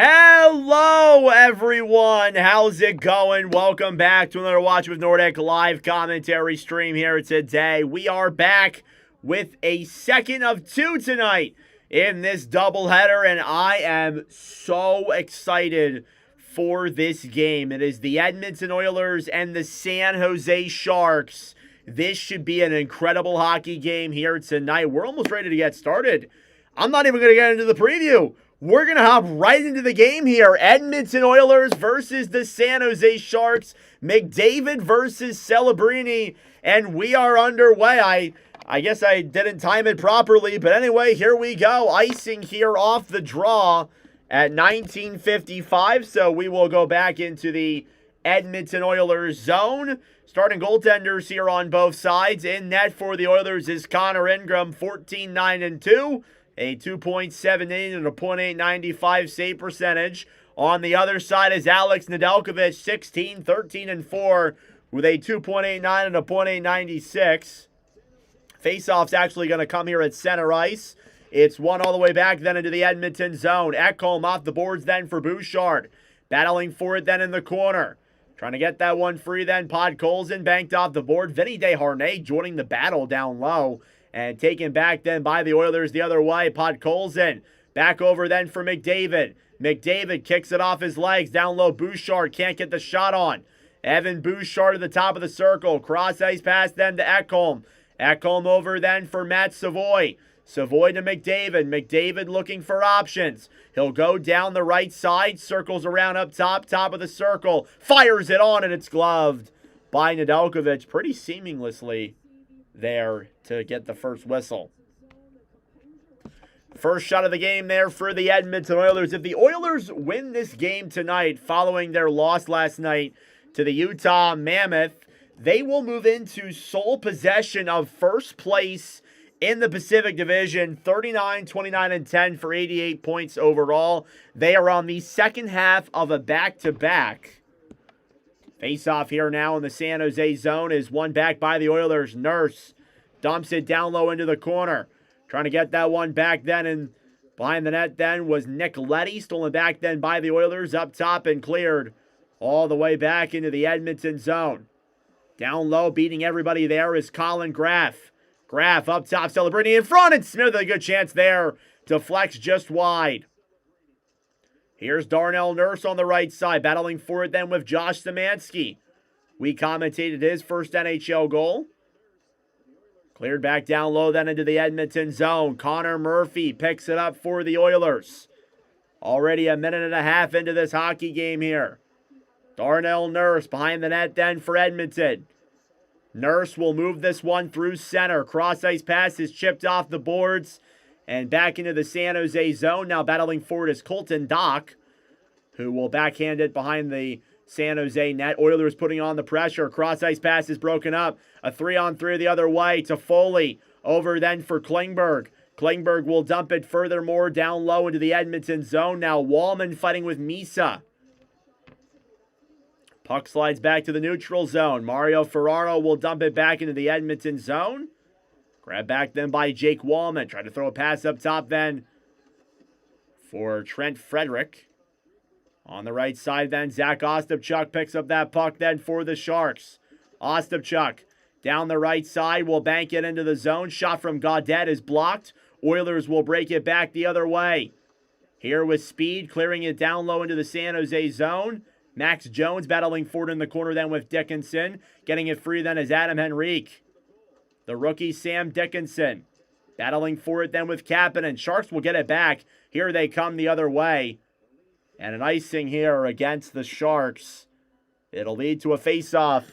Hello, everyone. How's it going? Welcome back to another Watch with Nordic live commentary stream here today. We are back with a second of two tonight in this doubleheader, and I am so excited for this game. It is the Edmonton Oilers and the San Jose Sharks. This should be an incredible hockey game here tonight. We're almost ready to get started. I'm not even going to get into the preview. We're going to hop right into the game here. Edmonton Oilers versus the San Jose Sharks. McDavid versus Celebrini. And we are underway. I guess I didn't time it properly. But anyway, here we go. Icing here off the draw at 19:55. So we will go back into the Edmonton Oilers zone. Starting goaltenders here on both sides. In net for the Oilers is Connor Ingram, 14-9-2. A 2.78 and a .895 save percentage. On the other side is Alex Nedeljkovic, 16-13-4 with a 2.89 and a .896. Faceoff's actually going to come here at center ice. It's one all the way back then into the Edmonton zone. Ekholm off the boards then for Bouchard. Battling for it then in the corner. Trying to get that one free then. Podkolzin banked off the board. Vinny Desharnais joining the battle down low. And taken back then by the Oilers the other way. Podkolzin back over then for McDavid. McDavid kicks it off his legs. Down low, Bouchard can't get the shot on. Evan Bouchard at the top of the circle. Cross ice pass then to Ekholm. Ekholm over then for Matt Savoy. Savoy to McDavid. McDavid looking for options. He'll go down the right side. Circles around up top. Top of the circle. Fires it on and it's gloved by Nedeljkovic pretty seamlessly there to get the first whistle. First shot of the game there for the Edmonton Oilers. If the Oilers win this game tonight following their loss last night to the Utah Mammoth, they will move into sole possession of first place in the Pacific Division, 39-29-10 for 88 points overall. They are on the second half of a back-to-back. Face-off here now in the San Jose zone is won back by the Oilers. Nurse dumps it down low into the corner. Trying to get that one back then, and behind the net then was Nick Leddy. Stolen back then by the Oilers up top and cleared all the way back into the Edmonton zone. Down low, beating everybody there is Colin Graff. Graff up top, Celebrini in front, and Smith with a good chance there to flex just wide. Here's Darnell Nurse on the right side, battling for it then with Josh Szymanski. We commentated his first NHL goal. Cleared back down low then into the Edmonton zone. Connor Murphy picks it up for the Oilers. Already a minute and a half into this hockey game here. Darnell Nurse behind the net then for Edmonton. Nurse will move this one through center. Cross ice pass is chipped off the boards and back into the San Jose zone. Now battling for it is Colton Dock, who will backhand it behind the San Jose net. Oilers putting on the pressure. Cross ice pass is broken up. A 3-on-3 the other way to Foley. Over then for Klingberg. Klingberg will dump it furthermore down low into the Edmonton zone. Now Wallman fighting with Misa. Puck slides back to the neutral zone. Mario Ferraro will dump it back into the Edmonton zone. Grab back then by Jake Wallman. Try to throw a pass up top then for Trent Frederick. On the right side then, Zach Ostapchuk picks up that puck then for the Sharks. Ostapchuk down the right side will bank it into the zone. Shot from Gaudette is blocked. Oilers will break it back the other way. Here with speed, clearing it down low into the San Jose zone. Max Jones battling for it in the corner then with Dickinson. Getting it free then is Adam Henrique. The rookie Sam Dickinson battling for it then with Kapanen. Sharks will get it back. Here they come the other way. And an icing here against the Sharks. It'll lead to a face-off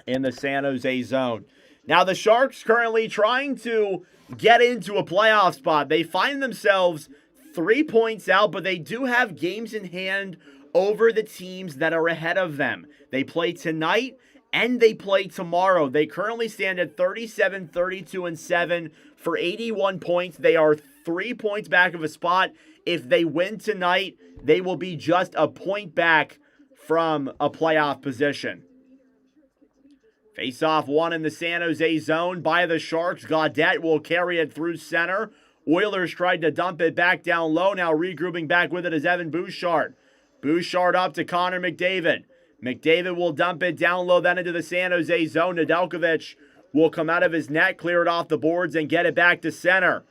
in the San Jose zone. Now the Sharks currently trying to get into a playoff spot. They find themselves 3 points out, but they do have games in hand over the teams that are ahead of them. They play tonight and they play tomorrow. They currently stand at 37, 32, and 7 for 81 points. They are 3 points back of a spot. If they win tonight, they will be just a point back from a playoff position. Face-off one in the San Jose zone by the Sharks. Gaudette will carry it through center. Oilers tried to dump it back down low. Now regrouping back with it is Evan Bouchard. Bouchard up to Connor McDavid. McDavid will dump it down low then into the San Jose zone. Nedeljkovic will come out of his net, clear it off the boards, and get it back to center.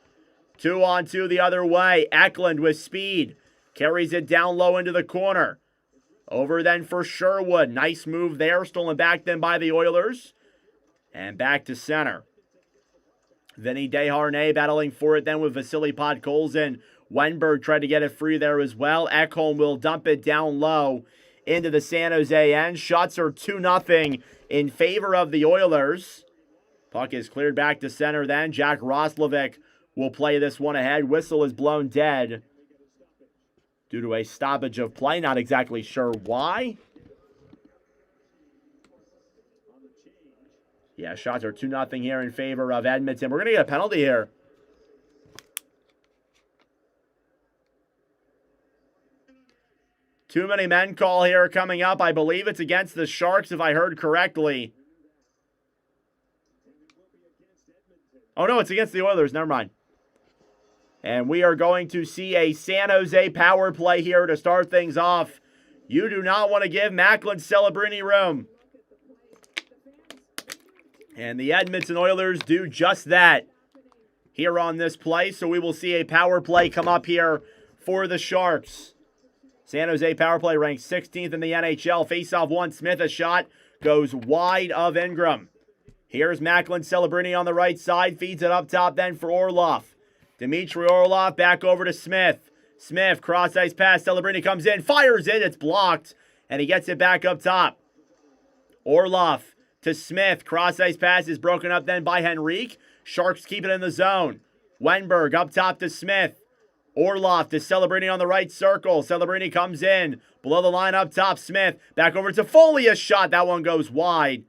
2-on-2 the other way. Eklund with speed. Carries it down low into the corner. Over then for Sherwood. Nice move there. Stolen back then by the Oilers. And back to center. Vinny Desharnais battling for it then with Vasily Podkolzin. Wenberg tried to get it free there as well. Ekholm will dump it down low into the San Jose end. Shots are 2-0 in favor of the Oilers. Puck is cleared back to center then. Jack Roslovic will play this one ahead. Whistle is blown dead due to a stoppage of play. Not exactly sure why. Yeah, shots are 2-0 here in favor of Edmonton. We're going to get a penalty here. Too many men call here coming up. I believe it's against the Sharks, if I heard correctly. Oh, no, it's against the Oilers. Never mind. And we are going to see a San Jose power play here to start things off. You do not want to give Macklin Celebrini room. And the Edmonton Oilers do just that here on this play. So we will see a power play come up here for the Sharks. San Jose power play ranks 16th in the NHL. Face-off one. Smith, a shot, goes wide of Ingram. Here's Macklin Celebrini on the right side. Feeds it up top then for Orlov. Dmitry Orlov back over to Smith. Smith, cross-ice pass. Celebrini comes in, fires it. It's blocked, and he gets it back up top. Orlov to Smith. Cross-ice pass is broken up then by Henrique. Sharks keep it in the zone. Wenberg up top to Smith. Orlov to Celebrini on the right circle. Celebrini comes in. Below the line up top. Smith back over to Foley. A shot. That one goes wide.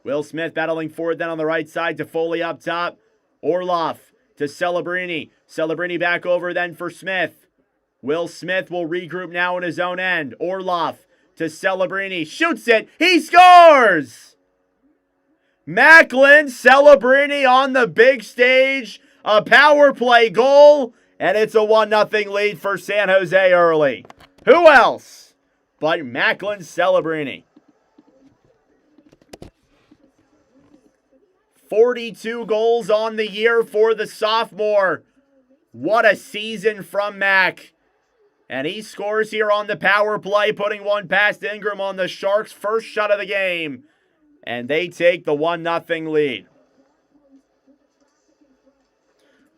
Will Smith battling for it then on the right side to Foley up top. Orlov to Celebrini. Celebrini back over then for Smith. Will Smith will regroup now in his own end. Orlov to Celebrini. Shoots it. He scores! Macklin Celebrini on the big stage. A power play goal. And it's a 1-0 lead for San Jose early. Who else but Macklin Celebrini? 42 goals on the year for the sophomore. What a season from Mac. And he scores here on the power play, putting one past Ingram on the Sharks' first shot of the game. And they take the 1-0 lead.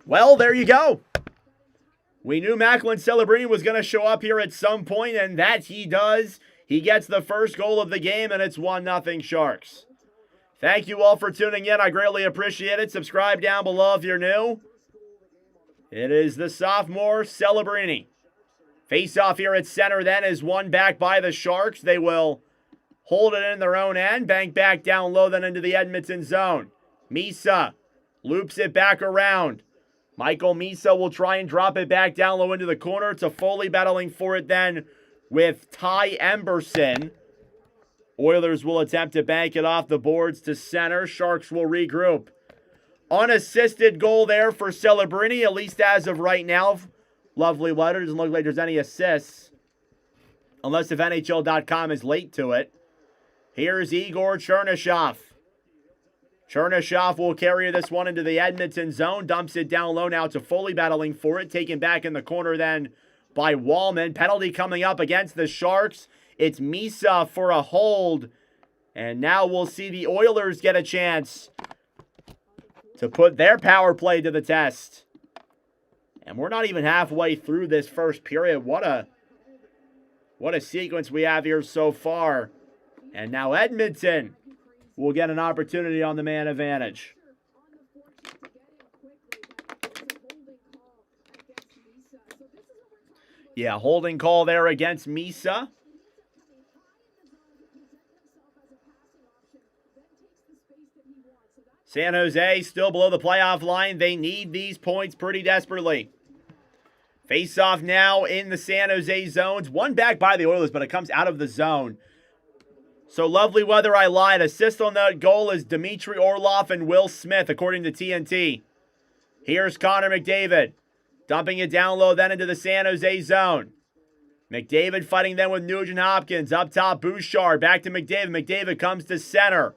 Well, there you go. We knew Macklin Celebrini was going to show up here at some point, and that he does. He gets the first goal of the game, and it's 1-0 Sharks. Thank you all for tuning in. I greatly appreciate it. Subscribe down below if you're new. It is the sophomore Celebrini. Face-off here at center then is won back by the Sharks. They will hold it in their own end. Bank back down low then into the Edmonton zone. Misa loops it back around. Michael Misa will try and drop it back down low into the corner. To Foley battling for it then with Ty Emberson. Oilers will attempt to bank it off the boards to center. Sharks will regroup. Unassisted goal there for Celebrini, at least as of right now. Lovely letter. Doesn't look like there's any assists. Unless if NHL.com is late to it. Here's Igor Chernyshov. Chernyshov will carry this one into the Edmonton zone. Dumps it down low now to Foley battling for it. Taken back in the corner then by Wallman. Penalty coming up against the Sharks. It's Misa for a hold. And now we'll see the Oilers get a chance to put their power play to the test. And we're not even halfway through this first period. What a sequence we have here so far. And now Edmonton will get an opportunity on the man advantage. Yeah, holding call there against Misa. San Jose still below the playoff line. They need these points pretty desperately. Face-off now in the San Jose zones. One back by the Oilers, but it comes out of the zone. So lovely weather, I lied. Assist on that goal is Dmitry Orlov and Will Smith, according to TNT. Here's Connor McDavid. Dumping it down low, then into the San Jose zone. McDavid fighting then with Nugent Hopkins. Up top, Bouchard. Back to McDavid. McDavid comes to center.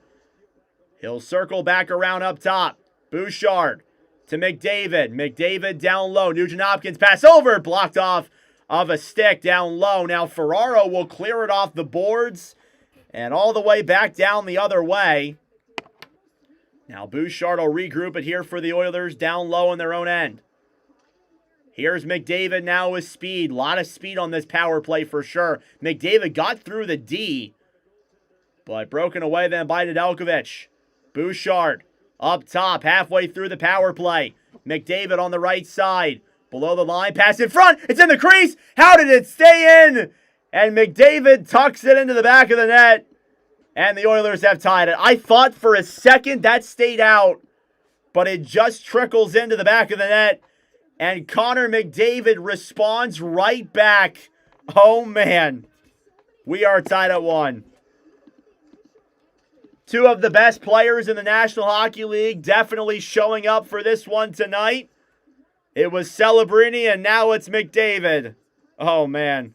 He'll circle back around up top. Bouchard to McDavid. McDavid down low. Nugent Hopkins pass over. Blocked off of a stick down low. Now Ferraro will clear it off the boards and all the way back down the other way. Now Bouchard will regroup it here for the Oilers down low in their own end. Here's McDavid now with speed. A lot of speed on this power play for sure. McDavid got through the D, but broken away then by Nedeljkovic. Bouchard up top, halfway through the power play. McDavid on the right side. Below the line, pass in front. It's in the crease. How did it stay in? And McDavid tucks it into the back of the net. And the Oilers have tied it. I thought for a second that stayed out, but it just trickles into the back of the net. And Connor McDavid responds right back. Oh, man. We are tied at 1. Two of the best players in the National Hockey League definitely showing up for this one tonight. It was Celebrini, and now it's McDavid. Oh, man.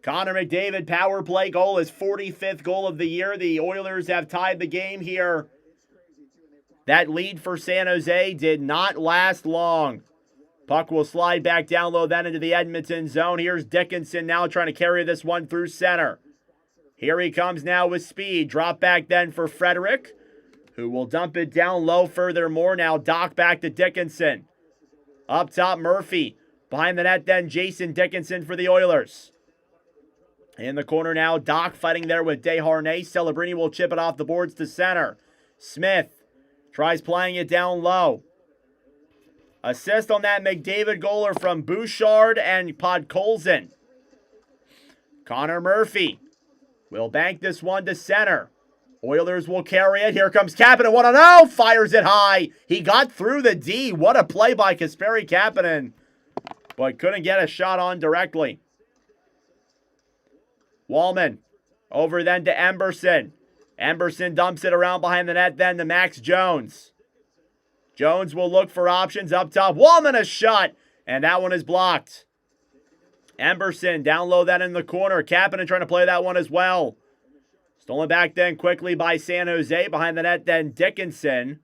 Connor McDavid power play goal, his 45th goal of the year. The Oilers have tied the game here. That lead for San Jose did not last long. Puck will slide back down low then into the Edmonton zone. Here's Dickinson now trying to carry this one through center. Here he comes now with speed. Drop back then for Frederick, who will dump it down low furthermore. Now Doc back to Dickinson. Up top, Murphy. Behind the net then, Jason Dickinson for the Oilers. In the corner now, Doc fighting there with Desharnais. Celebrini will chip it off the boards to center. Smith tries playing it down low. Assist on that McDavid goaler from Bouchard and Podkolzin. Connor Murphy will bank this one to center. Oilers will carry it. Here comes Kapanen. 1-0. Fires it high. He got through the D. What a play by Kasperi Kapanen. But couldn't get a shot on directly. Wallman over then to Emberson. Emberson dumps it around behind the net then to Max Jones. Jones will look for options up top. Wallman a shot, and that one is blocked. Emberson down low then in the corner. Kapanen trying to play that one as well. Stolen back then quickly by San Jose. Behind the net then Dickinson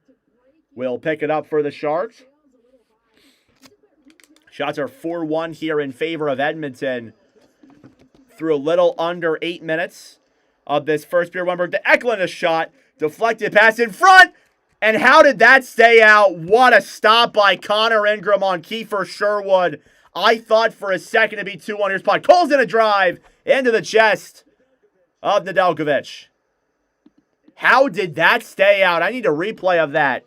will pick it up for the Sharks. Shots are 4-1 here in favor of Edmonton. Through a little under 8 minutes of this first period. Wennberg to Eklund, a shot. Deflected pass in front. And how did that stay out? What a stop by Connor Ingram on Kiefer Sherwood. I thought for a second it'd be 2-1. Here's Pod. Cole's in a drive into the chest of Nedeljkovic. How did that stay out? I need a replay of that.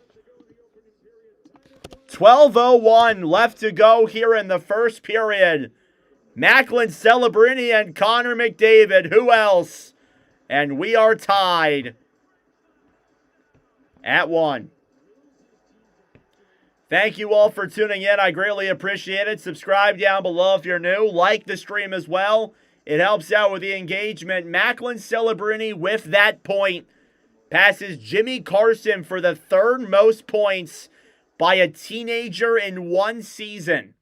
12:01 left to go here in the first period. Macklin, Celebrini, and Connor McDavid. Who else? And we are tied at 1. Thank you all for tuning in. I greatly appreciate it. Subscribe down below if you're new. Like the stream as well. It helps out with the engagement. Macklin, Celebrini with that point passes Jimmy Carson for the third most points by a teenager in one season.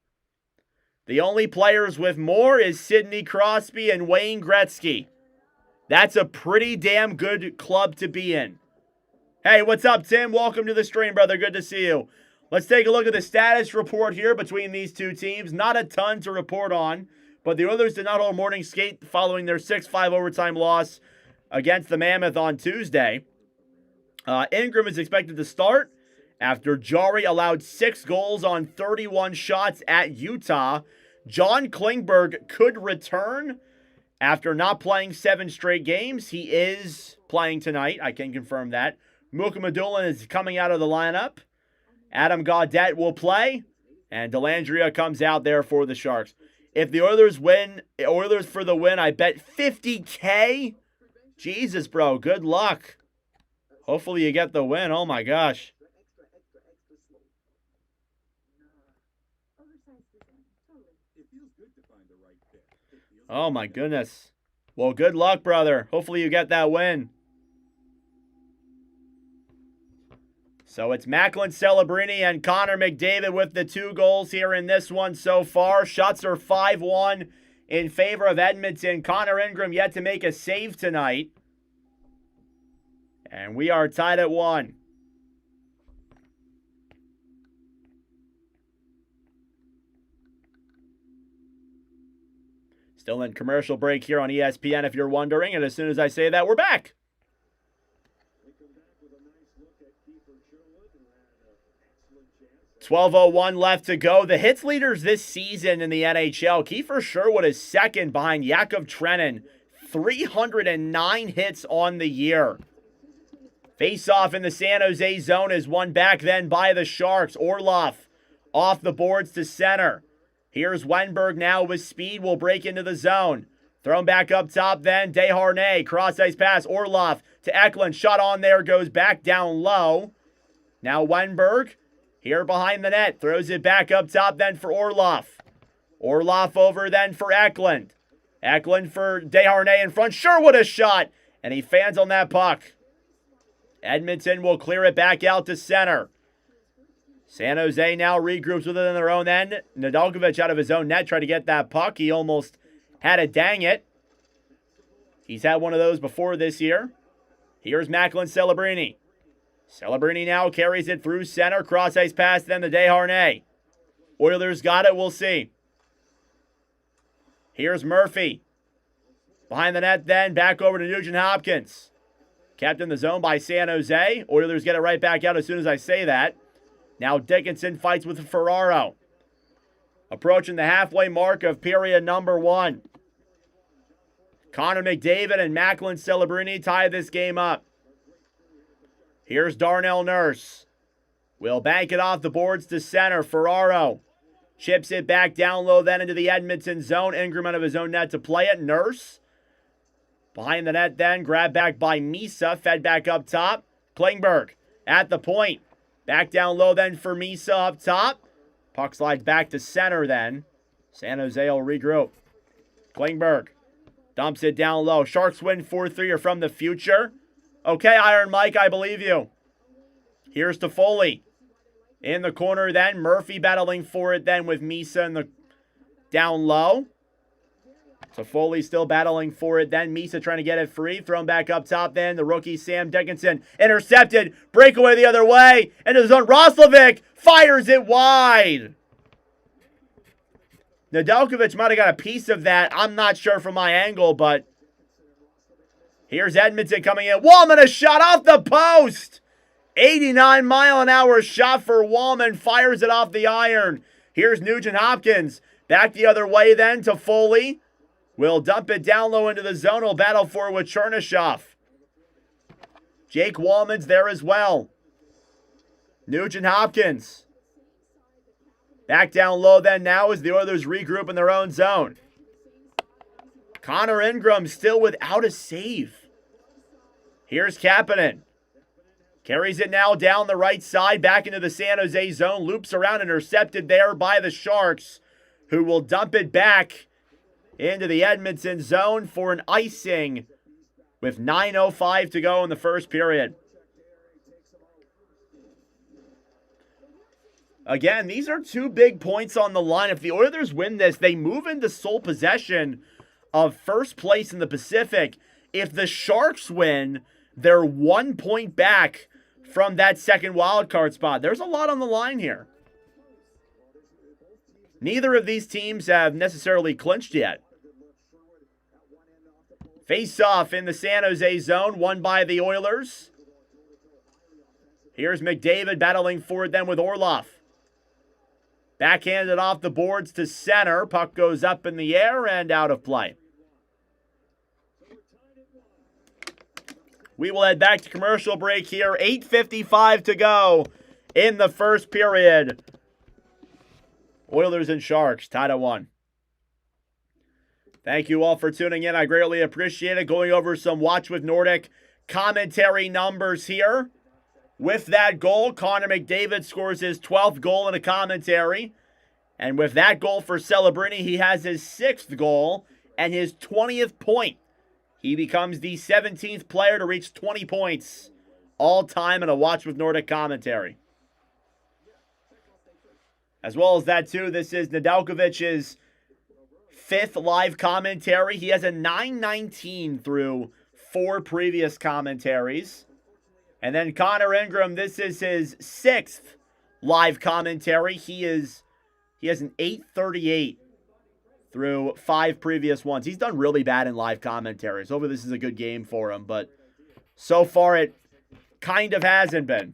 The only players with more is Sidney Crosby and Wayne Gretzky. That's a pretty damn good club to be in. Hey, what's up, Tim? Welcome to the stream, brother. Good to see you. Let's take a look at the status report here between these two teams. Not a ton to report on, but the Oilers did not hold a morning skate following their 6-5 overtime loss against the Mammoth on Tuesday. Ingram is expected to start after Jari allowed 6 goals on 31 shots at Utah. John Klingberg could return after not playing 7 straight games. He is playing tonight. I can confirm that Mukamadulin is coming out of the lineup. Adam Gaudette will play. And Delandria comes out there for the Sharks. If the Oilers win, Oilers for the win, I bet $50K. Jesus, bro, good luck. Hopefully you get the win. Oh, my gosh. Oh, my goodness. Well, good luck, brother. Hopefully you get that win. So it's Macklin Celebrini and Connor McDavid with the 2 goals here in this one so far. Shots are 5-1 in favor of Edmonton. Connor Ingram yet to make a save tonight. And we are tied at 1. Still in commercial break here on ESPN if you're wondering. And as soon as I say that, we're back. 12:01 left to go. The hits leaders this season in the NHL. Kiefer Sherwood is second behind Yakov Trenin. 309 hits on the year. Face-off in the San Jose zone is won back then by the Sharks. Orlov off the boards to center. Here's Wenberg now with speed. Will break into the zone. Thrown back up top then. Desharnais. Cross-ice pass. Orlov to Eklund. Shot on there. Goes back down low. Now Wenberg. Here behind the net. Throws it back up top then for Orlov. Orlov over then for Eklund. Eklund for Desharnais in front. Sherwood a shot. And he fans on that puck. Edmonton will clear it back out to center. San Jose now regroups within their own end. Nedeljkovic out of his own net tried to get that puck. He almost had a dang it. He's had one of those before this year. Here's Macklin Celebrini. Celebrini now carries it through center. Cross-ice pass then to Desharnais. Oilers got it. We'll see. Here's Murphy. Behind the net then. Back over to Nugent Hopkins. Kept in the zone by San Jose. Oilers get it right back out as soon as I say that. Now Dickinson fights with Ferraro. Approaching the halfway mark of period number 1. Connor McDavid and Macklin Celebrini tie this game up. Here's Darnell Nurse. Will bank it off the boards to center. Ferraro chips it back down low then into the Edmonton zone. Ingram out of his own net to play it. Nurse. Behind the net then. Grabbed back by Misa. Fed back up top. Klingberg at the point. Back down low then for Misa up top. Puck slides back to center then. San Jose will regroup. Klingberg dumps it down low. Sharks win 4-3 are from the future. Okay, Iron Mike, I believe you. Here's Toffoli. In the corner then. Murphy battling for it then with Misa in the down low. Toffoli still battling for it then. Misa trying to get it free. Thrown back up top then. The rookie Sam Dickinson intercepted. Breakaway the other way. Into the zone. Roslovic fires it wide. Nedeljkovic might have got a piece of that. I'm not sure from my angle, but here's Edmonton coming in. Wallman a shot off the post. 89-mile-an-hour shot for Wallman. Fires it off the iron. Here's Nugent Hopkins. Back the other way then to Foley. Will dump it down low into the zone. Will battle for it with Chernyshov. Jake Wallman's there as well. Nugent Hopkins. Back down low then now as the Oilers regroup in their own zone. Connor Ingram still without a save. Here's Kapanen. Carries it now down the right side, back into the San Jose zone. Loops around, intercepted there by the Sharks, who will dump it back into the Edmonton zone for an icing with 9:05 to go in the first period. Again, these are 2 big points on the line. If the Oilers win this, they move into sole possession of first place in the Pacific. If the Sharks win, they're 1 point back from that second wildcard spot. There's a lot on the line here. Neither of these teams have necessarily clinched yet. Face-off in the San Jose zone, won by the Oilers. Here's McDavid battling for it then with Orlov. Backhanded off the boards to center. Puck goes up in the air and out of play. We will head back to commercial break here. 8:55 to go in the first period. Oilers and Sharks tied at 1. Thank you all for tuning in. I greatly appreciate it. Going over some Watch with Nordic commentary numbers here. With that goal, Connor McDavid scores his 12th goal in a commentary. And with that goal for Celebrini, he has his 6th goal and his 20th point. He becomes the 17th player to reach 20 points all time in a Watch with Nordic commentary. As well as that, too, this is Nedeljkovic's 5th live commentary. He has a 919 through 4 previous commentaries. And then Connor Ingram, this is his 6th live commentary. He has an 838 through 5 previous ones. He's done really bad in live commentaries. Hopefully this is a good game for him, but so far it kind of hasn't been.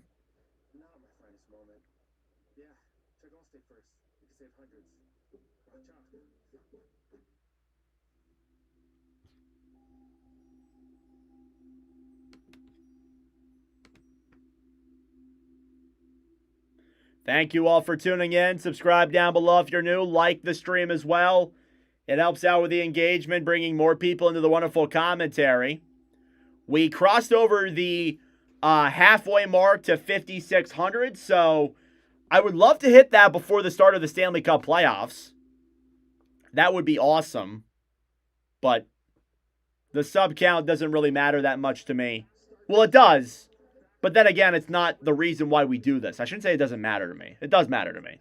Thank you all for tuning in. Subscribe down below if you're new. Like the stream as well. It helps out with the engagement, bringing more people into the wonderful commentary. We crossed over the halfway mark to 5,600, so I would love to hit that before the start of the Stanley Cup playoffs. That would be awesome, but the sub count doesn't really matter that much to me. Well, it does. But then again, it's not the reason why we do this. I shouldn't say it doesn't matter to me. It does matter to me.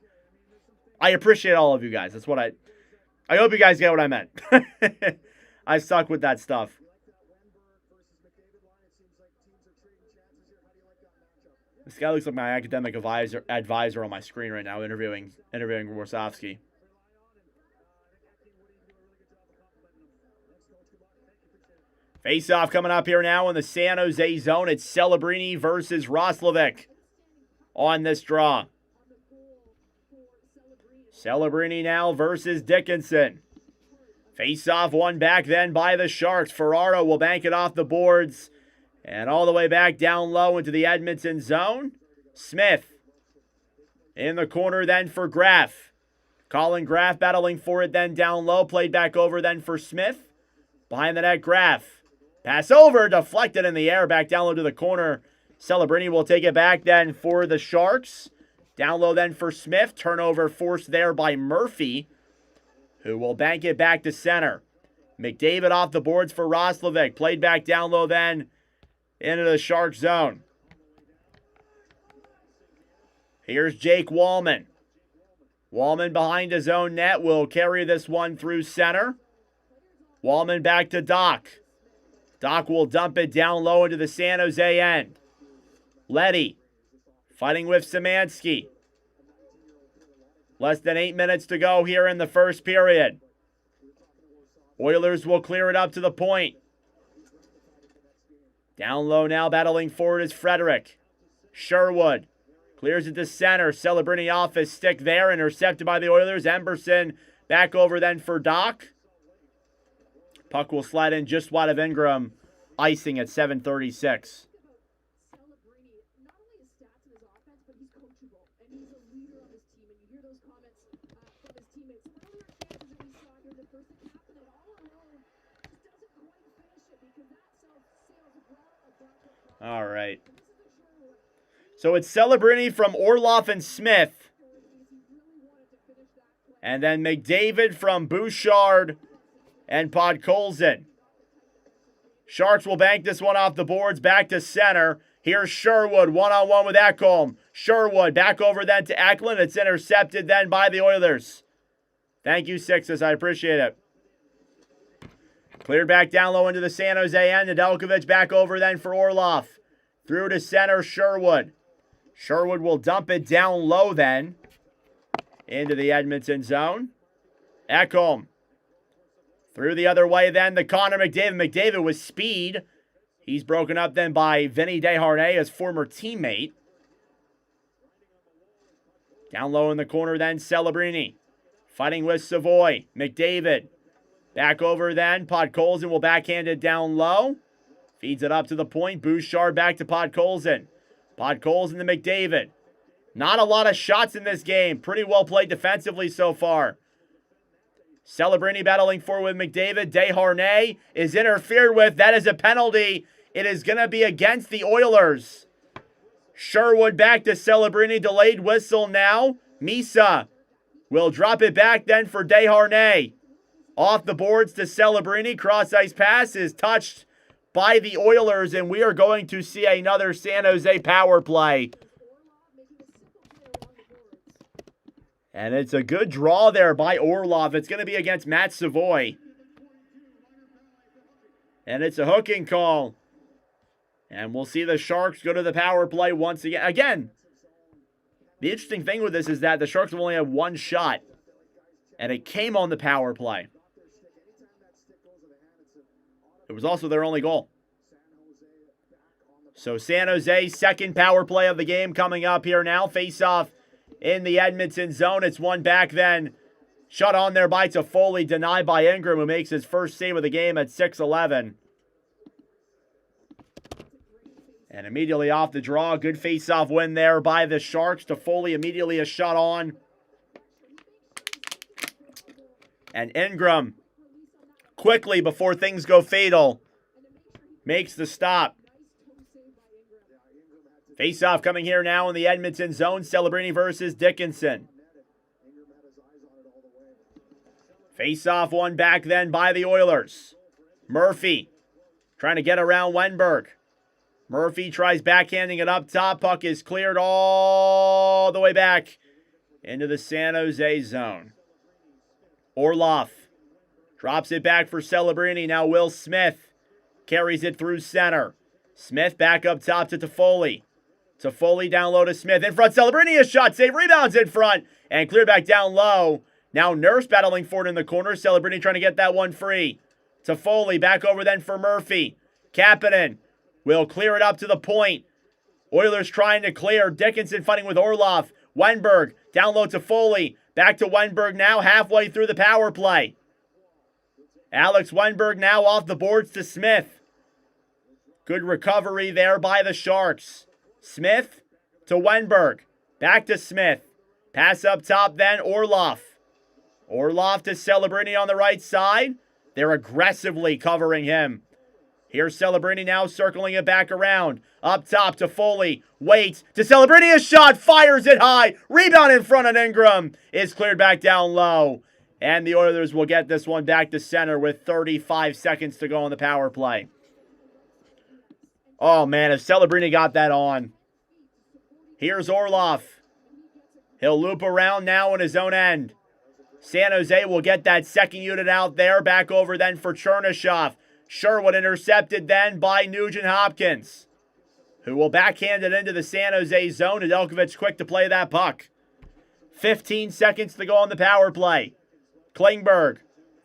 I appreciate all of you guys. That's what I hope you guys get what I meant. I suck with that stuff. This guy looks like my academic advisor on my screen right now, interviewing Warsofsky. Face-off coming up here now in the San Jose zone. It's Celebrini versus Roslovic on this draw. Celebrini now versus Dickinson. Face-off won back then by the Sharks. Ferraro will bank it off the boards. And all the way back down low into the Edmonton zone. Smith in the corner then for Graff. Colin Graff battling for it then down low. Played back over then for Smith. Behind the net, Graff. Pass over, deflected in the air, back down low to the corner. Celebrini will take it back then for the Sharks. Down low then for Smith. Turnover forced there by Murphy, who will bank it back to center. McDavid off the boards for Roslovic. Played back down low then into the Shark zone. Here's Jake Wallman. Wallman behind his own net will carry this one through center. Wallman back to Doc. Doc will dump it down low into the San Jose end. Leddy fighting with Szymanski. Less than 8 minutes to go here in the first period. Oilers will clear it up to the point. Down low now, battling forward is Frederick. Sherwood clears it to center. Celebrini off his stick there, intercepted by the Oilers. Emberson back over then for Doc. Puck will slide in just wide of Ingram, icing at 7:36. All right. So it's Celebrini from Orlov and Smith. And then McDavid from Bouchard and Podkolzin. Sharks will bank this one off the boards back to center. Here's Sherwood, one-on-one with Ekholm. Sherwood back over then to Eklund. It's intercepted then by the Oilers. Thank you, Sixes. I appreciate it. Cleared back down low into the San Jose end. Nedeljkovic back over then for Orlov. Through to center, Sherwood. Sherwood will dump it down low then into the Edmonton zone. Ekholm. Through the other way then the Connor McDavid. McDavid with speed. He's broken up then by Vinny Desharnais, his former teammate. Down low in the corner then Celebrini. Fighting with Savoy. McDavid. Back over then. Podkolzin will backhand it down low. Feeds it up to the point. Bouchard back to Podkolzin. Podkolzin to McDavid. Not a lot of shots in this game. Pretty well played defensively so far. Celebrini battling forward with McDavid. Desharnais is interfered with. That is a penalty. It is going to be against the Oilers. Sherwood back to Celebrini. Delayed whistle now. Misa will drop it back then for Desharnais. Off the boards to Celebrini. Cross-ice pass is touched by the Oilers, and we are going to see another San Jose power play. And it's a good draw there by Orlov. It's going to be against Matt Savoy. And it's a hooking call. And we'll see the Sharks go to the power play once again. Again, the interesting thing with this is that the Sharks have only had one shot. And it came on the power play. It was also their only goal. So San Jose, second power play of the game coming up here now. Face-off in the Edmonton zone. It's one back then. Shut on there by Toffoli. Denied by Ingram, who makes his first save of the game at 6-11. And immediately off the draw. Good face-off win there by the Sharks. Toffoli immediately a shot on. And Ingram, quickly before things go fatal, makes the stop. Face-off coming here now in the Edmonton zone. Celebrini versus Dickinson. Face-off one back then by the Oilers. Murphy trying to get around Wenberg. Murphy tries backhanding it up top. Puck is cleared all the way back into the San Jose zone. Orlov drops it back for Celebrini. Now Will Smith carries it through center. Smith back up top to Toffoli. Toffoli down low to Smith. In front, Celebrini, a shot save. Rebounds in front. And clear back down low. Now Nurse battling for it in the corner. Celebrini trying to get that one free. Toffoli back over then for Murphy. Kapanen will clear it up to the point. Oilers trying to clear. Dickinson fighting with Orlov. Wenberg down low to Foley. Back to Wenberg now halfway through the power play. Alex Wenberg now off the boards to Smith. Good recovery there by the Sharks. Smith to Wenberg. Back to Smith. Pass up top then, Orlov. Orlov to Celebrini on the right side. They're aggressively covering him. Here's Celebrini now circling it back around. Up top to Foley. Waits to Celebrini. A shot. Fires it high. Rebound in front of Ingram. Is cleared back down low. And the Oilers will get this one back to center with 35 seconds to go on the power play. Oh, man, if Celebrini got that on. Here's Orlov. He'll loop around now on his own end. San Jose will get that second unit out there. Back over then for Chernyshov. Sherwood intercepted then by Nugent Hopkins, who will backhand it into the San Jose zone. Nedeljkovic quick to play that puck. 15 seconds to go on the power play. Klingberg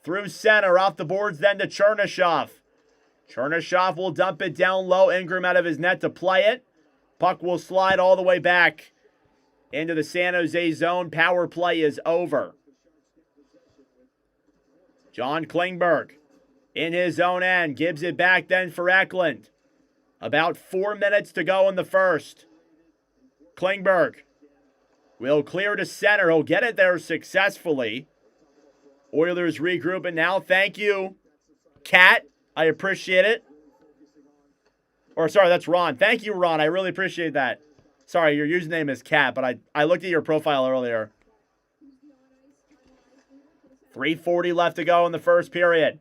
through center, off the boards then to Chernyshov. Chernyshov will dump it down low. Ingram out of his net to play it. Puck will slide all the way back into the San Jose zone. Power play is over. John Klingberg in his own end. Gives it back then for Eklund. About 4 minutes to go in the first. Klingberg will clear to center. He'll get it there successfully. Oilers regrouping now. Thank you, Cat. I appreciate it. Or sorry, that's Ron. Thank you, Ron. I really appreciate that. Sorry, your username is Cat, but I looked at your profile earlier. 3:40 left to go in the first period.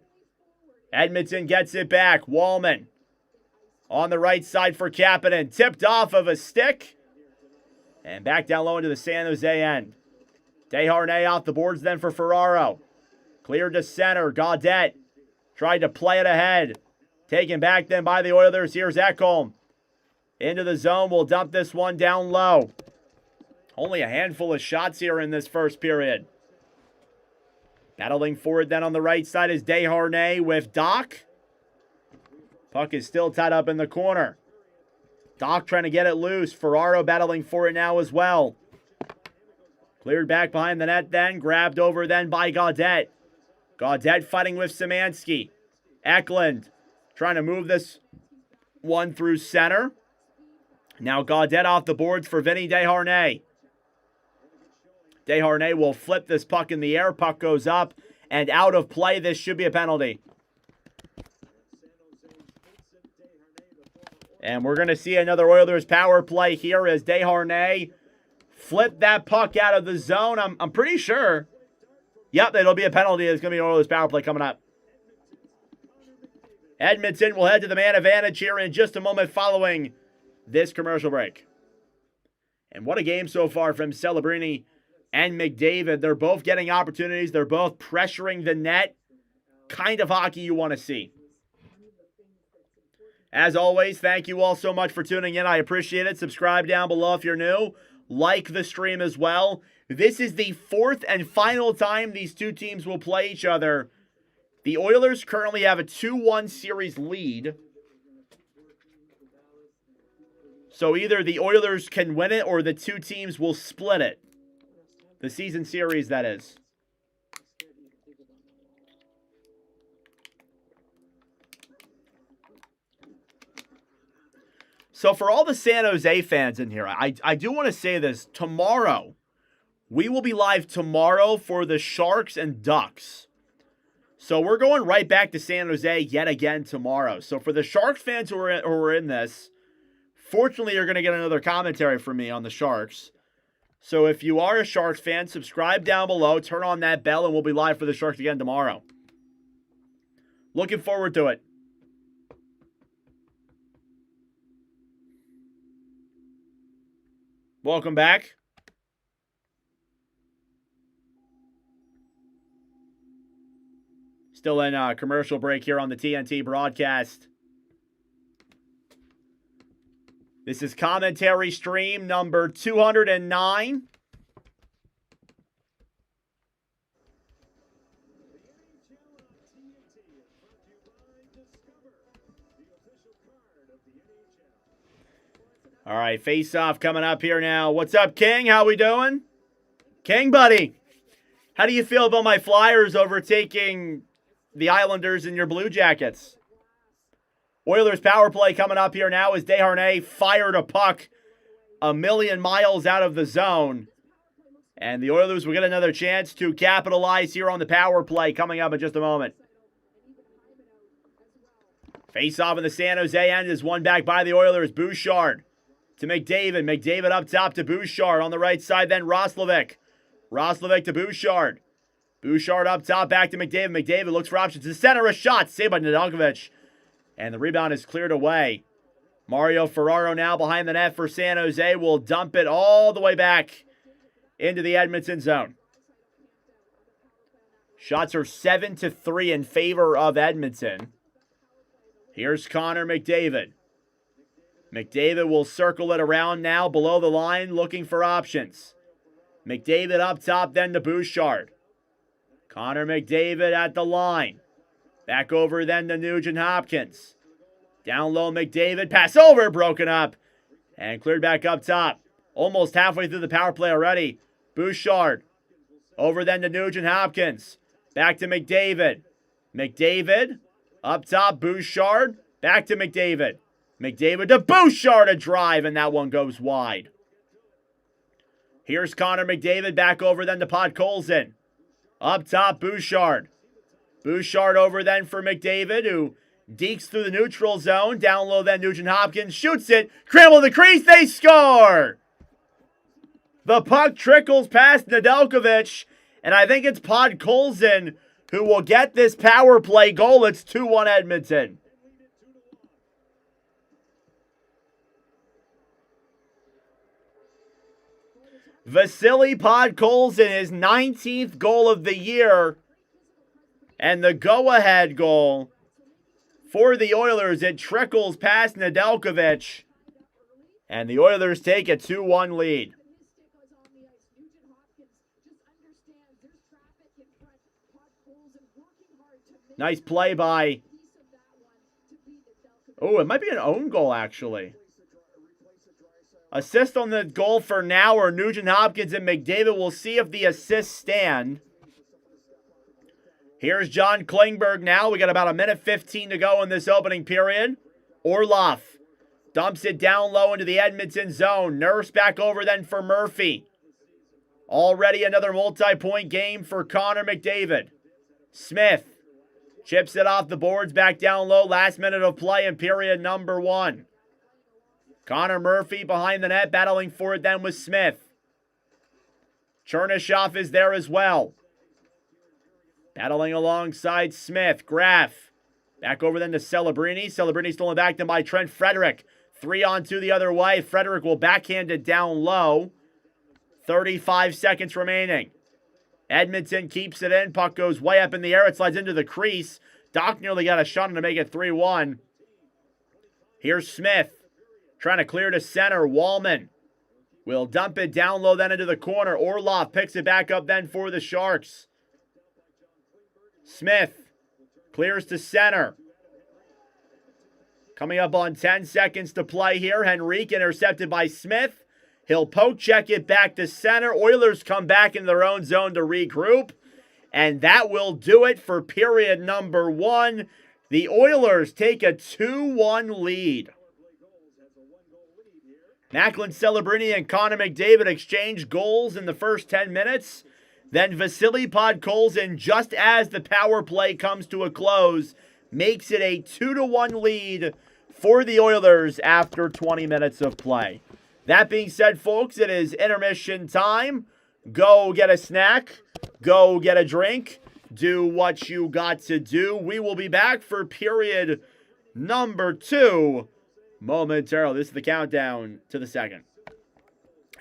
Edmonton gets it back. Wallman on the right side for Kapanen. Tipped off of a stick. And back down low into the San Jose end. Desharnais off the boards then for Ferraro. Cleared to center. Gaudette tried to play it ahead. Taken back then by the Oilers. Here's Ekholm. Into the zone. We'll dump this one down low. Only a handful of shots here in this first period. Battling forward then on the right side is Desharnais with Doc. Puck is still tied up in the corner. Doc trying to get it loose. Ferraro battling for it now as well. Cleared back behind the net then. Grabbed over then by Gaudette. Gaudette fighting with Szymanski. Eklund trying to move this One through center. Now Gaudette off the boards for Vinny Desharnais. Desharnais will flip this puck in the air. Puck goes up and out of play. This should be a penalty. And we're going to see another Oilers power play here as Desharnais flip that puck out of the zone. I'm pretty sure. Yep, it'll be a penalty. It's going to be an Oilers power play coming up. Edmonton will head to the man advantage here in just a moment following this commercial break. And what a game so far from Celebrini and McDavid. They're both getting opportunities. They're both pressuring the net. Kind of hockey you want to see. As always, thank you all so much for tuning in. I appreciate it. Subscribe down below if you're new. Like the stream as well. This is the fourth and final time these two teams will play each other. The Oilers currently have a 2-1 series lead. So either the Oilers can win it or the two teams will split it. The season series, that is. So for all the San Jose fans in here, I do want to say this. Tomorrow, we will be live tomorrow for the Sharks and Ducks. So we're going right back to San Jose yet again tomorrow. So for the Sharks fans who are in this, fortunately, you're going to get another commentary from me on the Sharks. So if you are a Sharks fan, subscribe down below, turn on that bell, and we'll be live for the Sharks again tomorrow. Looking forward to it. Welcome back. Still in a commercial break here on the TNT broadcast. This is commentary stream number 209. All right, face-off coming up here now. What's up, King? How we doing? King, buddy. How do you feel about my Flyers overtaking the Islanders in your Blue Jackets? Oilers power play coming up here now as Desharnais fired a puck a million miles out of the zone. And the Oilers will get another chance to capitalize here on the power play coming up in just a moment. Face-off in the San Jose end is won back by the Oilers. Bouchard to McDavid. McDavid up top to Bouchard. On the right side then Roslovic. Roslovic to Bouchard. Bouchard up top back to McDavid. McDavid looks for options. To center, a shot saved by Nedeljkovic. And the rebound is cleared away. Mario Ferraro now behind the net for San Jose will dump it all the way back into the Edmonton zone. Shots are 7-3 in favor of Edmonton. Here's Connor McDavid. McDavid will circle it around now below the line looking for options. McDavid up top then to Bouchard. Connor McDavid at the line. Back over then to Nugent Hopkins. Down low McDavid. Pass over. Broken up. And cleared back up top. Almost halfway through the power play already. Bouchard. Over then to Nugent Hopkins. Back to McDavid. McDavid. Up top. Bouchard. Back to McDavid. McDavid to Bouchard. A drive. And that one goes wide. Here's Connor McDavid. Back over then to Podkolzin. Up top. Bouchard. Bouchard over then for McDavid, who dekes through the neutral zone. Down low then Nugent Hopkins shoots it. Scramble the crease. They score! The puck trickles past Nedeljkovic. And I think it's Podkolzin who will get this power play goal. It's 2-1 Edmonton. Vasily Podkolzin, his 19th goal of the year. And the go-ahead goal for the Oilers. It trickles past Nedeljkovic. And the Oilers take a 2-1 lead. Nice play by... Oh, it might be an own goal, actually. Assist on the goal for now are Nugent Hopkins and McDavid. We'll see if the assists stand. Here's John Klingberg now. We got about 1:15 to go in this opening period. Orlov Dumps it down low into the Edmonton zone. Nurse back over then for Murphy. Already another multi-point game for Connor McDavid. Smith chips it off the boards back down low. Last minute of play in period number 1. Connor Murphy behind the net, battling for it then with Smith. Chernyshov is there as well. Battling alongside Smith. Graf. Back over then to Celebrini. Celebrini stolen back then by Trent Frederic. 3-on-2 the other way. Frederic will backhand it down low. 35 seconds remaining. Edmonton keeps it in. Puck goes way up in the air. It slides into the crease. Doc nearly got a shot to make it 3-1. Here's Smith. Trying to clear to center. Wallman will dump it down low then into the corner. Orlov picks it back up then for the Sharks. Smith clears to center. Coming up on 10 seconds to play here. Henrique intercepted by Smith. He'll poke check it back to center. Oilers come back in their own zone to regroup. And that will do it for period number 1. The Oilers take a 2-1 lead. Macklin Celebrini and Connor McDavid exchange goals in the first 10 minutes. Then Vasily Podkolzin, just as the power play comes to a close, makes it a 2-1 lead for the Oilers after 20 minutes of play. That being said, folks, it is intermission time. Go get a snack. Go get a drink. Do what you got to do. We will be back for period number 2 momentarily. This is the countdown to the second.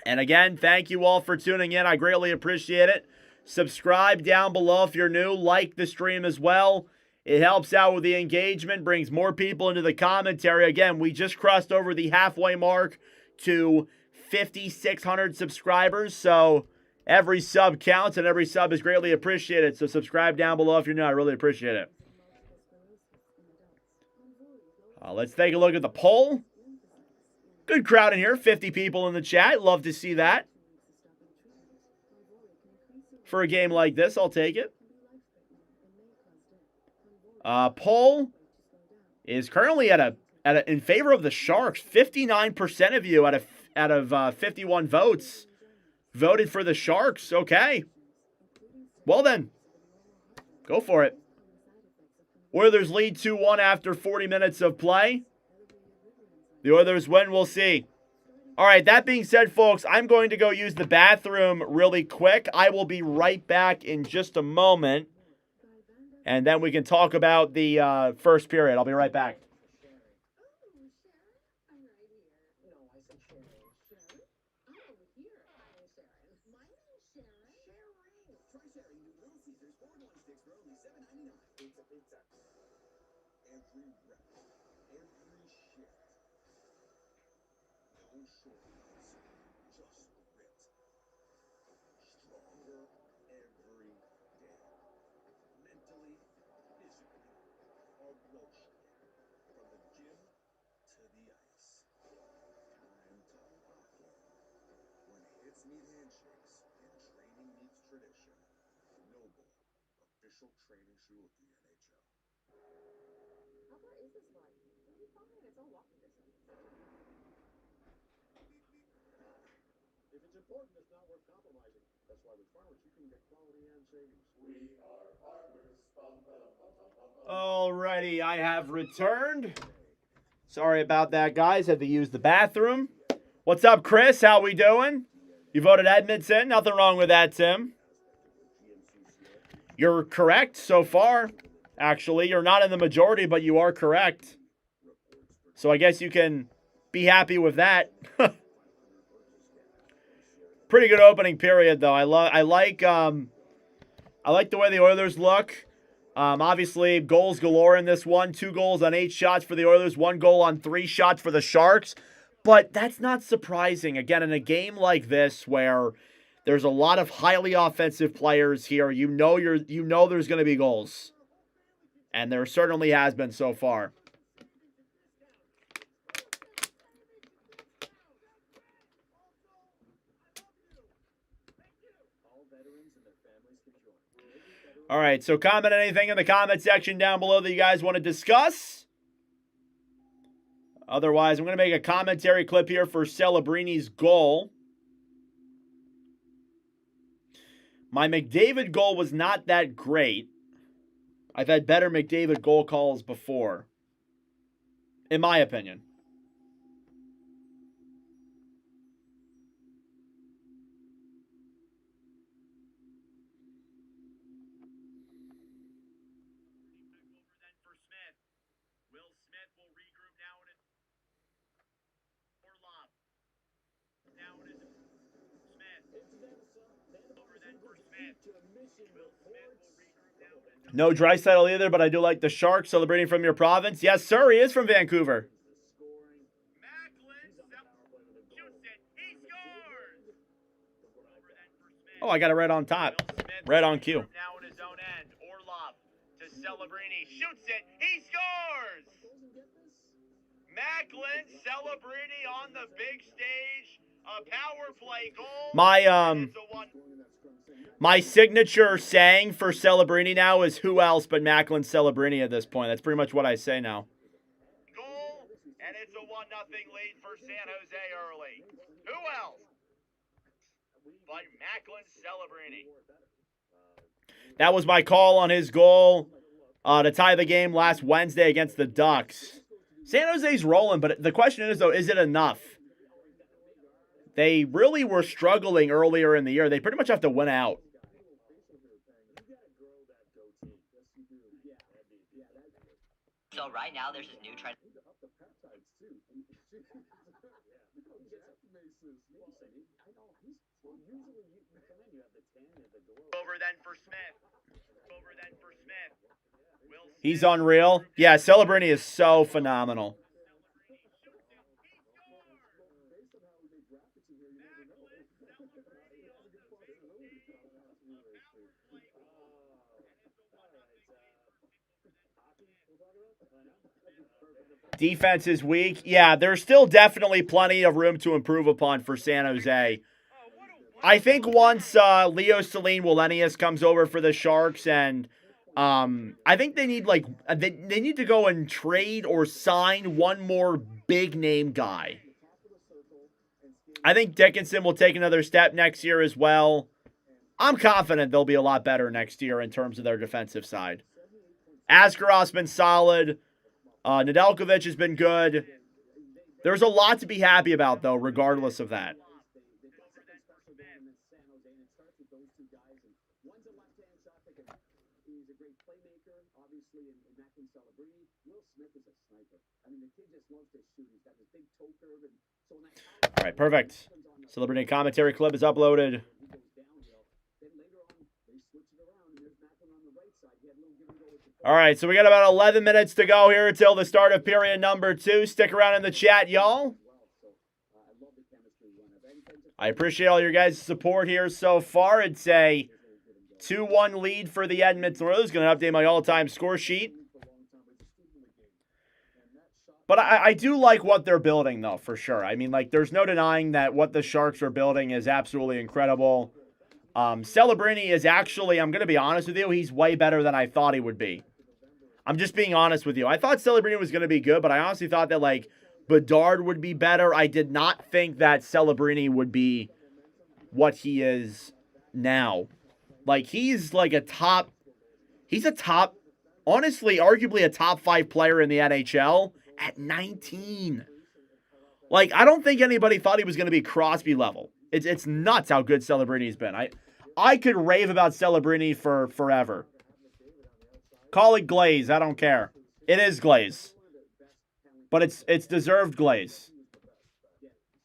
And again, thank you all for tuning in. I greatly appreciate it. Subscribe down below if you're new. Like the stream as well. It helps out with the engagement, brings more people into the commentary. Again, we just crossed over the halfway mark to 5,600 subscribers. So every sub counts and every sub is greatly appreciated. So subscribe down below if you're new. I really appreciate it. Let's take a look at the poll. Good crowd in here. 50 people in the chat. Love to see that. For a game like this, I'll take it. Poll is currently in favor of the Sharks. 59% of you out of 51 votes voted for the Sharks. Okay. Well then, go for it. Oilers lead 2-1 after 40 minutes of play. The Oilers win, we'll see. All right, that being said, folks, I'm going to go use the bathroom really quick. I will be right back in just a moment. And then we can talk about the first period. I'll be right back. Training shoe of the NHL. How far is this one? It'll be fine. It's all walking distance. If it's important, it's not worth compromising. That's why with Farmers you can get quality and savings. We are Farmers. Alrighty, I have returned. Sorry about that, guys. Had to use the bathroom. What's up, Chris? How we doing? You voted Edmonton. Nothing wrong with that, Tim. You're correct so far. Actually, you're not in the majority, but you are correct. So I guess you can be happy with that. Pretty good opening period, though. I like the way the Oilers look. Obviously, goals galore in this one. 2 goals on 8 shots for the Oilers. 1 goal on 3 shots for the Sharks. But that's not surprising. Again, in a game like this where there's a lot of highly offensive players here, you know there's going to be goals. And there certainly has been so far. All right, so comment anything in the comment section down below that you guys want to discuss. Otherwise, I'm going to make a commentary clip here for Celebrini's goal. My McDavid goal was not that great. I've had better McDavid goal calls before, in my opinion. Will Smith will regroup now in Orlov. Now it is Smith. Over then for Smith. Will Smith will regroup now. No Draisaitl either, but I do like the Sharks celebrating from your province. Yes, sir, he is from Vancouver. Macklin shoots it. He scores. Over then for Smith. Oh, I got it right on top. Right on cue. Now in his own end. Orlov to Celebrini. Shoots it. He scores. Macklin, Celebrini on the big stage, a power play goal. My signature saying for Celebrini now is who else but Macklin Celebrini at this point. That's pretty much what I say now. Goal, and it's a 1-0 lead for San Jose early. Who else but Macklin Celebrini? That was my call on his goal to tie the game last Wednesday against the Ducks. San Jose's rolling, but the question is, though, is it enough? They really were struggling earlier in the year. They pretty much have to win out. So right now, there's this new trend. Over then for Smith. Over then for Smith. He's unreal. Yeah, Celebrini is so phenomenal. Defense is weak. Yeah, there's still definitely plenty of room to improve upon for San Jose. I think once Leo Celine Wallenius comes over for the Sharks, and I think they need they need to go and trade or sign one more big name guy. I think Dickinson will take another step next year as well. I'm confident they'll be a lot better next year in terms of their defensive side. Askarov's been solid. Nedeljkovic has been good. There's a lot to be happy about, though, regardless of that. All right, perfect. Celebrity commentary clip is uploaded. All right, so we got about 11 minutes to go here until the start of period number 2. Stick around in the chat, y'all. I appreciate all your guys' support here so far. It's a 2-1 lead for the Edmonton Oilers. Going to update my all-time score sheet. But I do like what they're building, though, for sure. I mean, there's no denying that what the Sharks are building is absolutely incredible. Celebrini is actually, I'm going to be honest with you, he's way better than I thought he would be. I'm just being honest with you. I thought Celebrini was going to be good, but I honestly thought that, Bedard would be better. I did not think that Celebrini would be what he is now. He's a top, honestly, arguably a top 5 player in the NHL at 19. I don't think anybody thought he was going to be Crosby level. It's nuts how good Celebrini's been. I could rave about Celebrini for forever. Call it glaze. I don't care. It is glaze. But it's deserved glaze.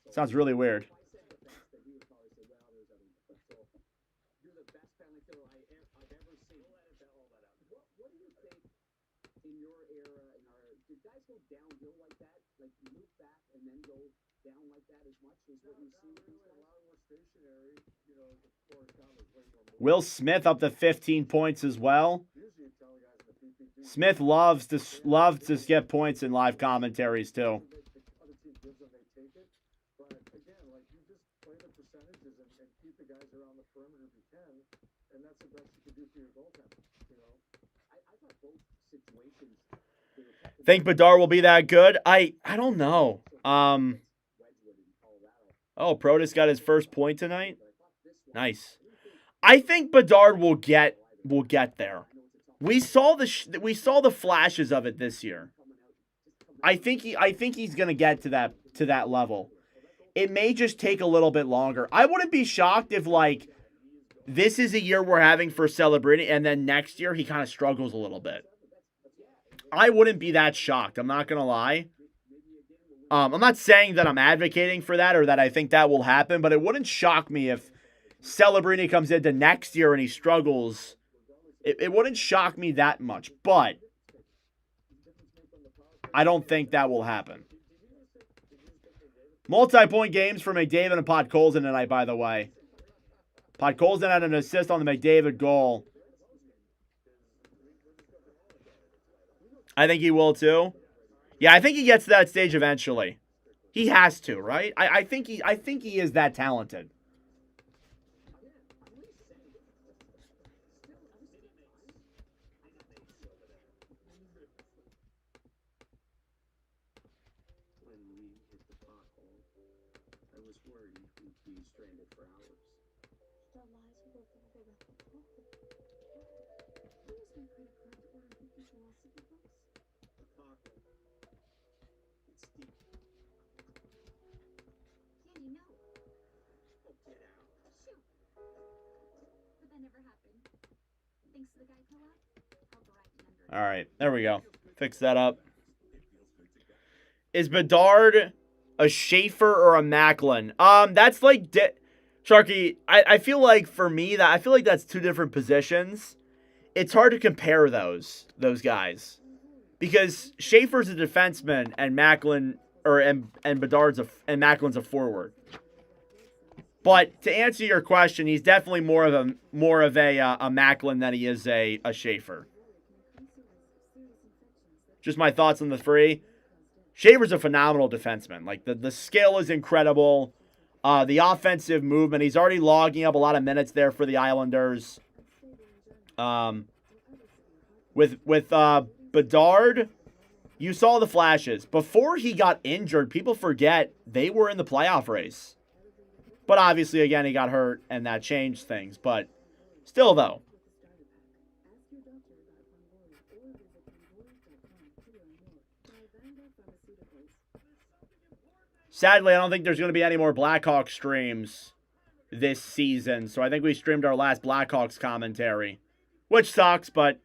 Sounds really weird. Will Smith up to 15 points as well. Smith loves to get points in live commentaries too. Think Bedard will be that good? I don't know. Oh, Protas got his first point tonight. Nice. I think Bedard will get there. We saw the flashes of it this year. I think he's gonna get to that level. It may just take a little bit longer. I wouldn't be shocked if like this is a year we're having for Celebrini, and then next year he kind of struggles a little bit. I wouldn't be that shocked. I'm not gonna lie. I'm not saying that I'm advocating for that or that I think that will happen, but it wouldn't shock me if Celebrini comes into next year and he struggles. It wouldn't shock me that much, but I don't think that will happen. Multi-point games for McDavid and Podkolzin tonight, by the way. Podkolzin had an assist on the McDavid goal. I think he will too. Yeah, I think he gets to that stage eventually. He has to, right? I think he is that talented. When we hit the pothole, I was worried we'd be stranded for hours. The pothole. It's deep. Yeah, you know. Oh, get out. Shoot. But that never happened. Thanks to the guy co-op, I'll go right under. All right, there we go. Fix that up. Is Bedard a Schaefer or a Macklin? That's like Sharky. I feel like for me I feel like that's two different positions. It's hard to compare those guys because Schaefer's a defenseman and Macklin and Macklin's a forward. But to answer your question, he's definitely more of a Macklin than he is a Schaefer. Just my thoughts on the three. Schaefer's a phenomenal defenseman. Like the skill is incredible. The offensive movement, he's already logging up a lot of minutes there for the Islanders. With Bedard, you saw the flashes. Before he got injured, people forget they were in the playoff race. But obviously, again, he got hurt, and that changed things. But still, though. Sadly, I don't think there's going to be any more Blackhawks streams this season. So I think we streamed our last Blackhawks commentary, which sucks, but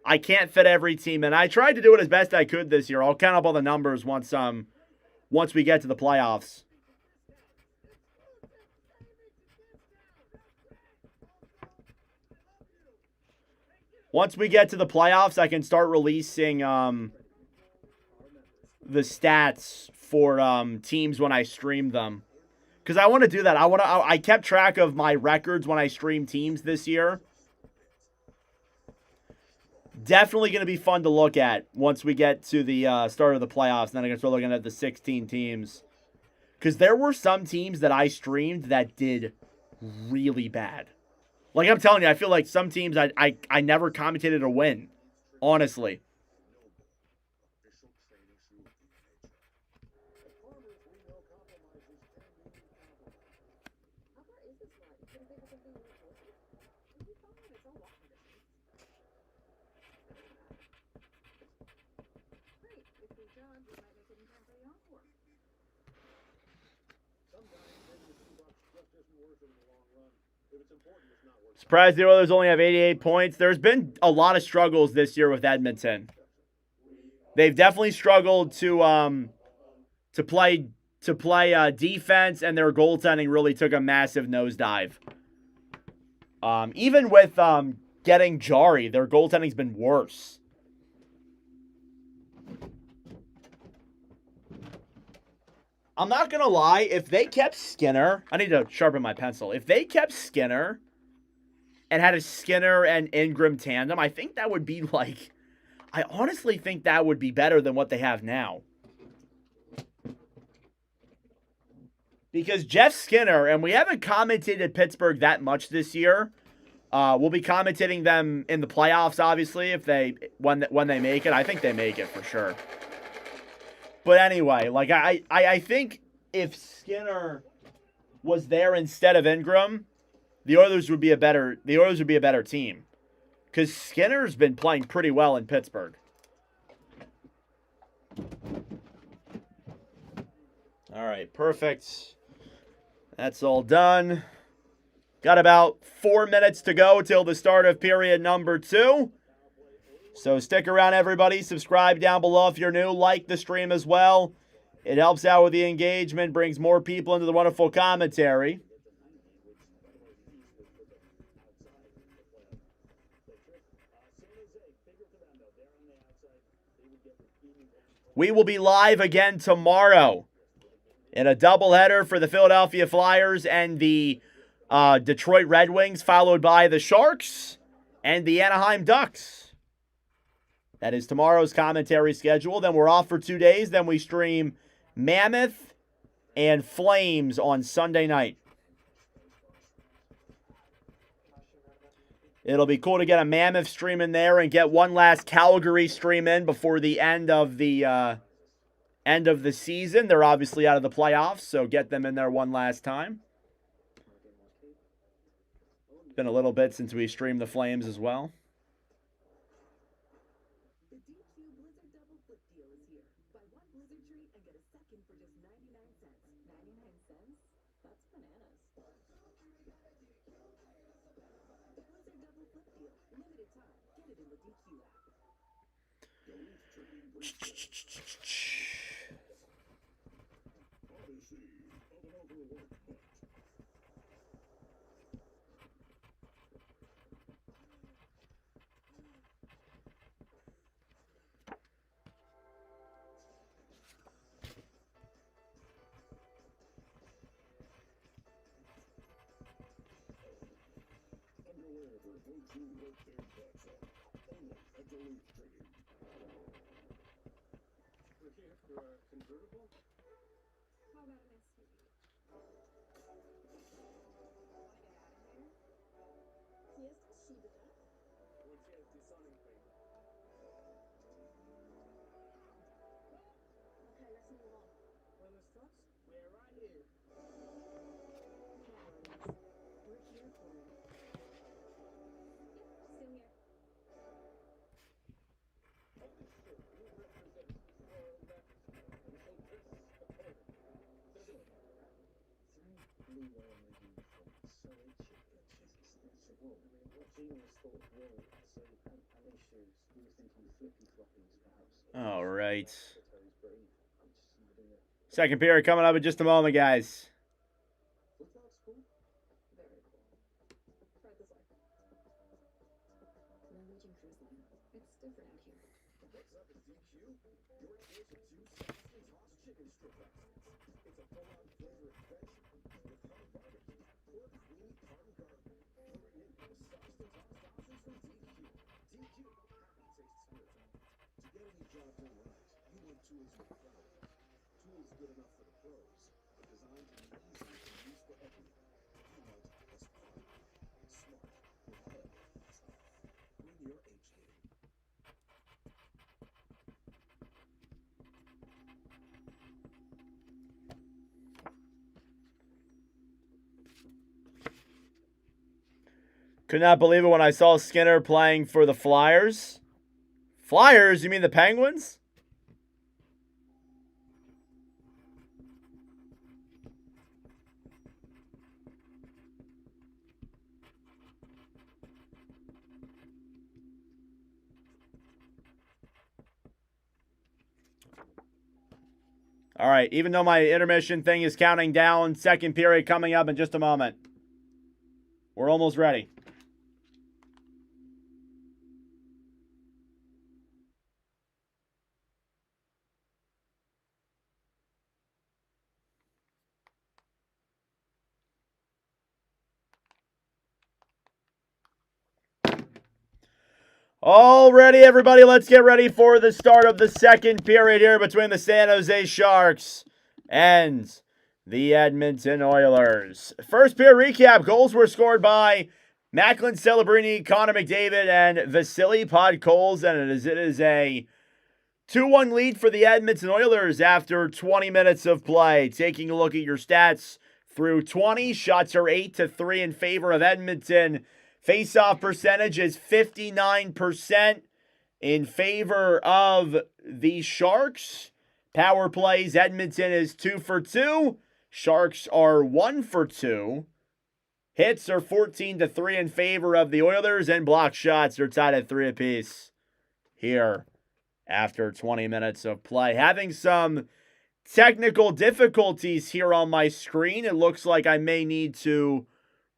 I can't fit every team in. I tried to do it as best I could this year. I'll count up all the numbers once we get to the playoffs. Once we get to the playoffs, I can start releasing the stats for teams when I stream them. Because I want to do that. I kept track of my records when I streamed teams this year. Definitely going to be fun to look at once we get to the start of the playoffs. And then I can start looking at the 16 teams. Because there were some teams that I streamed that did really bad. Like I'm telling you, I feel like some teams I never commentated a win. Honestly. Surprised the Oilers only have 88 points. There's been a lot of struggles this year with Edmonton. They've definitely struggled to play defense, and their goaltending really took a massive nosedive. Even with getting Jari, their goaltending's been worse. I'm not going to lie. If they kept Skinner, I need to sharpen my pencil. If they kept Skinner and had a Skinner and Ingram tandem, I think that would be like, I honestly think that would be better than what they have now. Because Jeff Skinner, and we haven't commented at Pittsburgh that much this year, We'll be commentating them in the playoffs, obviously, if when they make it. I think they make it for sure. But anyway, like I think if Skinner was there instead of Ingram, the Oilers would be a better team. Because Skinner's been playing pretty well in Pittsburgh. All right, perfect. That's all done. Got about 4 minutes to go till the start of period number 2. So stick around, everybody. Subscribe down below if you're new. Like the stream as well. It helps out with the engagement, brings more people into the wonderful commentary. We will be live again tomorrow in a doubleheader for the Philadelphia Flyers and the Detroit Red Wings, followed by the Sharks and the Anaheim Ducks. That is tomorrow's commentary schedule. Then we're off for 2 days. Then we stream Mammoth and Flames on Sunday night. It'll be cool to get a Mammoth stream in there and get one last Calgary stream in before the end of the season. They're obviously out of the playoffs, so get them in there one last time. It's been a little bit since we streamed the Flames as well. The Deep Sea Blizzard Double Flip Deal is here. Buy one Blizzard treat and get a second for just 99 cents. 99 cents? That's bananas. Blizzard Double Flip Deal. Limited time. Get it in the DQ app. Odyssey of an overworked butt. Underwear for folks who work their butts off. Only at Duluth Trading. We're here for a convertible. How about an SUV? Fiesta Shiba. What's your disowning thing? Okay, let's move on. Oilers trucks? We're right here. We're here for it. Still here. Blue whale maybe from Surrey chicken. Whoa, what's even a sort of whoa? So, and these shoes, he was thinking flippy floppies, perhaps. All right. Secretary's brain. I'm just doing it. Second period coming up in just a moment, guys. Look, that's cool. Very cool. Right this way. Norwegian Cruise Line. It's different out here. What's up, it's DQ? Your choice of 2 Sexton tossed chicken strip bites. It's a full-on flavor expansion with honey barbecue, pork, weenie, tartar garlic. Order in the Sexton tossed options from DQ. DQ, happy taste spiritual. To get any job done right, you want tools you're proud of. Tools good enough for the pros, but designed to be easy to use for everyone. You want a Spark. Smart, reliable, tough. Bring your H game. Could not believe it when I saw Skinner playing for the Flyers. Flyers? You mean the Penguins? All right, even though my intermission thing is counting down, second period coming up in just a moment. We're almost ready. All ready, everybody. Let's get ready for the start of the second period here between the San Jose Sharks and the Edmonton Oilers. First period recap. Goals were scored by Macklin, Celebrini, Connor McDavid, and Vasily Podkolzin. It is a 2-1 lead for the Edmonton Oilers after 20 minutes of play. Taking a look at your stats through 20, shots are 8-3 in favor of Edmonton. Face-off percentage is 59% in favor of the Sharks. Power plays, Edmonton is 2 for 2. Sharks are 1 for 2. Hits are 14-3 in favor of the Oilers, and block shots are tied at 3 apiece here after 20 minutes of play. Having some technical difficulties here on my screen. It looks like I may need to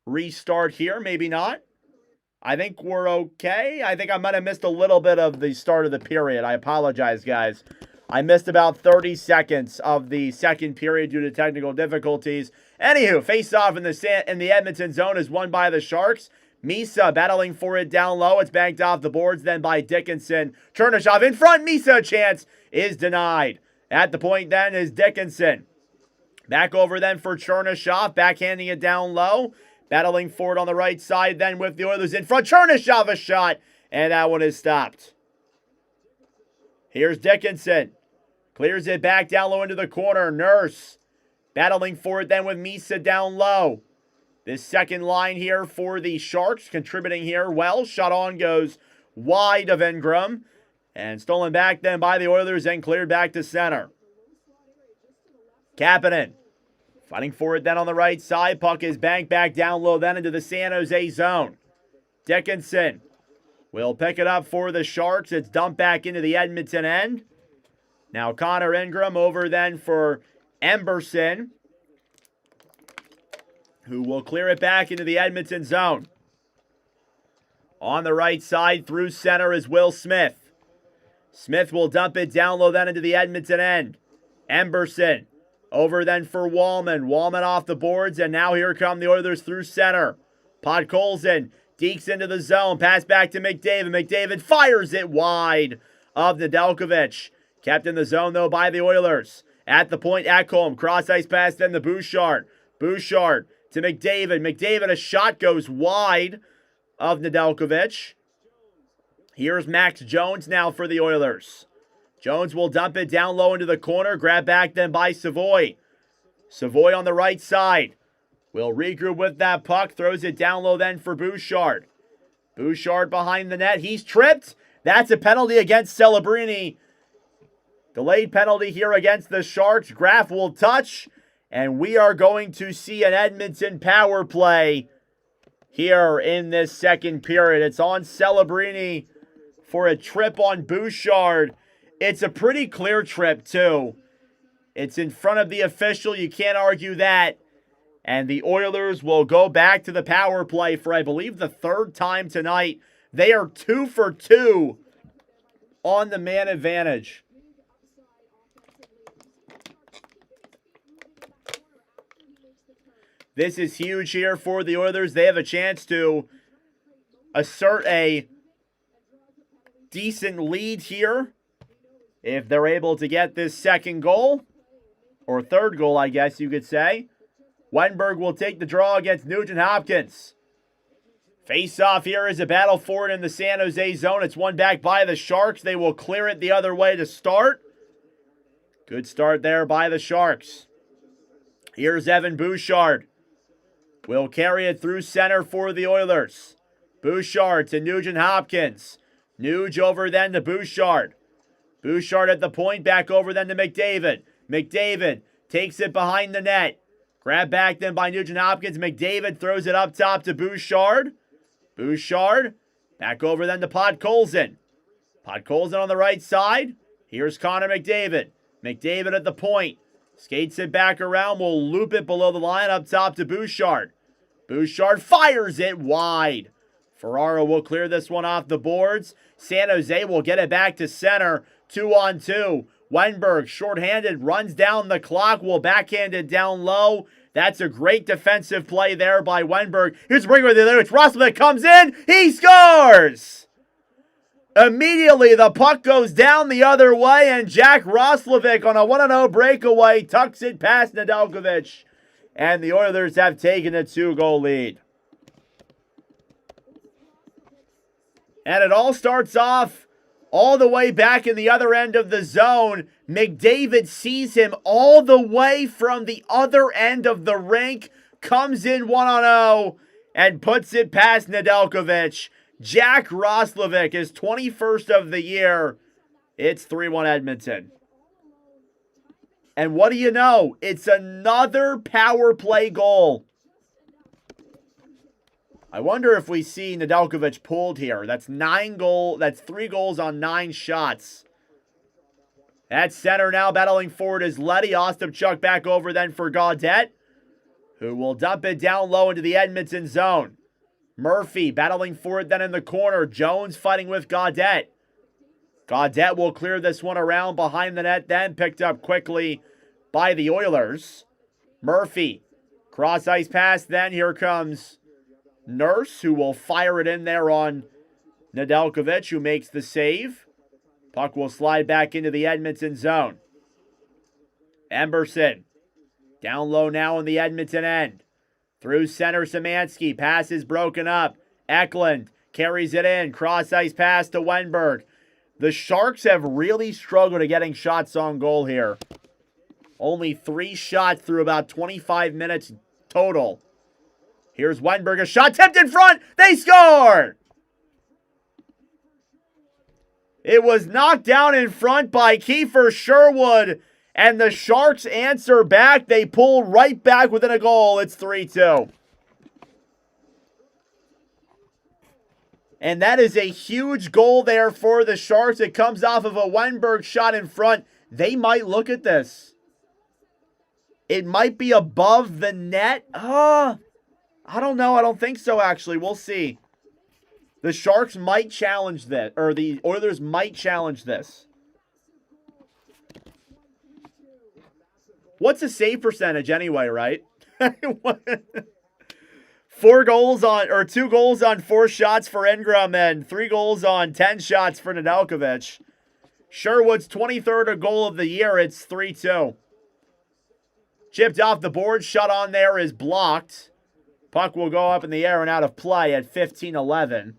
restart here, maybe not. I think we're okay. I think I might have missed a little bit of the start of the period. I apologize, guys. I missed about 30 seconds of the second period due to technical difficulties. Anywho, face-off in the Edmonton zone is won by the Sharks. Misa battling for it down low. It's banked off the boards then by Dickinson. Chernyshov in front. Misa chance is denied. At the point then is Dickinson. Back over then for Chernyshov. Backhanding it down low. Battling for it on the right side then with the Oilers in front. Chernyshov a shot. And that one is stopped. Here's Dickinson. Clears it back down low into the corner. Nurse battling for it then with Misa down low. This second line here for the Sharks contributing here well. Shot on goes wide of Ingram. And stolen back then by the Oilers and cleared back to center. Kapanen fighting for it then on the right side. Puck is banked back down low then into the San Jose zone. Dickinson will pick it up for the Sharks. It's dumped back into the Edmonton end. Now Connor Ingram over then for Emberson, who will clear it back into the Edmonton zone. On the right side through center is Will Smith. Smith will dump it down low then into the Edmonton end. Emberson over then for Wallman. Wallman off the boards, and now here come the Oilers through center. Podkolzin dekes into the zone. Pass back to McDavid. McDavid fires it wide of Nedeljkovic. Kept in the zone, though, by the Oilers. At the point, Ekholm. Cross-ice pass then to Bouchard. Bouchard to McDavid. McDavid, a shot goes wide of Nedeljkovic. Here's Max Jones now for the Oilers. Jones will dump it down low into the corner. Grab back then by Savoy. Savoy on the right side. Will regroup with that puck. Throws it down low then for Bouchard. Bouchard behind the net. He's tripped. That's a penalty against Celebrini. Delayed penalty here against the Sharks. Graf will touch. And we are going to see an Edmonton power play here in this second period. It's on Celebrini for a trip on Bouchard. It's a pretty clear trip, too. It's in front of the official. You can't argue that. And the Oilers will go back to the power play for, I believe, the third time tonight. They are 2 for 2 on the man advantage. This is huge here for the Oilers. They have a chance to assert a decent lead here if they're able to get this second goal, or third goal, I guess you could say. Wenberg will take the draw against Nugent Hopkins. Face-off here is a battle for it in the San Jose zone. It's won back by the Sharks. They will clear it the other way to start. Good start there by the Sharks. Here's Evan Bouchard. Will carry it through center for the Oilers. Bouchard to Nugent Hopkins. Nuge over then to Bouchard. Bouchard at the point, back over then to McDavid. McDavid takes it behind the net. Grab back then by Nugent Hopkins. McDavid throws it up top to Bouchard. Bouchard back over then to Podkolzin. Podkolzin on the right side. Here's Connor McDavid. McDavid at the point. Skates it back around. Will loop it below the line up top to Bouchard. Bouchard fires it wide. Ferraro will clear this one off the boards. San Jose will get it back to center. 2-on-2. Wenberg, shorthanded, runs down the clock. Will backhand it down low. That's a great defensive play there by Wenberg. Here's a break with the other. It's Roslovic comes in. He scores! Immediately, the puck goes down the other way, and Jack Roslovic on a 1-0 breakaway tucks it past Nedeljkovic. And the Oilers have taken a 2-goal lead. And it all starts off all the way back in the other end of the zone. McDavid sees him all the way from the other end of the rink, comes in 1-on-0, and puts it past Nedeljkovic. Jack Roslovic is 21st of the year. It's 3-1 Edmonton. And what do you know? It's another power play goal. I wonder if we see Nedeljkovic pulled here. That's 3 goals on 9 shots. At center now, battling forward is Letty. Ostapchuk back over then for Gaudette, who will dump it down low into the Edmonton zone. Murphy battling for it then in the corner. Jones fighting with Gaudette. Gaudette will clear this one around behind the net, then picked up quickly by the Oilers. Murphy, cross ice pass, then here comes Nurse, who will fire it in there on Nedeljkovic, who makes the save. Puck will slide back into the Edmonton zone. Emberson, down low now in the Edmonton end. Through center, Szymanski, pass is broken up. Eklund carries it in, cross ice pass to Wenberg. The Sharks have really struggled at getting shots on goal here. Only 3 shots through about 25 minutes total. Here's Wenberg, a shot tipped in front. They score! It was knocked down in front by Kiefer Sherwood, and the Sharks answer back. They pull right back within a goal. It's 3-2. And that is a huge goal there for the Sharks. It comes off of a Wenberg shot in front. They might look at this. It might be above the net. I don't know. I don't think so, actually. We'll see. The Sharks might challenge this, or the Oilers might challenge this. What's a save percentage anyway, right? 2 goals on 4 shots for Ingram and 3 goals on 10 shots for Nedeljkovic. Sherwood's 23rd goal of the year. It's 3-2. Chipped off the board. Shot on there is blocked. Puck will go up in the air and out of play at 15-11.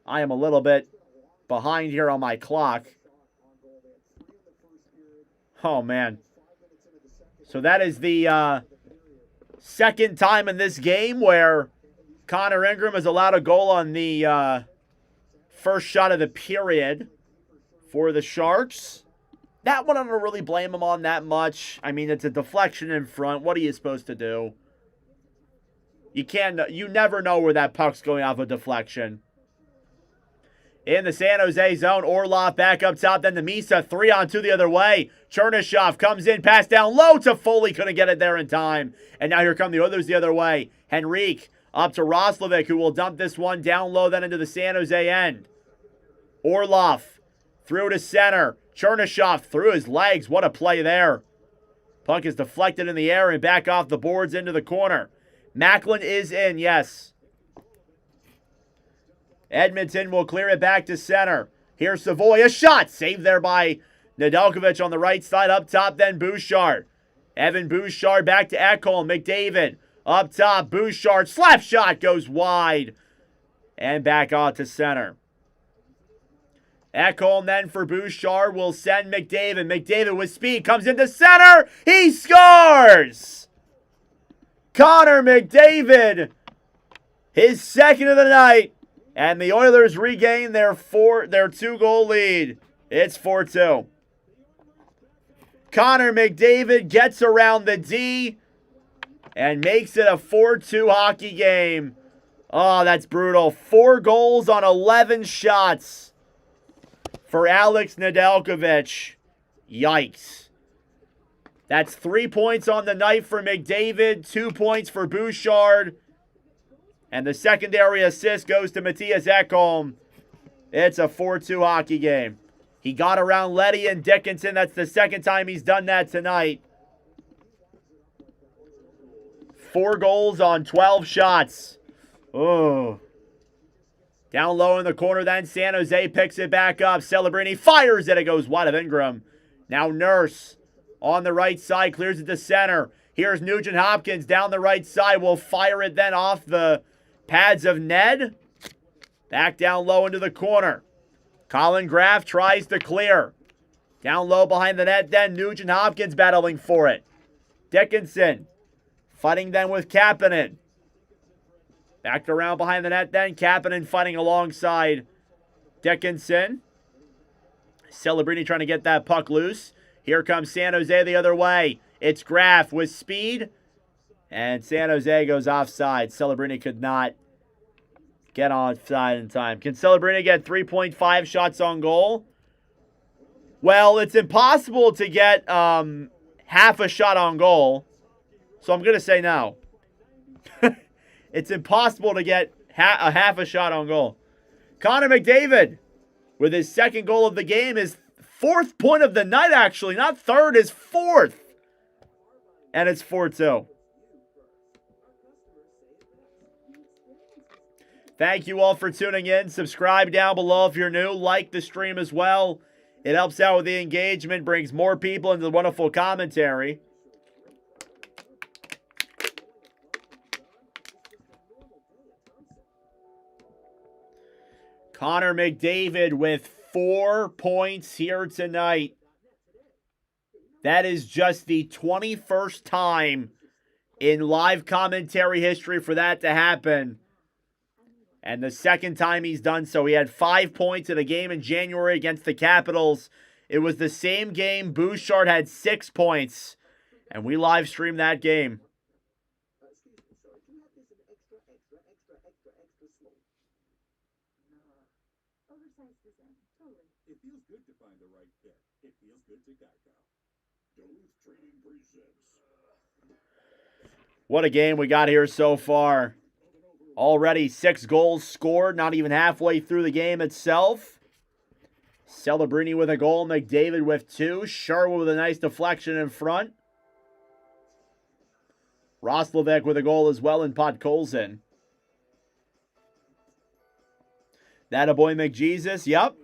I am a little bit behind here on my clock. Oh, man. So that is the second time in this game where Connor Ingram has allowed a goal on the first shot of the period for the Sharks. That one I don't really blame him on that much. I mean, it's a deflection in front. What are you supposed to do? You never know where that puck's going off a deflection. In the San Jose zone, Orlov back up top, then to Misa, 3-on-2 the other way. Chernyshov comes in, pass down low to Foley, couldn't get it there in time. And now here come the Oilers the other way. Henrique up to Roslovic, who will dump this one down low then into the San Jose end. Orlov through to center. Chernyshov through his legs. What a play there. Puck is deflected in the air and back off the boards into the corner. Macklin is in, yes. Edmonton will clear it back to center. Here's Savoy, a shot. Saved there by Nedeljkovic on the right side. Up top, then Bouchard. Evan Bouchard back to Ekholm. McDavid up top. Bouchard, slap shot, goes wide. And back out to center. Ekholm then for Bouchard will send McDavid. McDavid with speed comes into center. He scores! Connor McDavid, his second of the night. And the Oilers regain their 2-goal lead. It's 4-2. Connor McDavid gets around the D and makes it a 4-2 hockey game. Oh, that's brutal. 4 goals on 11 shots for Alex Nedeljkovic. Yikes. That's 3 points on the night for McDavid, 2 points for Bouchard. And the secondary assist goes to Matthias Ekholm. It's a 4-2 hockey game. He got around Letty and Dickinson. That's the second time he's done that tonight. 4 goals on 12 shots. Oh. Down low in the corner then. San Jose picks it back up. Celebrini fires it. It goes wide of Ingram. Now Nurse on the right side. Clears it to center. Here's Nugent Hopkins down the right side. Will fire it then off the pads of Ned. Back down low into the corner. Colin Graff tries to clear. Down low behind the net, then Nugent Hopkins battling for it. Dickinson fighting then with Kapanen. Back around behind the net then, Kapanen fighting alongside Dickinson. Celebrini trying to get that puck loose. Here comes San Jose the other way. It's Graff with speed. And San Jose goes offside. Celebrini could not get onside in time. Can Celebrini get 3.5 shots on goal? Well, it's impossible to get half a shot on goal. So I'm going to say no. It's impossible to get half a shot on goal. Connor McDavid with his second goal of the game, his fourth point of the night actually. Not third, his fourth. And it's 4-2. Thank you all for tuning in. Subscribe down below if you're new. Like the stream as well. It helps out with the engagement, brings more people into the wonderful commentary. Connor McDavid with 4 points here tonight. That is just the 21st time in live commentary history for that to happen. And the second time he's done so. He had 5 points in a game in January against the Capitals. It was the same game. Bouchard had 6 points. And we live streamed that game. Excuse me, sorry. Do you have this in extra small? Oversized design. Totally. It feels good to find the right fit. It feels good to Geico. Duluth Trading presents. What a game we got here so far. Already 6 goals scored, not even halfway through the game itself. Celebrini with a goal, McDavid with 2. Sherwood with a nice deflection in front. Roslovic with a goal as well, and Podkolzin. That a boy McJesus, yep.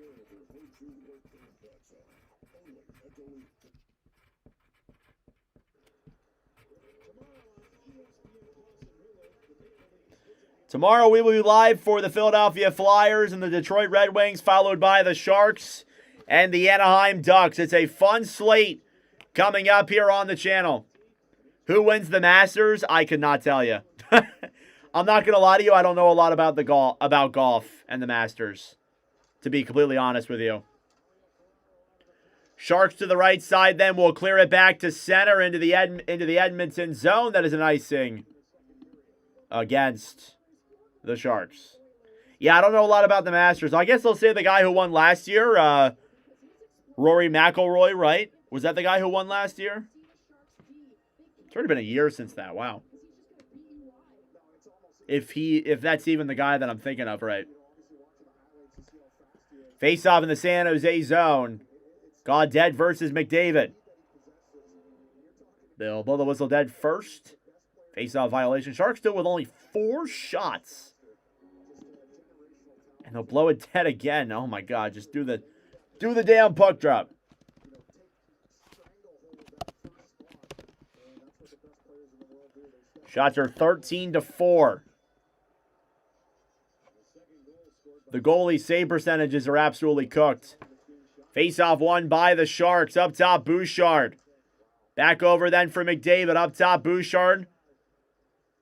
Tomorrow we will be live for the Philadelphia Flyers and the Detroit Red Wings, followed by the Sharks and the Anaheim Ducks. It's a fun slate coming up here on the channel. Who wins the Masters? I could not tell you. I'm not going to lie to you. I don't know a lot about golf and the Masters, to be completely honest with you. Sharks to the right side then will clear it back to center into the Edmonton zone. That is an icing against the Sharks. Yeah, I don't know a lot about the Masters. I guess they'll say the guy who won last year, Rory McIlroy, right? Was that the guy who won last year? It's already been a year since that. Wow. If that's even the guy that I'm thinking of, right? Face off in the San Jose zone. Gaudette versus McDavid. They'll blow the whistle dead first. Face-off violation. Sharks still with only 4 shots. And they'll blow it dead again. Oh my God. Just do the damn puck drop. Shots are 13-4. The goalie save percentages are absolutely cooked. Face-off won by the Sharks. Up top, Bouchard. Back over then for McDavid. Up top, Bouchard.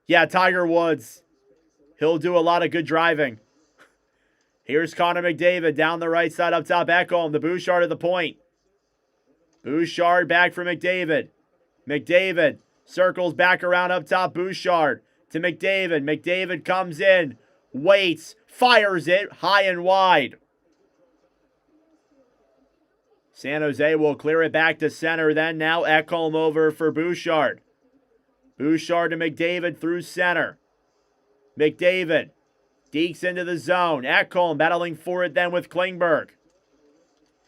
Yeah, Tiger Woods. He'll do a lot of good driving. Here's Connor McDavid down the right side. Up top, Ekholm. The Bouchard at the point. Bouchard back for McDavid. McDavid circles back around up top. Bouchard to McDavid. McDavid comes in. Waits. Fires it high and wide. San Jose will clear it back to center then. Now Ekholm over for Bouchard. Bouchard to McDavid through center. McDavid dekes into the zone. Ekholm battling for it then with Klingberg.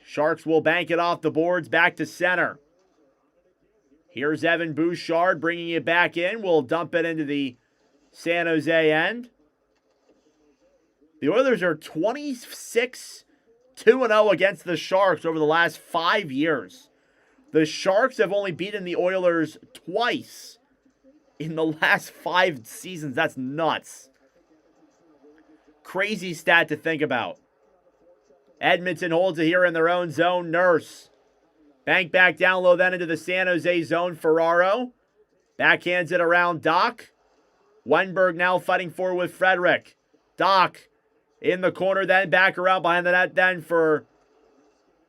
Sharks will bank it off the boards back to center. Here's Evan Bouchard bringing it back in. We'll dump it into the San Jose end. The Oilers are 26-2-0 against the Sharks over the last 5 years. The Sharks have only beaten the Oilers twice in the last 5 seasons. That's nuts. Crazy stat to think about. Edmonton holds it here in their own zone. Nurse. Bank back down low then into the San Jose zone. Ferraro. Backhands it around Doc. Wenberg now fighting forward with Frederick. Doc in the corner then. Back around behind the net then for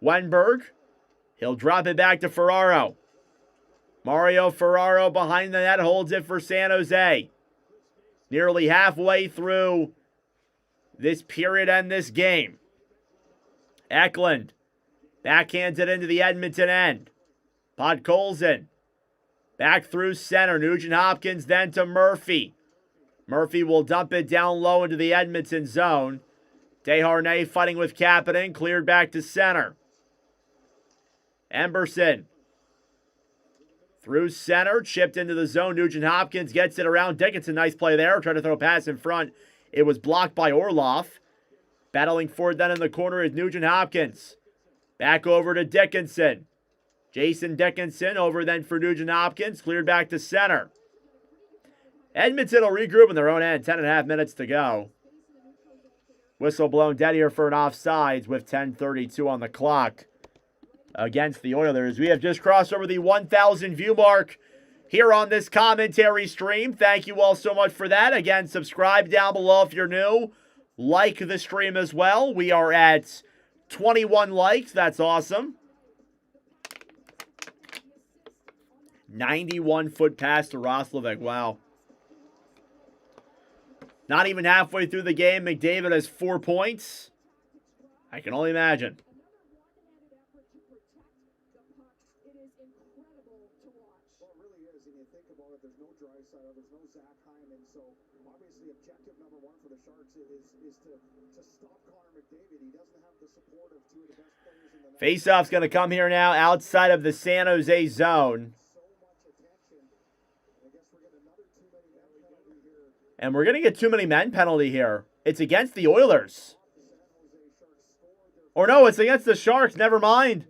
Wenberg. He'll drop it back to Ferraro. Mario Ferraro behind the net holds it for San Jose. Nearly halfway through this period and this game. Eklund backhands it into the Edmonton end. Podkolzin back through center. Nugent Hopkins then to Murphy. Murphy will dump it down low into the Edmonton zone. Desharnais fighting with Kapanen. Cleared back to center. Emberson through center. Chipped into the zone. Nugent Hopkins gets it around Dickinson. Nice play there. Tried to throw a pass in front. It was blocked by Orlov. Battling for it then in the corner is Nugent Hopkins. Back over to Dickinson. Jason Dickinson over then for Nugent Hopkins. Cleared back to center. Edmonton will regroup in their own end. 10.5 minutes to go. Whistle blown dead here for an offsides with 10:32 on the clock against the Oilers. We have just crossed over the 1,000 view mark here on this commentary stream. Thank you all so much for that. Again, subscribe down below if you're new. Like the stream as well. We are at 21 likes. That's awesome. 91-foot pass to Roslovic. Wow. Not even halfway through the game, McDavid has 4 points. I can only imagine. Well, it really is, and you think about it, there's no Draisaitl, there's no Zach Hyman, so obviously objective number one for the Sharks is to stop Connor McDavid. He doesn't have the support of two of the best players in the league. Faceoff's going to come here now outside of the San Jose zone. So much attention. I guess we're getting another too many men penalty here. And we're going to get too many men penalty here. It's against the Oilers. Or no, it's against the Sharks. Never mind.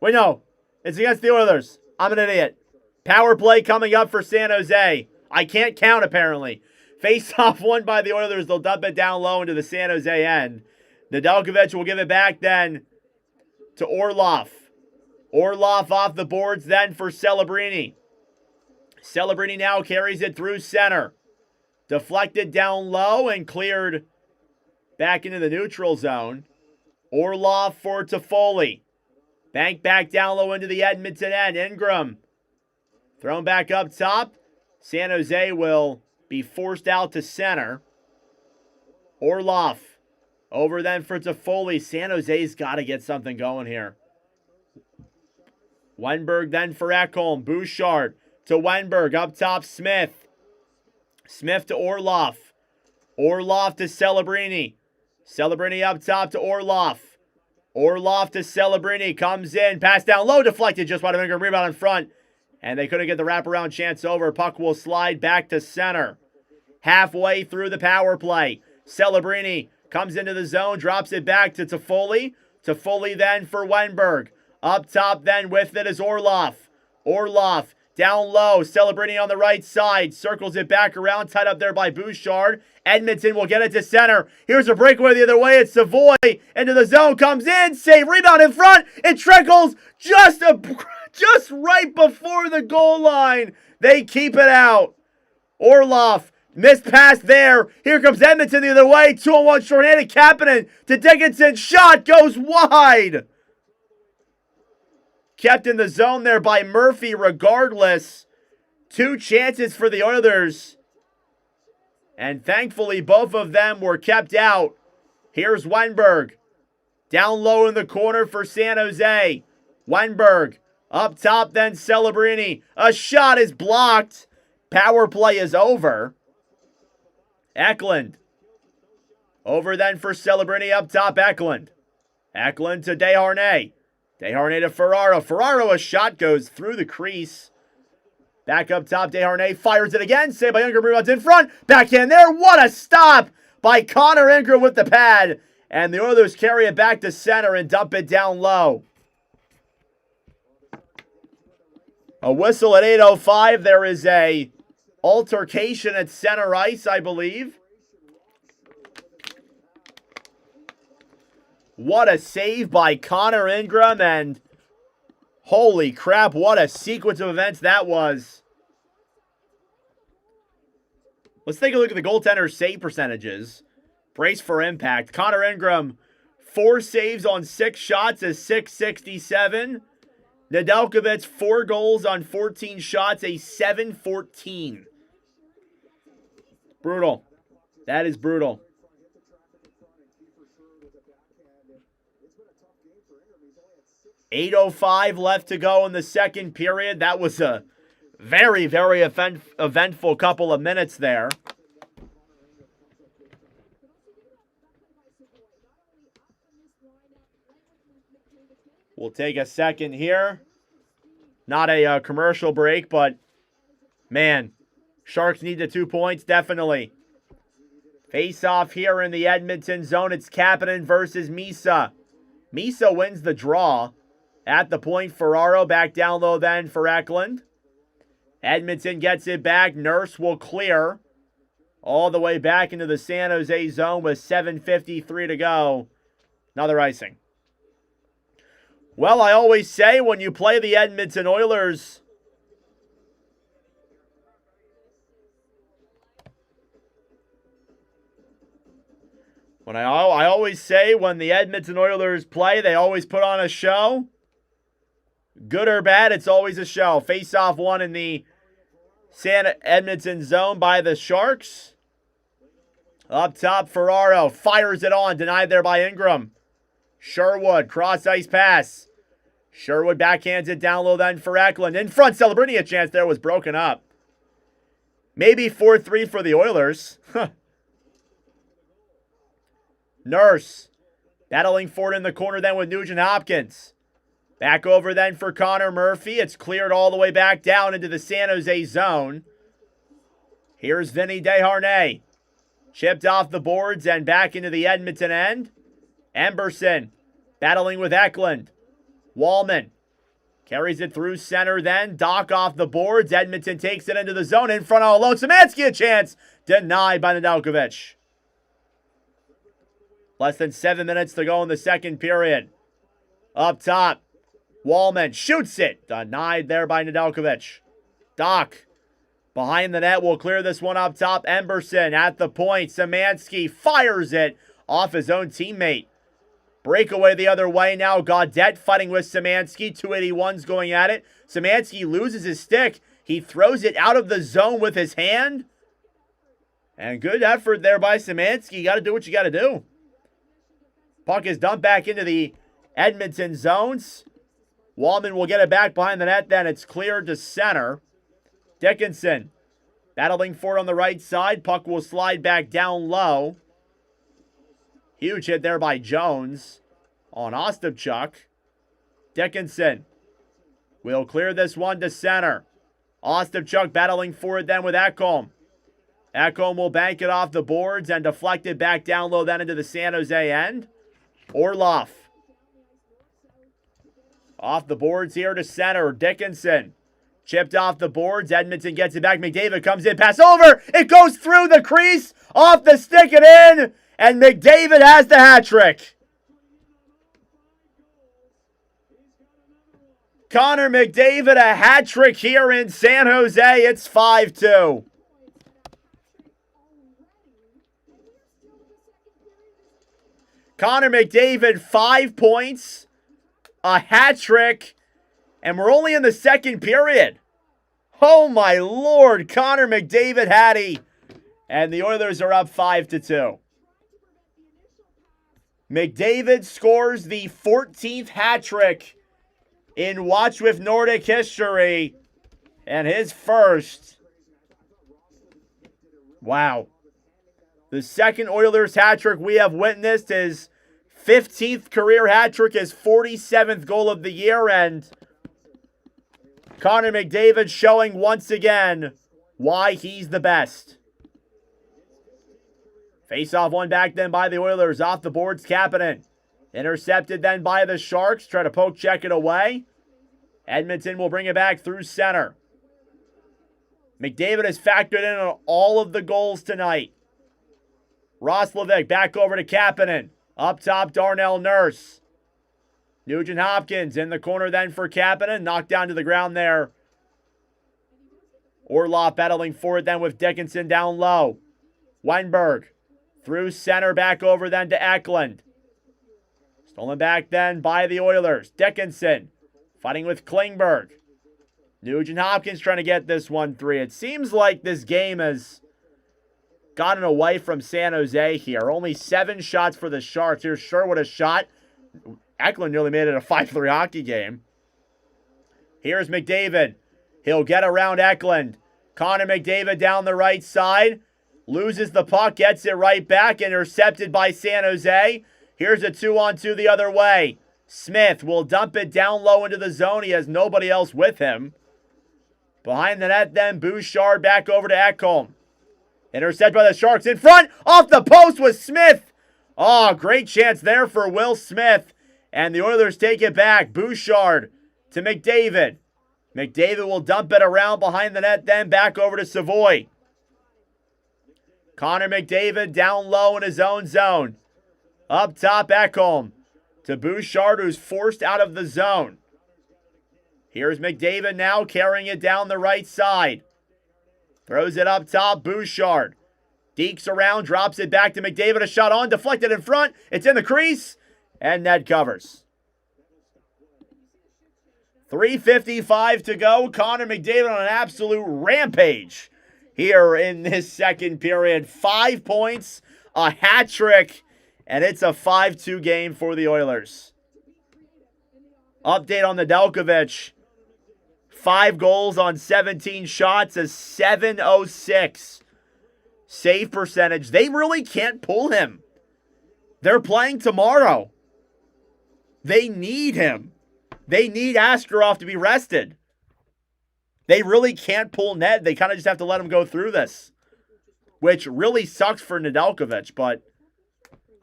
Wait, no. It's against the Oilers. I'm an idiot. Power play coming up for San Jose. I can't count, apparently. Face-off won by the Oilers. They'll dump it down low into the San Jose end. Nedeljkovic will give it back then to Orlov. Orlov off the boards then for Celebrini. Celebrini now carries it through center. Deflected down low and cleared back into the neutral zone. Orlov for Toffoli. Bank back down low into the Edmonton end. Ingram thrown back up top. San Jose will be forced out to center. Orlov over then for Toffoli. San Jose's got to get something going here. Wenberg then for Ekholm. Bouchard to Wenberg. Up top, Smith. Smith to Orlov. Orlov to Celebrini. Celebrini up top to Orlov. Orlov to Celebrini. Comes in. Pass down low. Deflected just wide of Ingram. Rebound in front. And they couldn't get the wraparound chance over. Puck will slide back to center. Halfway through the power play. Celebrini comes into the zone. Drops it back to Toffoli. Toffoli then for Wenberg. Up top then with it is Orlov. Orlov down low. Celebrini on the right side. Circles it back around. Tied up there by Bouchard. Edmonton will get it to center. Here's a breakaway the other way. It's Savoy. Into the zone. Comes in. Save. Rebound in front. It trickles just right before the goal line. They keep it out. Orlov. Missed pass there. Here comes Edmonton the other way. 2-on-1 shorthanded. Kapanen to Dickinson. Shot goes wide. Kept in the zone there by Murphy regardless. 2 chances for the Oilers. And thankfully both of them were kept out. Here's Wenberg. Down low in the corner for San Jose. Wenberg. Up top then Celebrini. A shot is blocked. Power play is over. Eklund. Over then for Celebrini up top. Eklund. Eklund to Desharnais. Desharnais to Ferraro. Ferraro, a shot goes through the crease. Back up top. Desharnais fires it again. Saved by Ingram. Rebounds in front. Backhand there. What a stop by Connor Ingram with the pad. And the Oilers carry it back to center and dump it down low. A whistle at 8:05. There is a altercation at center ice, I believe. What a save by Connor Ingram, and holy crap, what a sequence of events that was. Let's take a look at the goaltender's save percentages. Brace for impact. Connor Ingram, 4 saves on 6 shots is .667. Nedeljkovic, 4 goals on 14 shots, a .714. Brutal. That is brutal. 8:05 left to go in the second period. That was a very, very eventful couple of minutes there. We'll take a second here. Not a commercial break, but man, Sharks need the 2 points, definitely. Face off here in the Edmonton zone. It's Kapanen versus Misa. Misa wins the draw. At the point, Ferraro back down low then for Eklund. Edmonton gets it back. Nurse will clear all the way back into the San Jose zone with 7:53 to go. Another icing. Well, I always say when you play the Edmonton Oilers, I always say when the Edmonton Oilers play, they always put on a show. Good or bad, it's always a show. Face-off one in the Edmonton zone by the Sharks. Up top, Ferraro fires it on. Denied there by Ingram. Sherwood, cross-ice pass. Sherwood backhands it down low then for Eklund. In front, celebrating a chance there was broken up. Maybe 4-3 for the Oilers. Nurse battling for it in the corner then with Nugent Hopkins. Back over then for Connor Murphy. It's cleared all the way back down into the San Jose zone. Here's Vinny Desharnais. Chipped off the boards and back into the Edmonton end. Emberson battling with Eklund. Wallman carries it through center then. Dock off the boards. Edmonton takes it into the zone. In front all alone. Szymanski a chance. Denied by Nedeljkovic. Less than 7 minutes to go in the second period. Up top, Wallman shoots it. Denied there by Nedeljkovic. Doc behind the net will clear this one up top. Emberson at the point. Szymanski fires it off his own teammate. Breakaway the other way now. Gaudette fighting with Szymanski. 281's going at it. Szymanski loses his stick. He throws it out of the zone with his hand. And good effort there by Szymanski. You got to do what you got to do. Puck is dumped back into the Edmonton zones. Wallman will get it back behind the net. Then it's cleared to center. Dickinson battling for it on the right side. Puck will slide back down low. Huge hit there by Jones on Ostapchuk. Dickinson will clear this one to center. Ostapchuk battling for it then with Ekholm. Ekholm will bank it off the boards and deflect it back down low then into the San Jose end. Orlov. Off the boards here to center. Dickinson. Chipped off the boards. Edmonton gets it back. McDavid comes in. Pass over. It goes through the crease. Off the stick and in. And McDavid has the hat trick. Connor McDavid a hat trick here in San Jose. It's 5-2. Connor McDavid, 5 points, a hat trick, and we're only in the second period. Oh my Lord, Connor McDavid Hattie, and the Oilers are up 5-2. McDavid scores the 14th hat trick in Watch with Nordic history, and his first. Wow. The second Oilers hat trick we have witnessed, his 15th career hat trick, his 47th goal of the year, and Connor McDavid showing once again why he's the best. Face-off one back then by the Oilers. Off the boards, Kapanen. Intercepted then by the Sharks. Try to poke check it away. Edmonton will bring it back through center. McDavid has factored in on all of the goals tonight. Roslovic back over to Kapanen. Up top, Darnell Nurse. Nugent Hopkins in the corner then for Kapanen. Knocked down to the ground there. Orlov battling for it then with Dickinson down low. Weinberg through center, back over then to Eklund. Stolen back then by the Oilers. Dickinson fighting with Klingberg. Nugent Hopkins trying to get this 1-3. It seems like this game has gotten away from San Jose here. Only 7 shots for the Sharks. Here's Sherwood a shot. Eklund nearly made it a 5-3 hockey game. Here's McDavid. He'll get around Eklund. Connor McDavid down the right side. Loses the puck, gets it right back. Intercepted by San Jose. Here's a 2-on-2 the other way. Smith will dump it down low into the zone. He has nobody else with him. Behind the net then, Bouchard back over to Ekholm. Intercepted by the Sharks in front. Off the post with Smith. Oh, great chance there for Will Smith. And the Oilers take it back. Bouchard to McDavid. McDavid will dump it around behind the net then back over to Savoy. Connor McDavid down low in his own zone. Up top, Ekholm to Bouchard, who's forced out of the zone. Here's McDavid now carrying it down the right side. Throws it up top, Bouchard. Dekes around, drops it back to McDavid. A shot on, deflected in front. It's in the crease, and net covers. 3:55 to go. Connor McDavid on an absolute rampage here in this second period. 5 points, a hat trick, and it's a 5-2 game for the Oilers. Update on the Nedeljkovic. 5 goals on 17 shots, a 7.06 save percentage. They really can't pull him. They're playing tomorrow. They need him. They need Askarov to be rested. They really can't pull Ned. They kind of just have to let him go through this, which really sucks for Nedeljkovic, but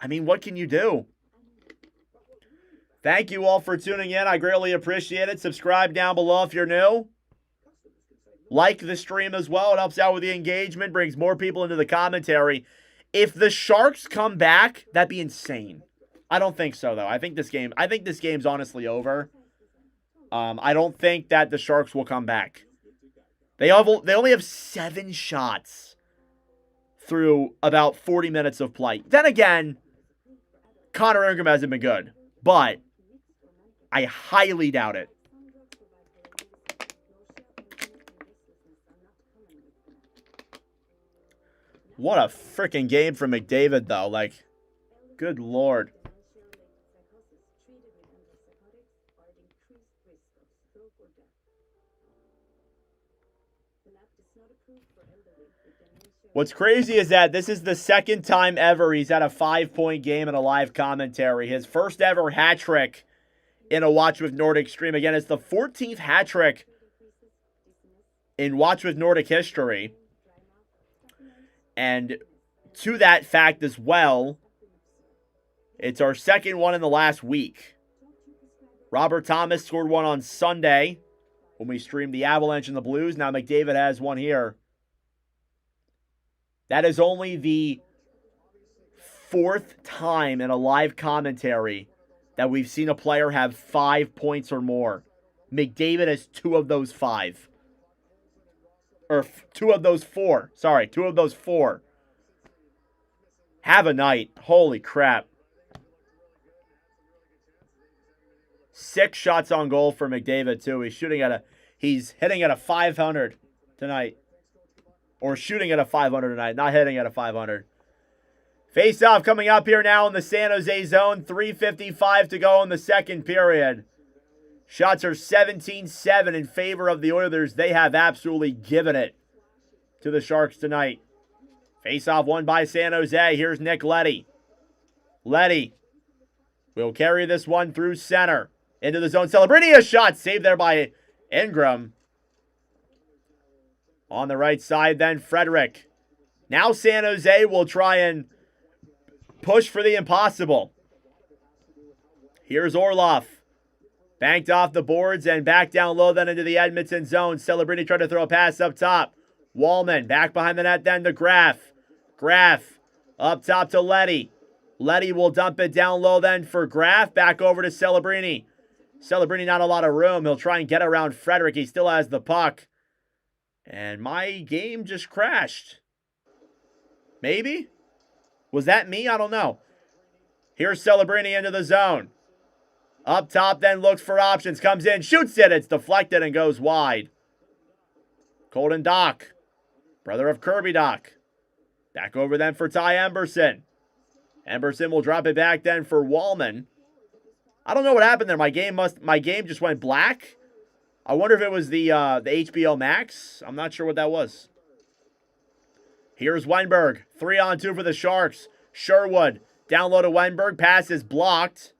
I mean, what can you do? Thank you all for tuning in. I greatly appreciate it. Subscribe down below if you're new. Like the stream as well. It helps out with the engagement, brings more people into the commentary. If the Sharks come back, that'd be insane. I don't think so, though. I think this game's honestly over. I don't think that the Sharks will come back. They only have 7 shots through about 40 minutes of play. Then again, Connor Ingram hasn't been good, but I highly doubt it. What a freaking game from McDavid, though. Like, good Lord. What's crazy is that this is the second time ever he's had a 5-point game in a live commentary. His first ever hat trick in a Watch with Nordic stream. Again, it's the 14th hat trick in Watch with Nordic history. And to that fact as well, it's our second one in the last week. Robert Thomas scored one on Sunday when we streamed the Avalanche and the Blues. Now McDavid has one here. That is only the 4th time in a live commentary that we've seen a player have 5 points or more. McDavid has 2 of those 5. Or 2 of those 4. Sorry, 2 of those 4. Have a night. Holy crap. 6 shots on goal for McDavid, too. He's hitting at a 500 tonight. Or shooting at a 500 tonight, not hitting at a 500. Face-off coming up here now in the San Jose zone. 3:55 to go in the second period. Shots are 17-7 in favor of the Oilers. They have absolutely given it to the Sharks tonight. Face-off won by San Jose. Here's Nick Leddy. Leddy will carry this one through center. Into the zone. Celebrini, a shot saved there by Ingram. On the right side then, Frederick. Now San Jose will try and push for the impossible. Here's Orlov. Banked off the boards and back down low then into the Edmonton zone. Celebrini tried to throw a pass up top. Wallman back behind the net then to Graf. Graf up top to Leddy. Letty will dump it down low then for Graf. Back over to Celebrini. Celebrini not a lot of room. He'll try and get around Frederick. He still has the puck. And my game just crashed. Maybe? Was that me? I don't know. Here's Celebrini into the zone. Up top then looks for options. Comes in, shoots it. It's deflected and goes wide. Colton Dock. Brother of Kirby Dock. Back over then for Ty Emberson. Emberson will drop it back then for Wallman. I don't know what happened there. My game just went black. I wonder if it was the HBO Max. I'm not sure what that was. Here's Wenberg. 3-on-2 for the Sharks. Sherwood. Down low to Wenberg. Pass is blocked.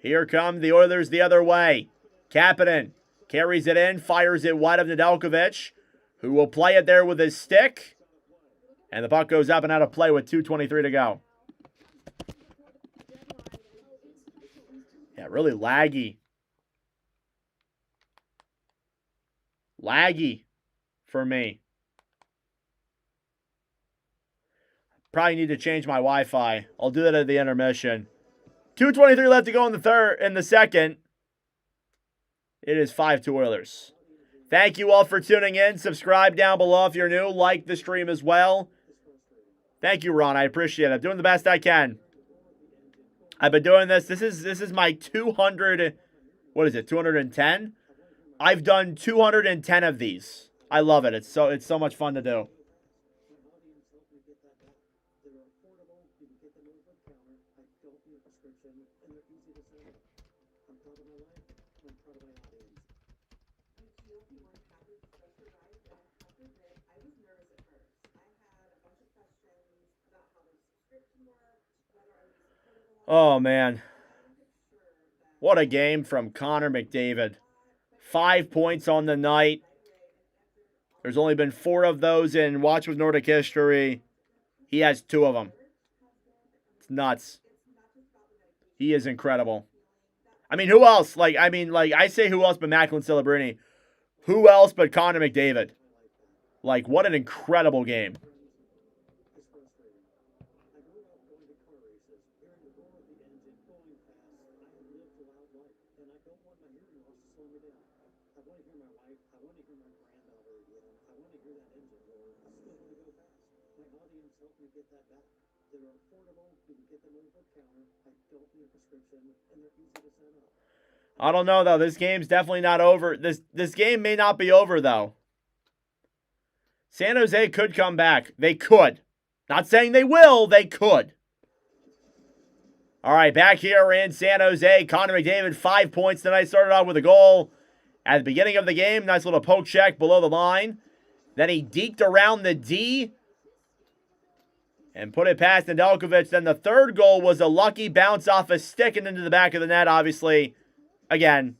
Here come the Oilers the other way. Kapanen carries it in. Fires it wide of Nedeljkovic, who will play it there with his stick. And the puck goes up and out of play with 2:23 to go. Yeah, really laggy. Laggy for me. Probably need to change my Wi-Fi. I'll do that at the intermission. 2:23 left to go in the second. It is 5-2 Oilers. Thank you all for tuning in. Subscribe down below if you're new. Like the stream as well. Thank you, Ron. I appreciate it. I'm doing the best I can. I've been doing this. This is my 200. What is it? 210. I've done 210 of these. I love it. It's so much fun to do. Oh, man. What a game from Connor McDavid. 5 points on the night. There's only been 4 of those in Watch with Nordic history. He has 2 of them. It's nuts. He is incredible. I mean, who else? I say who else but Macklin Celebrini. Who else but Connor McDavid? What an incredible game. I don't know, though. This game's definitely not over. This game may not be over, though. San Jose could come back. They could. Not saying they will. They could. All right, back here in San Jose. Connor McDavid, 5 points tonight. Started off with a goal at the beginning of the game. Nice little poke check below the line. Then he deked around the D and put it past Nedeljkovic. Then the third goal was a lucky bounce off a stick and into the back of the net, obviously. Again,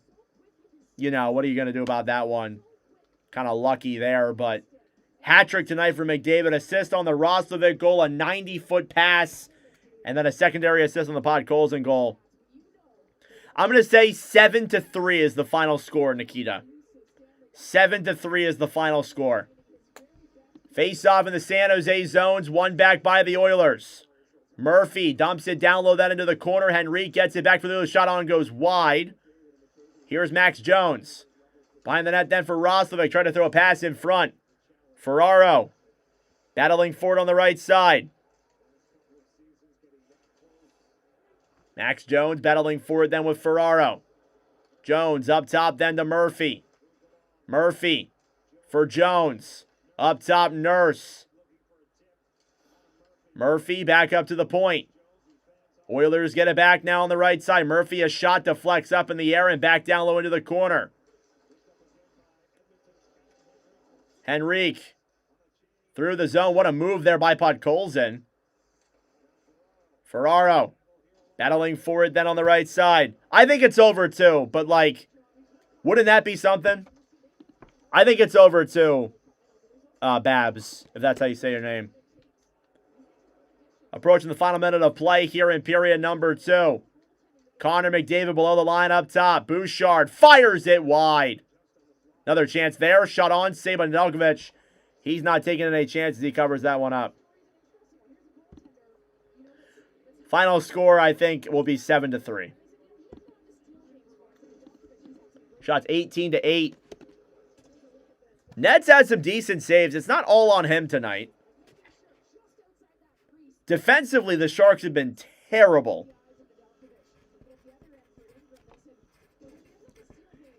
what are you going to do about that one? Kind of lucky there, but hat-trick tonight for McDavid. Assist on the Roslovic goal, a 90-foot pass, and then a secondary assist on the Podkolzin goal. I'm going to say 7-3 is the final score, Nikita. 7-3 is the final score. Face-off in the San Jose zones, won back by the Oilers. Murphy dumps it down low, then into the corner. Henrique gets it back for the Oilers. Shot on, goes wide. Here's Max Jones. Behind the net then for Roslovic. Trying to throw a pass in front. Ferraro battling forward on the right side. Max Jones battling forward then with Ferraro. Jones up top then to Murphy. Murphy for Jones. Up top, Nurse. Murphy back up to the point. Oilers get it back now on the right side. Murphy, a shot deflects up in the air and back down low into the corner. Henrique through the zone. What a move there by Podkolzin. Ferraro battling forward then on the right side. I think it's over too, but wouldn't that be something? I think it's over too, Babs, if that's how you say your name. Approaching the final minute of play here in period number 2. Connor McDavid below the line up top. Bouchard fires it wide. Another chance there. Shot on. Saved by Nedeljkovic. He's not taking any chances. He covers that one up. Final score, I think, will be 7-3. Shots 18-8. Ned's had some decent saves. It's not all on him tonight. Defensively, the Sharks have been terrible.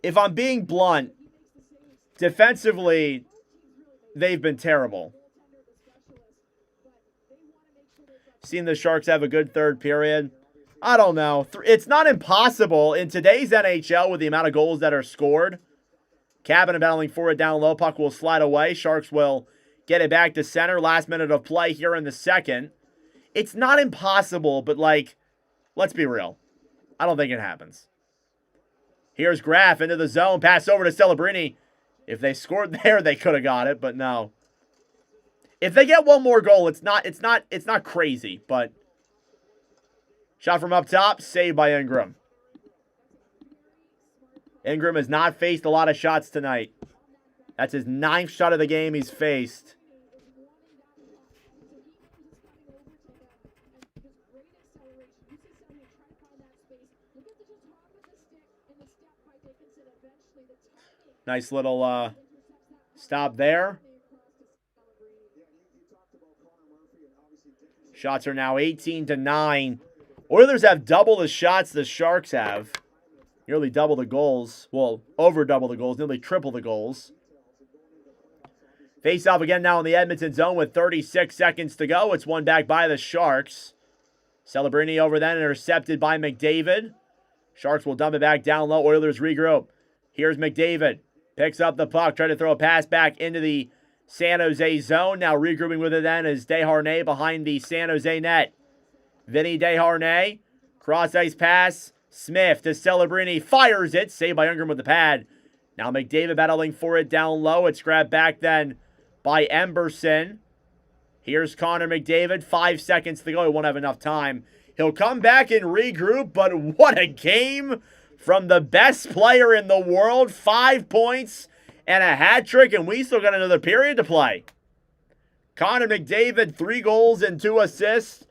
If I'm being blunt, defensively, they've been terrible. Seen the Sharks have a good third period. I don't know. It's not impossible in today's NHL with the amount of goals that are scored. Cabinet battling for it down low. Puck will slide away. Sharks will get it back to center. Last minute of play here in the second. It's not impossible, but, like, let's be real. I don't think it happens. Here's Graf into the zone. Pass over to Celebrini. If they scored there, they could have got it, but no. If they get one more goal, it's not crazy, but shot from up top, saved by Ingram. Ingram has not faced a lot of shots tonight. That's his 9th shot of the game he's faced. Nice little stop there. Shots are now 18-9. Oilers have double the shots the Sharks have. Nearly double the goals. Well, over double the goals. Nearly triple the goals. Face off again now in the Edmonton zone with 36 seconds to go. It's won back by the Sharks. Celebrini over then, intercepted by McDavid. Sharks will dump it back down low. Oilers regroup. Here's McDavid. Picks up the puck. Trying to throw a pass back into the San Jose zone. Now regrouping with it then is Desharnais behind the San Jose net. Vinny Desharnais. Cross-ice pass. Smith to Celebrini. Fires it. Saved by Ingram with the pad. Now McDavid battling for it down low. It's grabbed back then by Emberson. Here's Connor McDavid. 5 seconds to go. He won't have enough time. He'll come back and regroup, but what a game from the best player in the world. 5 points and a hat trick, and we still got another period to play. Connor McDavid, 3 goals and 2 assists.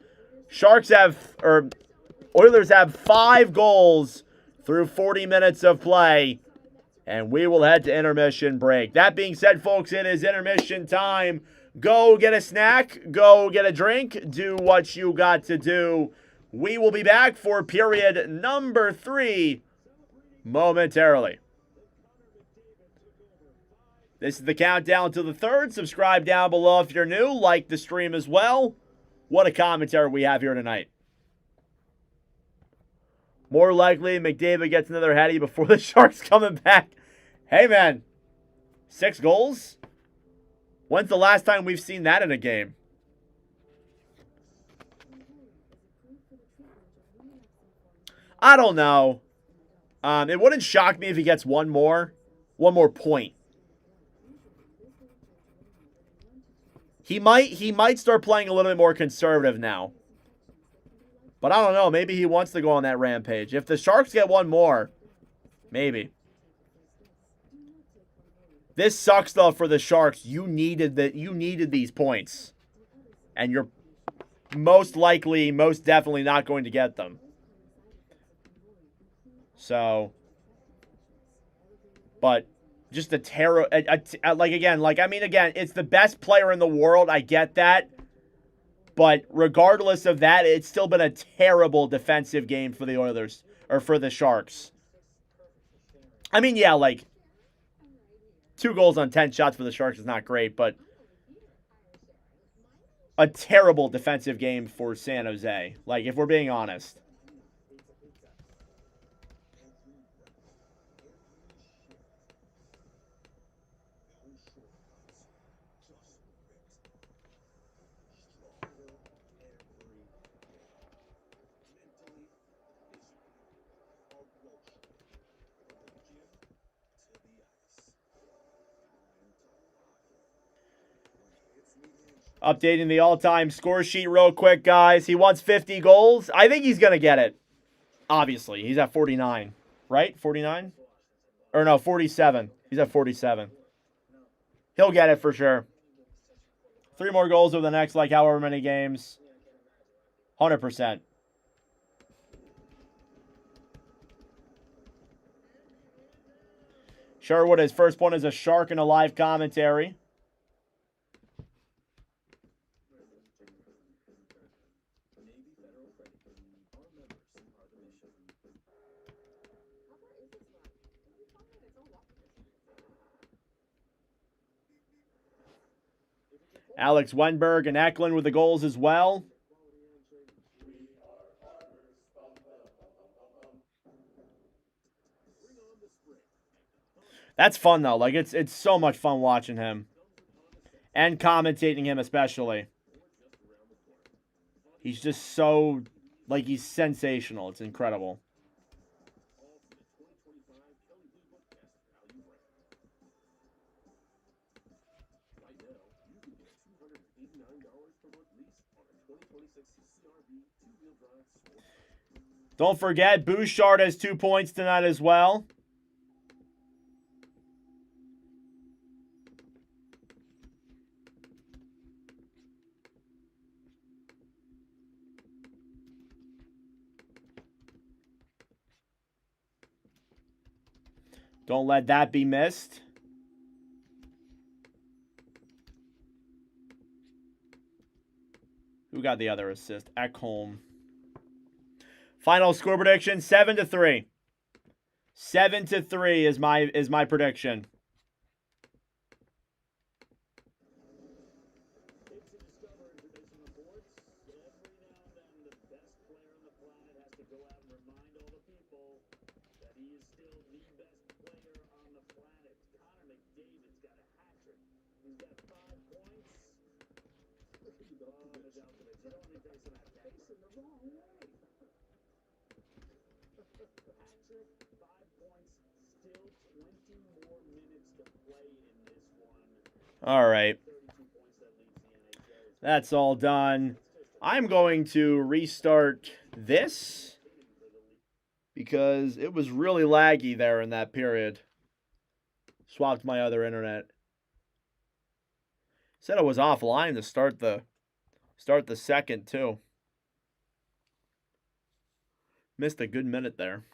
Oilers have 5 goals through 40 minutes of play, and we will head to intermission break. That being said, folks, it is intermission time. Go get a snack, go get a drink, do what you got to do. We will be back for period number 3 momentarily. This is the countdown to the third. Subscribe down below if you're new. Like the stream as well. What a commentary we have here tonight. More likely, McDavid gets another heady before the Sharks coming back. Hey, man. 6 goals? When's the last time we've seen that in a game? I don't know. It wouldn't shock me if he gets one more point. He might start playing a little bit more conservative now. But I don't know. Maybe he wants to go on that rampage. If the Sharks get one more, maybe. This sucks though for the Sharks. You needed these points, and you're most definitely not going to get them. So, but just a terror. Again, it's the best player in the world. I get that. But regardless of that, it's still been a terrible defensive game for the Oilers, or for the Sharks. I mean, yeah, 2 goals on 10 shots for the Sharks is not great, but a terrible defensive game for San Jose. If we're being honest. Updating the all-time score sheet real quick, guys. He wants 50 goals. I think he's going to get it. Obviously. He's at 49. Right? 49? Or no, 47. He's at 47. He'll get it for sure. 3 more goals over the next, however many games. 100%. Sherwood, his first point as a Shark in a live commentary. Alex Wenberg and Eklund with the goals as well. That's fun though. Like it's so much fun watching him and commentating him especially. He's just so like he's sensational. It's incredible. Don't forget, Bouchard has 2 points tonight as well. Don't let that be missed. Who got the other assist? Ekholm. Final score prediction, 7-3. 7-3 is my prediction. All right. That's all done. I'm going to restart this because it was really laggy there in that period. Swapped my other internet. Said it was offline to start the second too. Missed a good minute there.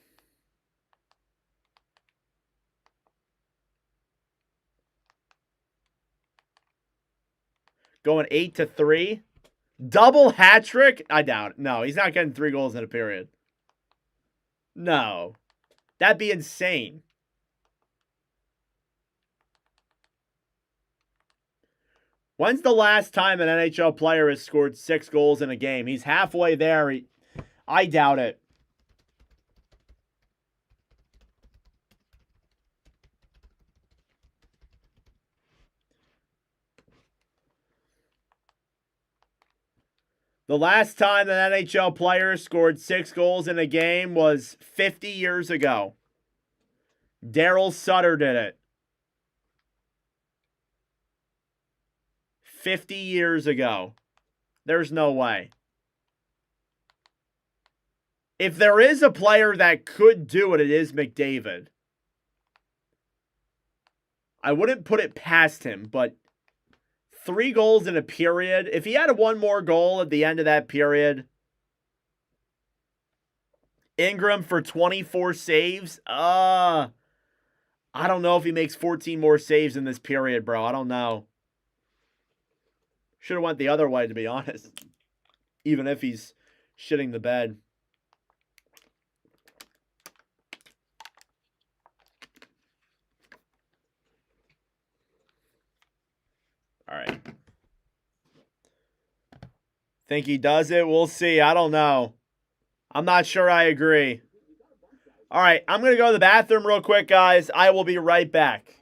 Going 8-3. Double hat trick? I doubt it. No, he's not getting 3 goals in a period. No. That'd be insane. When's the last time an NHL player has scored 6 goals in a game? He's halfway there. I doubt it. The last time an NHL player scored 6 goals in a game was 50 years ago. Daryl Sutter did it. 50 years ago. There's no way. If there is a player that could do it, it is McDavid. I wouldn't put it past him, but 3 goals in a period. If he had 1 more goal at the end of that period. Ingram for 24 saves. I don't know if he makes 14 more saves in this period, bro. I don't know. Should have went the other way, to be honest. Even if he's shitting the bed. All right. Think he does it? We'll see. I don't know. I'm not sure I agree. All right. I'm going to go to the bathroom real quick, guys. I will be right back.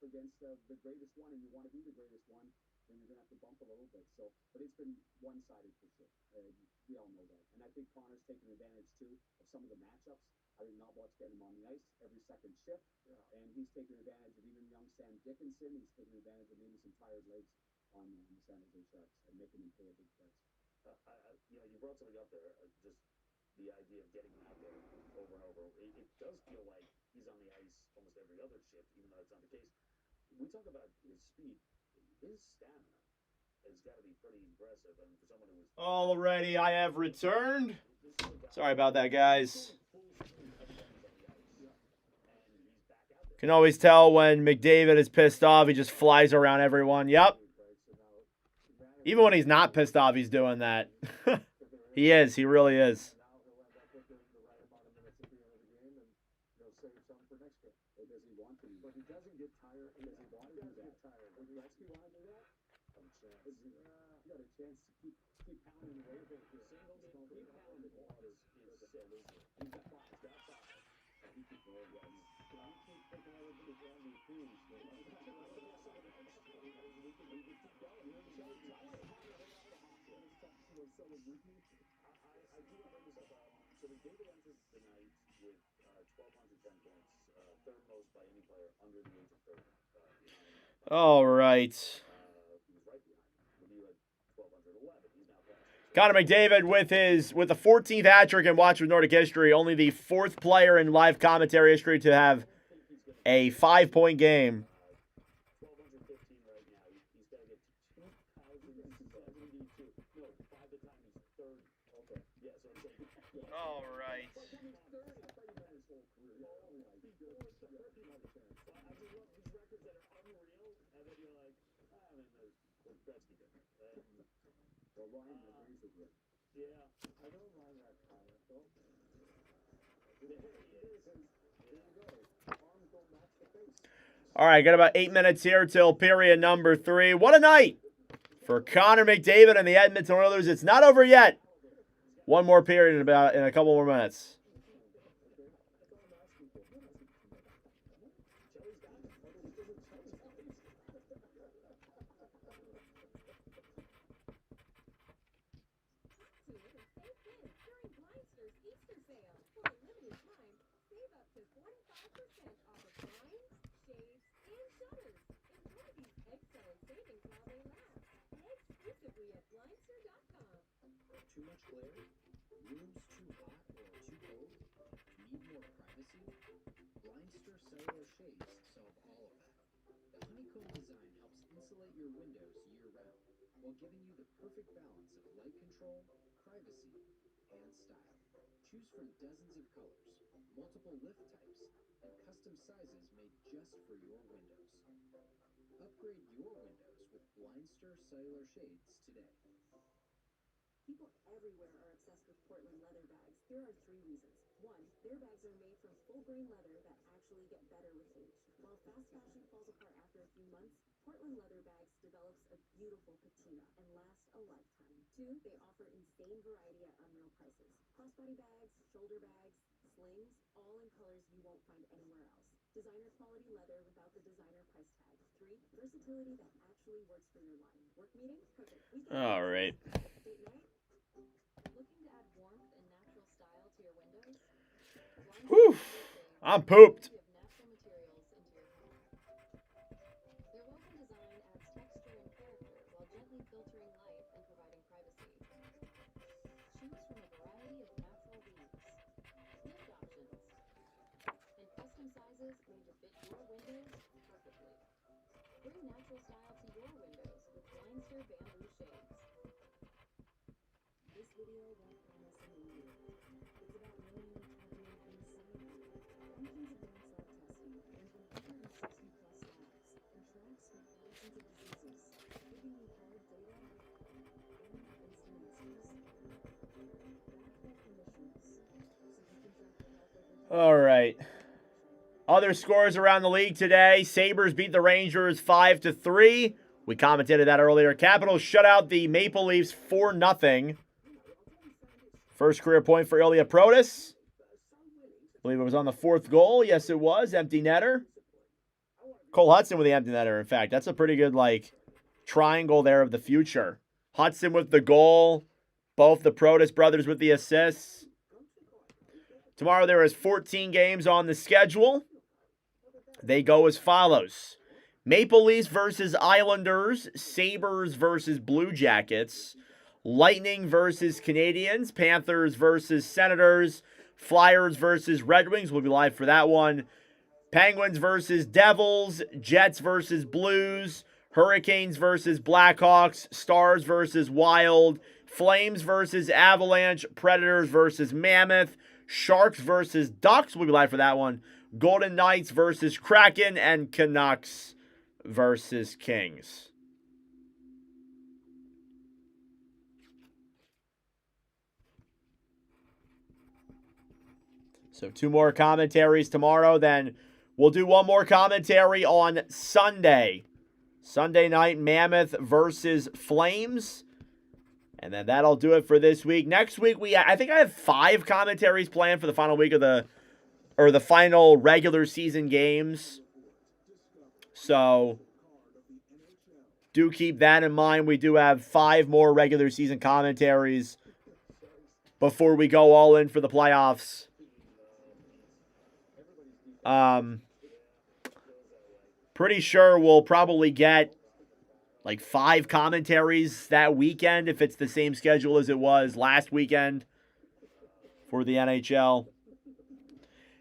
Against the greatest one, and you want to be the greatest one, then you're going to have to bump a little bit. So, but it's been one-sided for sure. We all know that. And I think Connor's taking advantage, too, of some of the matchups. I think Knobloch's getting him on the ice every second shift, and he's taking advantage of even young Sam Dickinson. He's taking advantage of maybe some tired legs on the San Jose Sharks and making them pay a big price. You brought something up there. Just the idea of getting him out there over and over. It does feel like he's on the ice almost every other shift, even though that's not the case. We talk about his speed. His stamina has got to be pretty impressive. I mean, for someone who was Alrighty, I have returned. Sorry about that, guys. Can always tell when McDavid is pissed off. He just flies around everyone. Yep. Even when he's not pissed off, he's doing that. He is. He really is. But he doesn't get tired. Does he want to get tired? Does Gretzky want to do that? You got a chance to keep pounding away with it. Keep pounding the ball is he's got five. He's got five. And he can go again. Can you keep taking all of the random teams? We can keep going. I do want to bring this up. So McDavid entered the night with 1,210 points, third most by any player under the age of 30. All right. He was right behind him. When he had 1,211, he's now past. Connor McDavid with the 14th hat trick in Watch with Nordic history, only the 4th player in live commentary history to have a 5-point game. 1,215 right now. He's got to get to 2,072. No, by the time he's 30. Okay. Yeah, so I'm saying. All right. I just love these records that are unreal, and then you're like, I mean, what Gretzky did. Well, Ryan agrees with you. Yeah. I don't mind that comment, though. There he is. There you go. Arms don't match the face. All right, got about 8 minutes here till period number 3. What a night for Connor McDavid and the Edmonton Oilers. It's not over yet. One more period in a couple more minutes. Too much glare? Rooms too hot or too cold? Need more privacy? Blindster cellular shades solve all of that. The honeycomb design helps insulate your windows year-round while giving you the perfect balance of light control, privacy, and style. Choose from dozens of colors, multiple lift types, and custom sizes made just for your windows. Upgrade your windows with Blindster cellular shades today. People everywhere are obsessed with Portland leather bags. Here are 3 reasons. 1, their bags are made from full-grain leather that actually get better with age. While fast fashion falls apart after a few months, Portland leather bags develops a beautiful patina and last a lifetime. 2, they offer insane variety at unreal prices. Crossbody bags, shoulder bags, slings, all in colors you won't find anywhere else. Designer quality leather without the designer price tag. 3, versatility that actually works for your line. Work meeting? Perfect. All right. Date night? Looking to add warmth and natural style to your windows? Whew. I'm pooped. Of natural materials into your home. Their woven design adds texture and character while gently filtering light and providing privacy. Choose from a variety of natural weaves, lift options, and custom sizes made to fit your windows perfectly. Bring natural style to your windows with Blindster bamboo shades. This video won't promise a new year. It's about learning and talking things science. Engines advanced lab testing ran from 160 plus labs and tracks for thousands of diseases, giving you hard data and instant answers. Backed by clinicians, so you can track your health over All right. Other scores around the league today. Sabres beat the Rangers 5-3. We commentated that earlier. Capitals shut out the Maple Leafs 4-0. First career point for Ilya Protas. I believe it was on the 4th goal. Yes, it was. Empty netter. Cole Hudson with the empty netter, in fact. That's a pretty good, triangle there of the future. Hudson with the goal. Both the Protas brothers with the assists. Tomorrow there is 14 games on the schedule. They go as follows. Maple Leafs versus Islanders. Sabres versus Blue Jackets. Lightning versus Canadians. Panthers versus Senators. Flyers versus Red Wings. We'll be live for that one. Penguins versus Devils. Jets versus Blues. Hurricanes versus Blackhawks. Stars versus Wild. Flames versus Avalanche. Predators versus Mammoth. Sharks versus Ducks. We'll be live for that one. Golden Knights versus Kraken. And Canucks versus Kings. So 2 more commentaries tomorrow. Then we'll do 1 more commentary on Sunday. Sunday night, Mammoth versus Flames. And then that'll do it for this week. Next week, I think I have 5 commentaries planned for the final week of the final regular season games. So do keep that in mind. We do have 5 more regular season commentaries before we go all in for the playoffs. Pretty sure we'll probably get like 5 commentaries that weekend if it's the same schedule as it was last weekend for the NHL.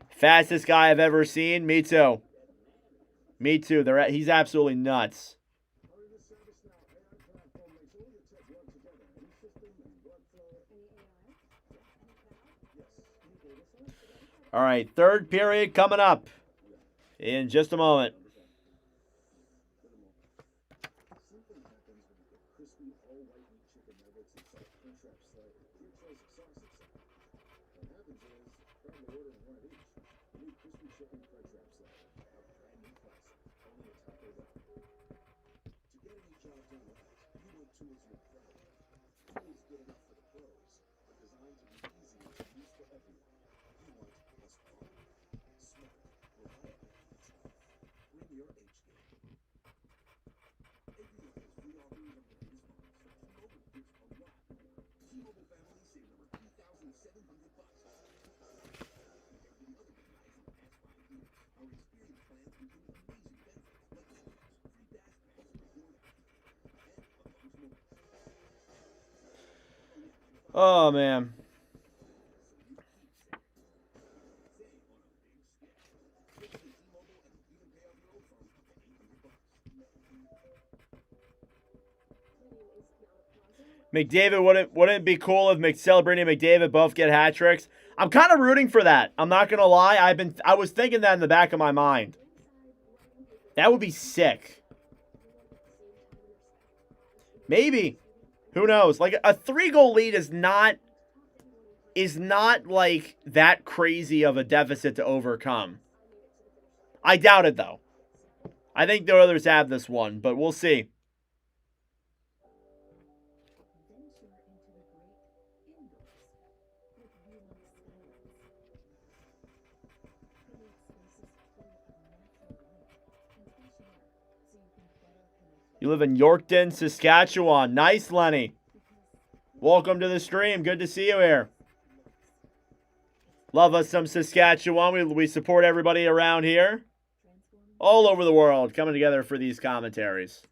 Fastest guy I've ever seen. Me too. Me too. He's absolutely nuts. All right, third period coming up in just a moment. Oh, man. McDavid, wouldn't it be cool if Celebrini and McDavid both get hat tricks? I'm kind of rooting for that. I'm not gonna lie. I was thinking that in the back of my mind. That would be sick. Maybe. Who knows? Like a 3-goal lead is not like that crazy of a deficit to overcome. I doubt it though. I think the Oilers have this one, but we'll see. You live in Yorkton, Saskatchewan. Nice, Lenny. Welcome to the stream. Good to see you here. Love us some Saskatchewan. We support everybody around here. All over the world coming together for these commentaries.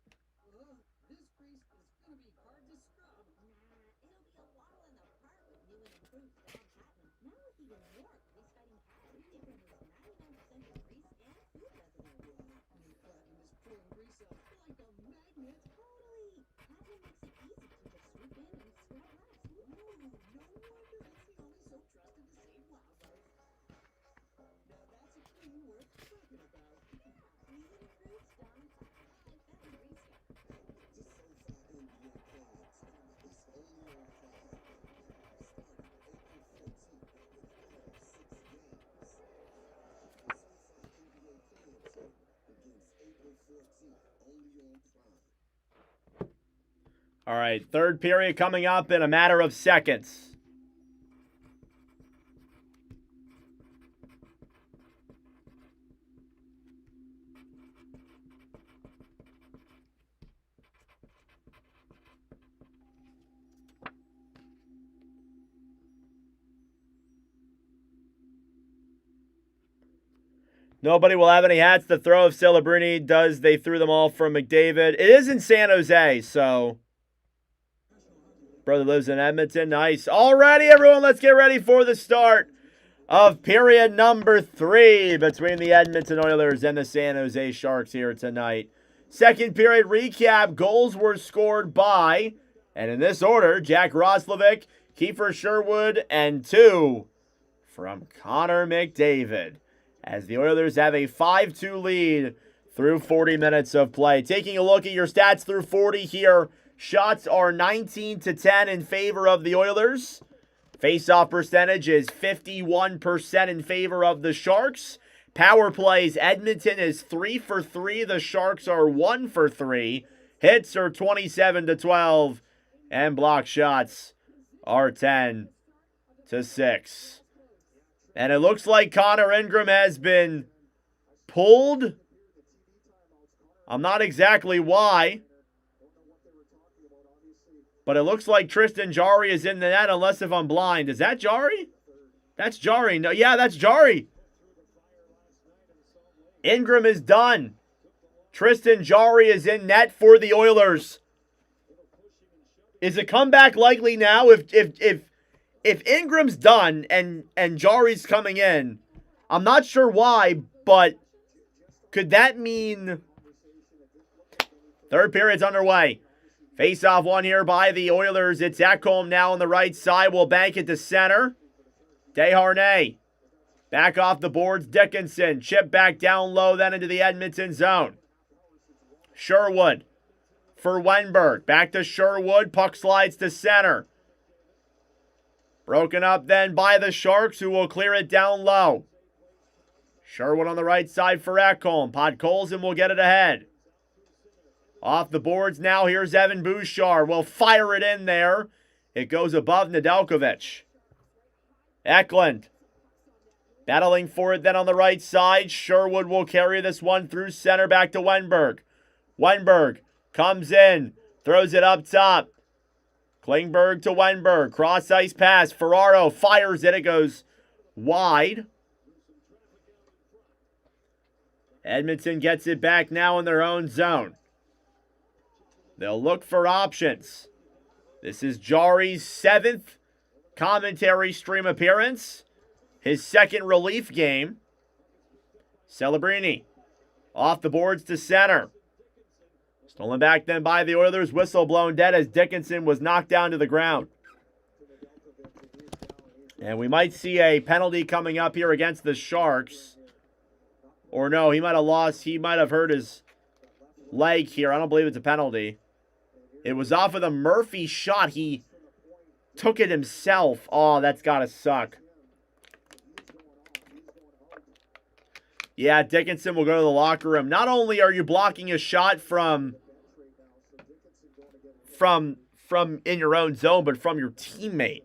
All right, third period coming up in a matter of seconds. Nobody will have any hats to throw if Celebrini does. They threw them all from McDavid. It is in San Jose, so Brother lives in Edmonton. Nice. Alrighty, everyone, let's get ready for the start of period number 3 between the Edmonton Oilers and the San Jose Sharks here tonight. Second period recap. Goals were scored by, and in this order, Jack Roslovic, Kiefer Sherwood, and 2 from Connor McDavid, as the Oilers have a 5-2 lead through 40 minutes of play. Taking a look at your stats through 40 here, shots are 19-10 in favor of the Oilers. Face-off percentage is 51% in favor of the Sharks. Power plays, Edmonton is 3 for 3. The Sharks are 1 for 3. Hits are 27-12. And block shots are 10-6. And it looks like Connor Ingram has been pulled. I'm not exactly why, but it looks like Tristan Jarry is in the net, unless if I'm blind. Is that Jarry? That's Jarry. No, yeah, that's Jarry. Ingram is done. Tristan Jarry is in net for the Oilers. Is a comeback likely now? If Ingram's done and Jarry's coming in, I'm not sure why, but could that mean third period's underway? Face-off one here by the Oilers. It's Ekholm now on the right side. Will bank it to center. Desharnais. Back off the boards. Dickinson. Chip back down low, then into the Edmonton zone. Sherwood for Wenberg. Back to Sherwood. Puck slides to center. Broken up then by the Sharks, who will clear it down low. Sherwood on the right side for Ekholm. Podkolzin will get it ahead. Off the boards now, here's Evan Bouchard. Will fire it in there. It goes above Nedeljkovic. Eklund battling for it then on the right side. Sherwood will carry this one through center back to Wenberg. Wenberg comes in, throws it up top. Klingberg to Wenberg. Cross ice pass. Ferraro fires it. It goes wide. Edmonton gets it back now in their own zone. They'll look for options. This is Jarry's 7th commentary stream appearance. His 2nd relief game. Celebrini off the boards to center. Stolen back then by the Oilers. Whistle blown dead as Dickinson was knocked down to the ground. And we might see a penalty coming up here against the Sharks. Or no, he might have lost. He might have hurt his leg here. I don't believe it's a penalty. It was off of the Murphy shot. He took it himself. Oh, that's got to suck. Yeah, Dickinson will go to the locker room. Not only are you blocking a shot from in your own zone, but from your teammate.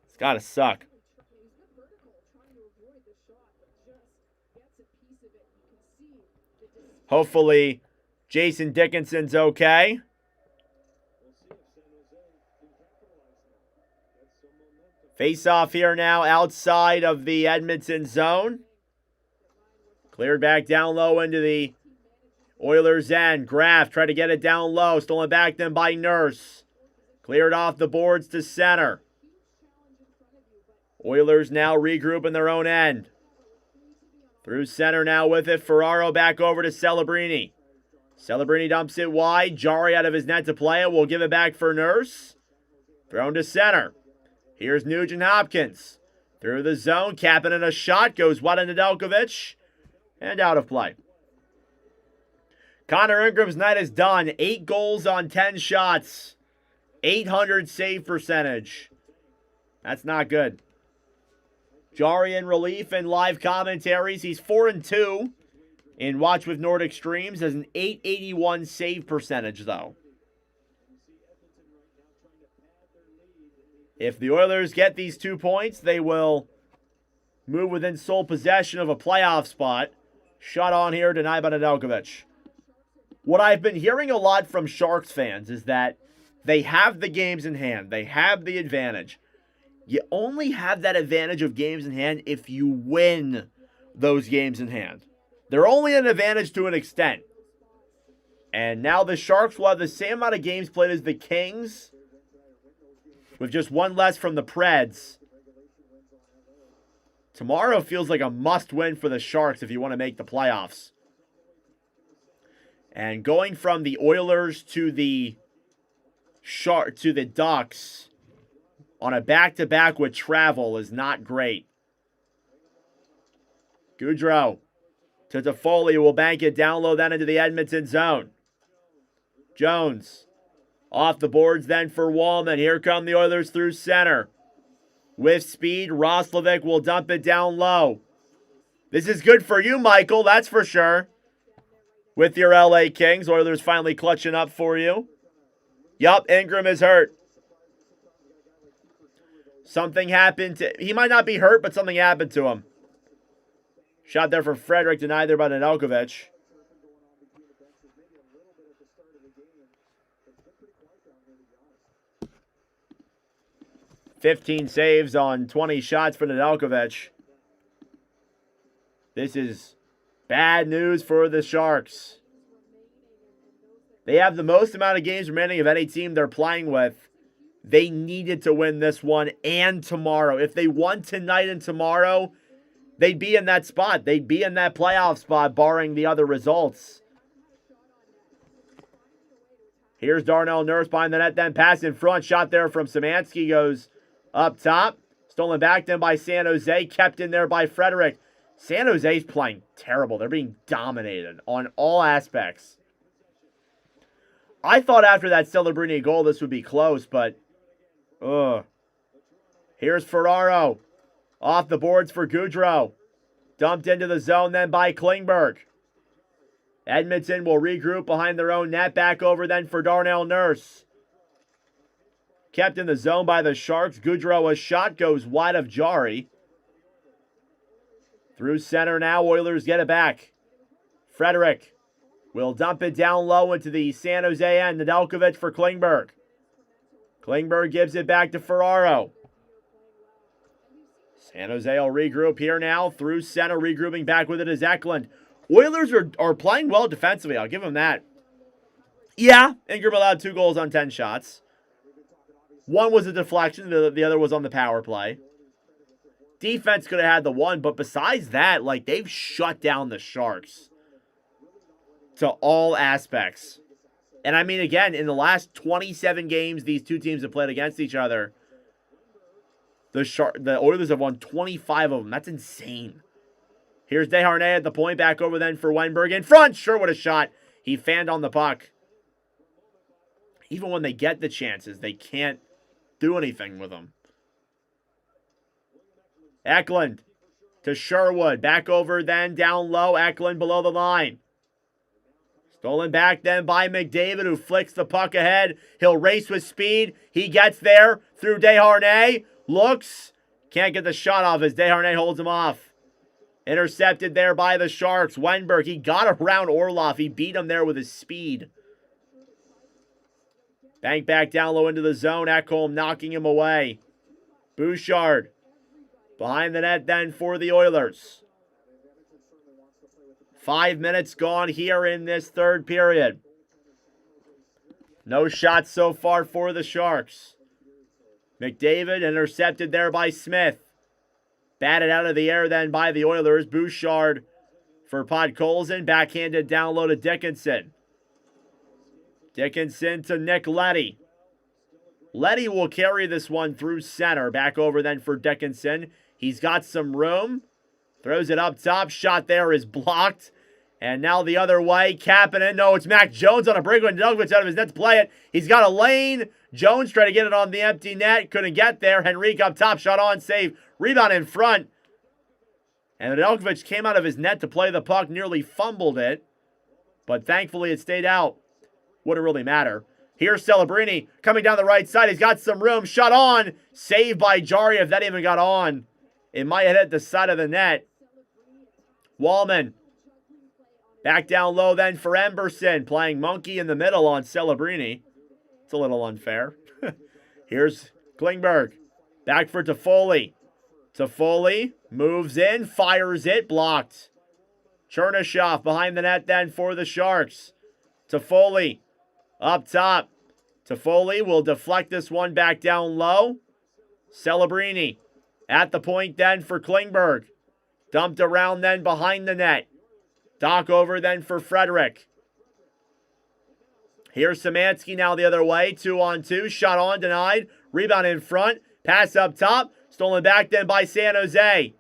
It's got to suck. Hopefully, Jason Dickinson's okay. Face-off here now outside of the Edmonton zone. Cleared back down low into the Oilers' end. Graff tried to get it down low. Stolen back then by Nurse. Cleared off the boards to center. Oilers now regroup in their own end. Through center now with it. Ferraro back over to Celebrini. Celebrini dumps it wide. Jarry out of his net to play it. Will give it back for Nurse. Thrown to center. Here's Nugent Hopkins. Through the zone. Capping in a shot. Goes wide on Nedeljkovic. And out of play. Connor Ingram's night is done. 8 goals on 10 shots. 800 save percentage. That's not good. Jarry in relief and live commentaries. He's 4-2 in Watch with Nordic Streams. Has an 881 save percentage, though. If the Oilers get these 2 points, they will move within sole possession of a playoff spot. Shot on here, denied by Nedeljkovic. What I've been hearing a lot from Sharks fans is that they have the games in hand. They have the advantage. You only have that advantage of games in hand if you win those games in hand. They're only an advantage to an extent. And now the Sharks will have the same amount of games played as the Kings with just one less from the Preds. Tomorrow feels like a must-win for the Sharks if you want to make the playoffs. And going from the Oilers to the Ducks on a back-to-back with travel is not great. Gaudreau to Toffoli, will bank it down low then into the Edmonton zone. Jones off the boards then for Wallman. Here come the Oilers through center. With speed, Roslovic will dump it down low. This is good for you, Michael, that's for sure. With your LA Kings, Oilers finally clutching up for you. Yup, Ingram is hurt. Something happened to... He might not be hurt, but something happened to him. Shot there from Frederick, denied there by Nedeljkovic. 15 saves on 20 shots for Nedeljkovic. This is bad news for the Sharks. They have the most amount of games remaining of any team they're playing with. They needed to win this one and tomorrow. If they won tonight and tomorrow, they'd be in that spot. They'd be in that playoff spot, barring the other results. Here's Darnell Nurse behind the net, then pass in front. Shot there from Szymanski goes up top. Stolen back then by San Jose. Kept in there by Frederick. San Jose's playing terrible. They're being dominated on all aspects. I thought after that Celebrini goal this would be close, but... Here's Ferraro. Off the boards for Gaudreau. Dumped into the zone then by Klingberg. Edmonton will regroup behind their own net. Back over then for Darnell Nurse. Kept in the zone by the Sharks. Gaudreau, a shot goes wide of Jari. Through center now. Oilers get it back. Frederick will dump it down low into the San Jose end. Nedeljkovic for Klingberg. Klingberg gives it back to Ferraro. San Jose will regroup here now. Through center, regrouping back with it is Eklund. Oilers are playing well defensively. I'll give them that. Yeah, Ingram allowed 2 goals on 10 shots. One was a deflection. The other was on the power play. Defense could have had the one, but besides that, like, they've shut down the Sharks to all aspects. And I mean, again, in the last 27 games these two teams have played against each other, the Oilers have won 25 of them. That's insane. Here's Desharnais at the point. Back over then for Weinberg. In front. Sure, what a shot. He fanned on the puck. Even when they get the chances, they can't do anything with them. Eklund to Sherwood. Back over then down low. Eklund below the line. Stolen back then by McDavid, who flicks the puck ahead. He'll race with speed. He gets there through Desharnais. Looks. Can't get the shot off as Desharnais holds him off. Intercepted there by the Sharks. Weinberg, he got around Orlov. He beat him there with his speed. Bank back down low into the zone. Ekholm knocking him away. Bouchard behind the net then for the Oilers. 5 minutes gone here in this third period. No shots so far for the Sharks. McDavid intercepted there by Smith. Batted out of the air then by the Oilers. Bouchard for Podkolzin. Backhanded down low to Dickinson. Dickinson to Nick Leddy. Leddy will carry this one through center. Back over then for Dickinson. He's got some room. Throws it up top. Shot there is blocked. And now the other way. Kapanen. No, it's Mac Jones on a break when Nedeljkovic out of his net to play it. He's got a lane. Jones tried to get it on the empty net. Couldn't get there. Henrique up top. Shot on. Save. Rebound in front. And Nedeljkovic came out of his net to play the puck. Nearly fumbled it. But thankfully it stayed out. Wouldn't really matter. Here's Celebrini coming down the right side. He's got some room. Shot on. Saved by Jari. If that even got on, it might have hit the side of the net. Wallman. Back down low then for Emberson. Playing monkey in the middle on Celebrini. It's a little unfair. Here's Klingberg. Back for Toffoli. Toffoli moves in. Fires it. Blocked. Chernyshov behind the net then for the Sharks. Toffoli up top. Toffoli will deflect this one back down low. Celebrini at the point then for Klingberg. Dumped around then behind the net. Doc over then for Frederick. Here's Szymanski now the other way. 2-on-2. Shot on, denied. Rebound in front. Pass up top. Stolen back then by San Jose.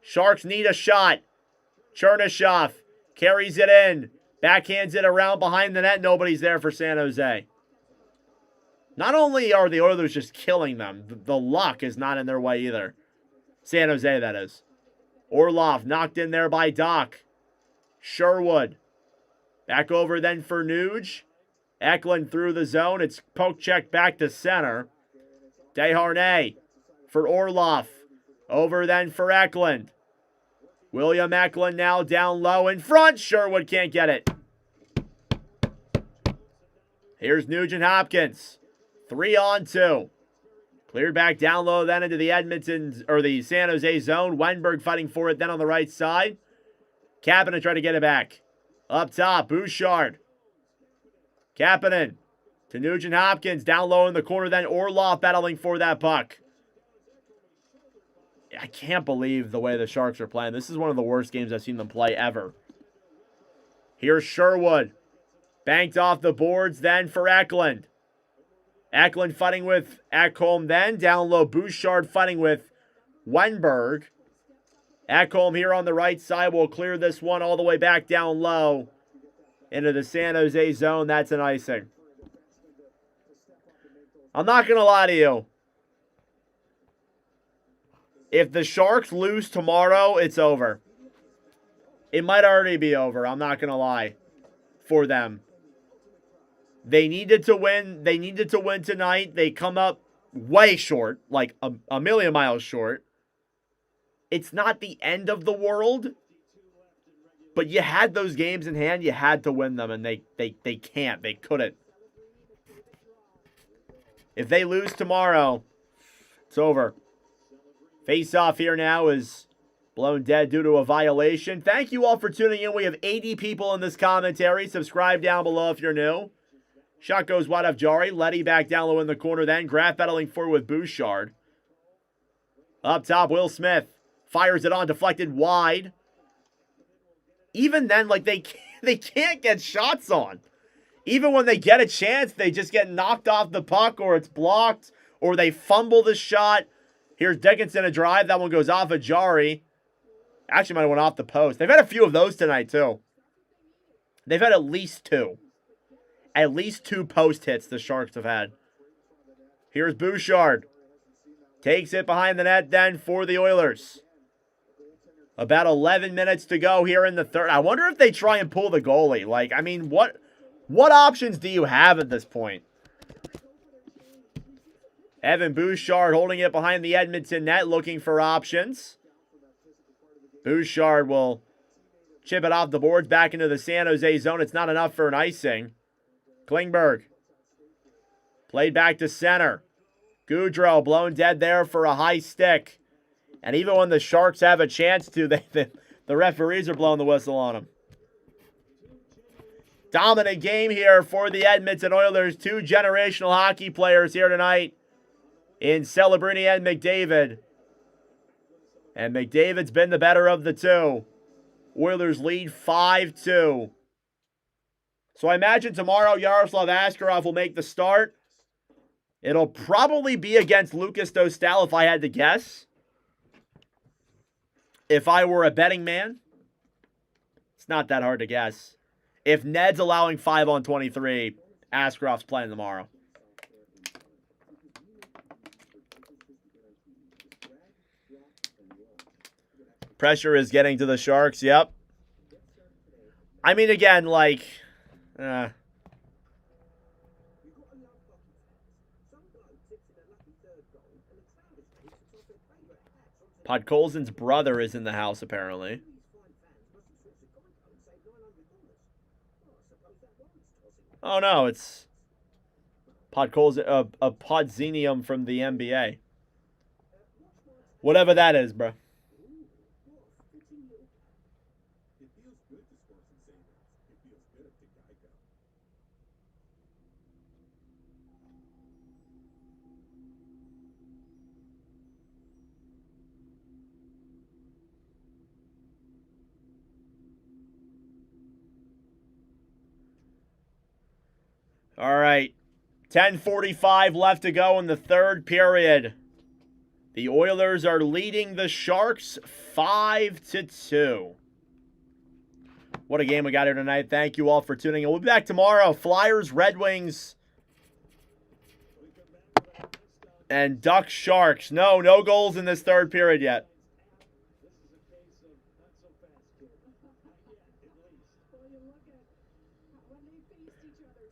Sharks need a shot. Chernyshov carries it in. Backhands it around behind the net. Nobody's there for San Jose. Not only are the Oilers just killing them, the luck is not in their way either. San Jose, that is. Orlov knocked in there by Doc. Sherwood. Back over then for Nuge. Eklund through the zone. It's poke check back to center. Desharnais for Orlov. Over then for Eklund. William Eklund now down low in front. Sherwood can't get it. Here's Nugent Hopkins. 3-on-2. Cleared back down low then into the Edmonton, or the San Jose zone. Wenberg fighting for it then on the right side. Kapanen trying to get it back. Up top, Bouchard. Kapanen to Nugent Hopkins. Down low in the corner then. Orlov battling for that puck. I can't believe the way the Sharks are playing. This is one of the worst games I've seen them play ever. Here's Sherwood. Banked off the boards then for Eklund. Eklund fighting with Ekholm then. Down low, Bouchard fighting with Wenberg. Ekholm here on the right side will clear this one all the way back down low into the San Jose zone. That's an icing. I'm not going to lie to you. If the Sharks lose tomorrow, it's over. It might already be over. I'm not going to lie for them. They needed to win. They needed to win tonight. They come up way short, like a million miles short. It's not the end of the world, but you had those games in hand. You had to win them, and they can't. They couldn't. If they lose tomorrow, it's over. Face-off here now is blown dead due to a violation. Thank you all for tuning in. We have 80 people in this commentary. Subscribe down below if you're new. Shot goes wide off Jari. Letty back down low in the corner then. Graf battling forward with Bouchard. Up top, Will Smith. Fires it on, deflected wide. Even then, like, they can't get shots on. Even when they get a chance, they just get knocked off the puck, or it's blocked, or they fumble the shot. Here's Dickinson a drive. That one goes off of Jari. Actually might have went off the post. They've had a few of those tonight, too. They've had at least two. At least two post hits the Sharks have had. Here's Bouchard. Takes it behind the net then for the Oilers. About 11 minutes to go here in the third. I wonder if they try and pull the goalie. Like, I mean, what options do you have at this point? Evan Bouchard holding it behind the Edmonton net, looking for options. Bouchard will chip it off the boards back into the San Jose zone. It's not enough for an icing. Klingberg. Played back to center. Goudreau blown dead there for a high stick. And even when the Sharks have a chance to, the referees are blowing the whistle on them. Dominant game here for the Edmonton Oilers. Two generational hockey players here tonight in Celebrini and McDavid. And McDavid's been the better of the two. Oilers lead 5-2. So I imagine tomorrow Yaroslav Askarov will make the start. It'll probably be against Lucas Dostal if I had to guess. If I were a betting man, it's not that hard to guess. If Ned's allowing 5-on-23, Askarov's playing tomorrow. Pressure is getting to the Sharks, yep. I mean, again, like... Podkolzin's brother is in the house, apparently. Oh, no, it's Podkolzin, a Podzinium from the NBA. Whatever that is, bro. All right. 10:45 left to go in the third period. The Oilers are leading the Sharks 5-2. What a game we got here tonight. Thank you all for tuning in. We'll be back tomorrow. Flyers, Red Wings, and Ducks, Sharks. No goals in this third period yet.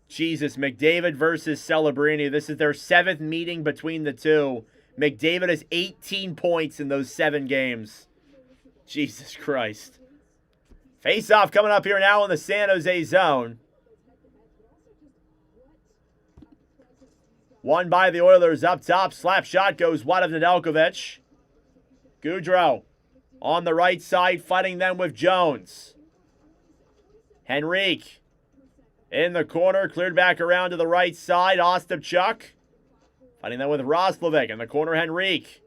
Jesus, McDavid versus Celebrini. This is their 7th meeting between the two. McDavid has 18 points in those 7 games. Jesus Christ. Face-off coming up here now in the San Jose zone. Won by the Oilers up top. Slap shot goes wide of Nedeljkovic. Gaudreau on the right side fighting them with Jones. Henrique in the corner, cleared back around to the right side. Ostapchuk fighting them with Roslovic in the corner. Henrique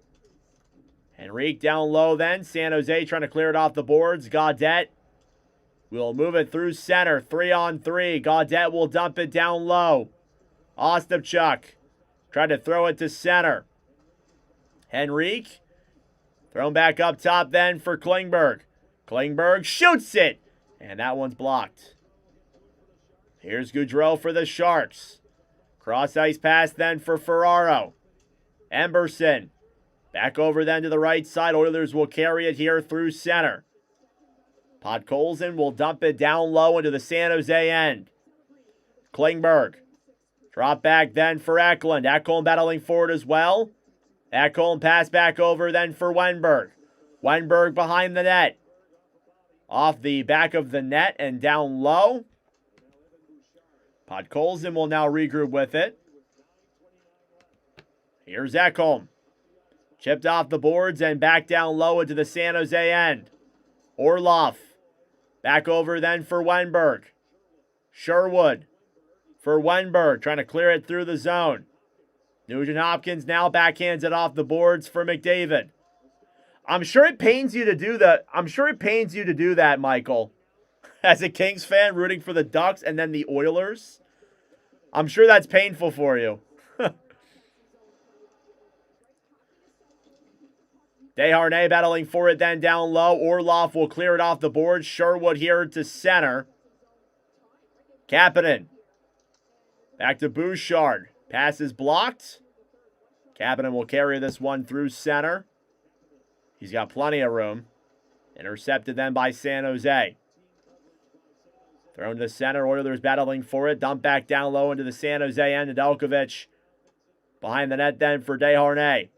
down low then. San Jose trying to clear it off the boards. Gaudette will move it through center. 3-on-3. Gaudette will dump it down low. Ostapchuk tried to throw it to center. Henrique thrown back up top then for Klingberg. Klingberg shoots it, and that one's blocked. Here's Gaudreau for the Sharks. Cross-ice pass then for Ferraro. Emberson. Back over then to the right side. Oilers will carry it here through center. Podkolzin will dump it down low into the San Jose end. Klingberg. Drop back then for Eklund. Ekholm battling forward as well. Ekholm pass back over then for Wenberg. Wenberg behind the net. Off the back of the net and down low. Podkolzin will now regroup with it. Here's Ekholm. Chipped off the boards and back down low into the San Jose end. Orlov. Back over then for Wenberg. Sherwood for Wenberg. Trying to clear it through the zone. Nugent-Hopkins now backhands it off the boards for McDavid. I'm sure it pains you to do that. Michael. As a Kings fan rooting for the Ducks and then the Oilers. I'm sure that's painful for you. Desharnais battling for it then down low. Orlov will clear it off the board. Sherwood here to center. Kapanen. Back to Bouchard. Pass is blocked. Kapanen will carry this one through center. He's got plenty of room. Intercepted then by San Jose. Thrown to center. Oilers battling for it. Dump back down low into the San Jose end. Nedeljkovic behind the net then for Desharnais.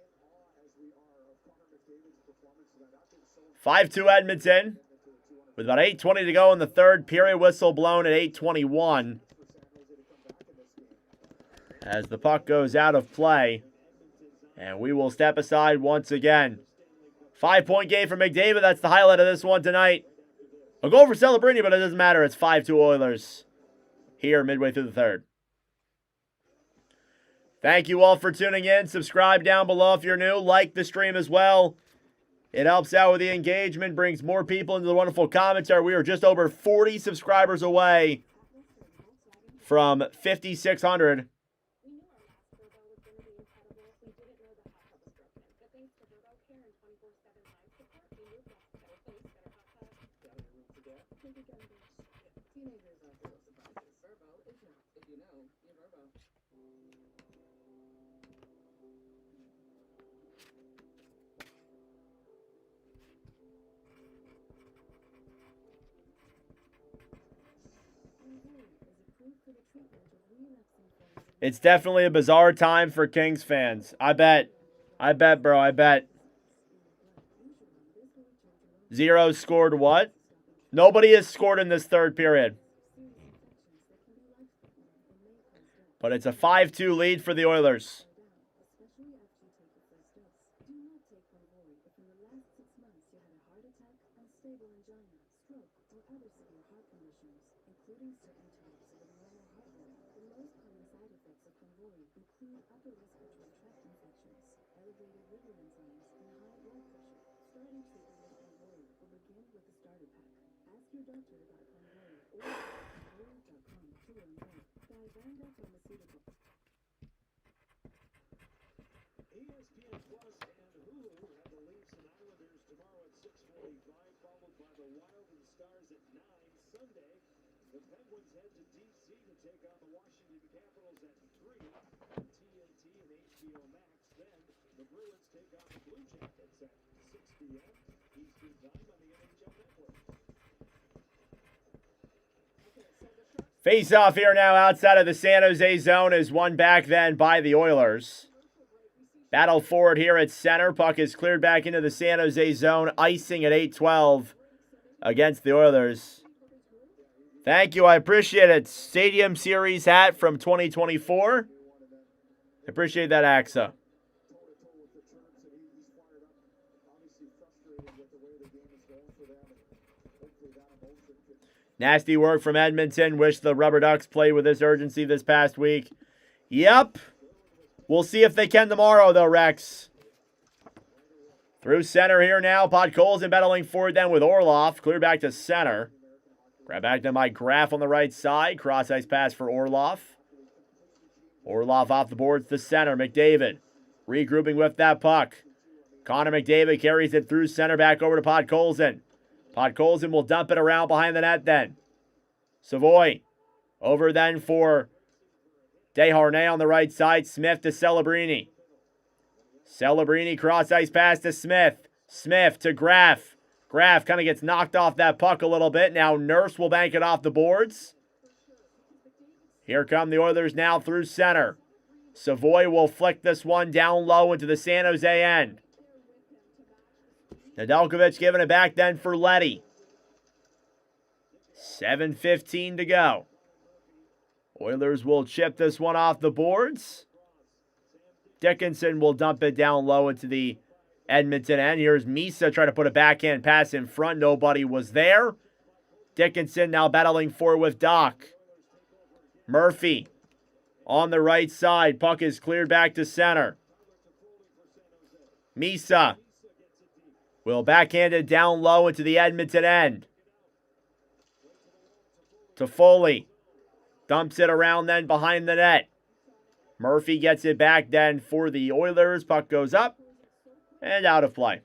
5-2 Edmonton. With about 8:20 to go in the third period. Whistle blown at 8:21. As the puck goes out of play. And we will step aside once again. 5-point game for McDavid. That's the highlight of this one tonight. A goal for Celebrini, but it doesn't matter. It's 5-2 Oilers here midway through the third. Thank you all for tuning in. Subscribe down below if you're new. Like the stream as well. It helps out with the engagement, brings more people into the wonderful commentary. We are just over 40 subscribers away from 5,600. It's definitely a bizarre time for Kings fans. I bet, bro. I bet. Zero scored what? Nobody has scored in this third period. But it's a 5-2 lead for the Oilers. Ask your doctor about Convoy or Convoy.com to learn more. By Vanguard Pharmacy The Penguins head to D.C. to take on the Washington Capitals at 3 on TNT and HBO Max. Then the Bruins take on the Blue Jackets at 6 p.m. Eastern Time on the NHL Network. Face off here now outside of the San Jose zone is won back then by the Oilers. Battle forward here at center. Puck is cleared back into the San Jose zone. Icing at 8:12 against the Oilers. Thank you. I appreciate it. Stadium Series hat from 2024. I appreciate that, AXA. Nasty work from Edmonton. Wish the Rubber Ducks played with this urgency this past week. Yep. We'll see if they can tomorrow, though, Rex. Through center here now. Podkolzin battling forward then with Orlov. Clear back to center. Grab back then by Graf on the right side. Cross ice pass for Orlov. Orlov off the boards to center. McDavid regrouping with that puck. Connor McDavid carries it through center back over to Podkolzin. Podkolzin will dump it around behind the net then. Savoy over then for Desharnais on the right side. Smith to Celebrini. Celebrini cross ice pass to Smith. Smith to Graf. Graf kind of gets knocked off that puck a little bit. Now Nurse will bank it off the boards. Here come the Oilers now through center. Savoy will flick this one down low into the San Jose end. Nedeljkovic giving it back then for Leddy. 7:15 to go. Oilers will chip this one off the boards. Dickinson will dump it down low into the Edmonton end. Here's Misa trying to put a backhand pass in front. Nobody was there. Dickinson now battling forward with Doc. Murphy on the right side. Puck is cleared back to center. Misa will backhand it down low into the Edmonton end. Toffoli dumps it around then behind the net. Murphy gets it back then for the Oilers. Puck goes up and out of play.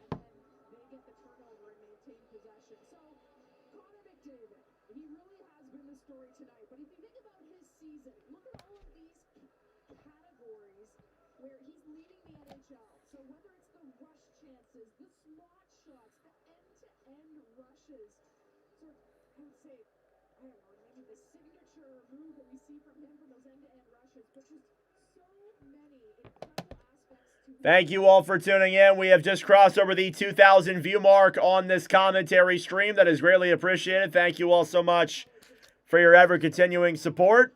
Thank you all for tuning in. We have just crossed over the 2,000 view mark on this commentary stream. That is greatly appreciated. Thank you all so much for your ever-continuing support.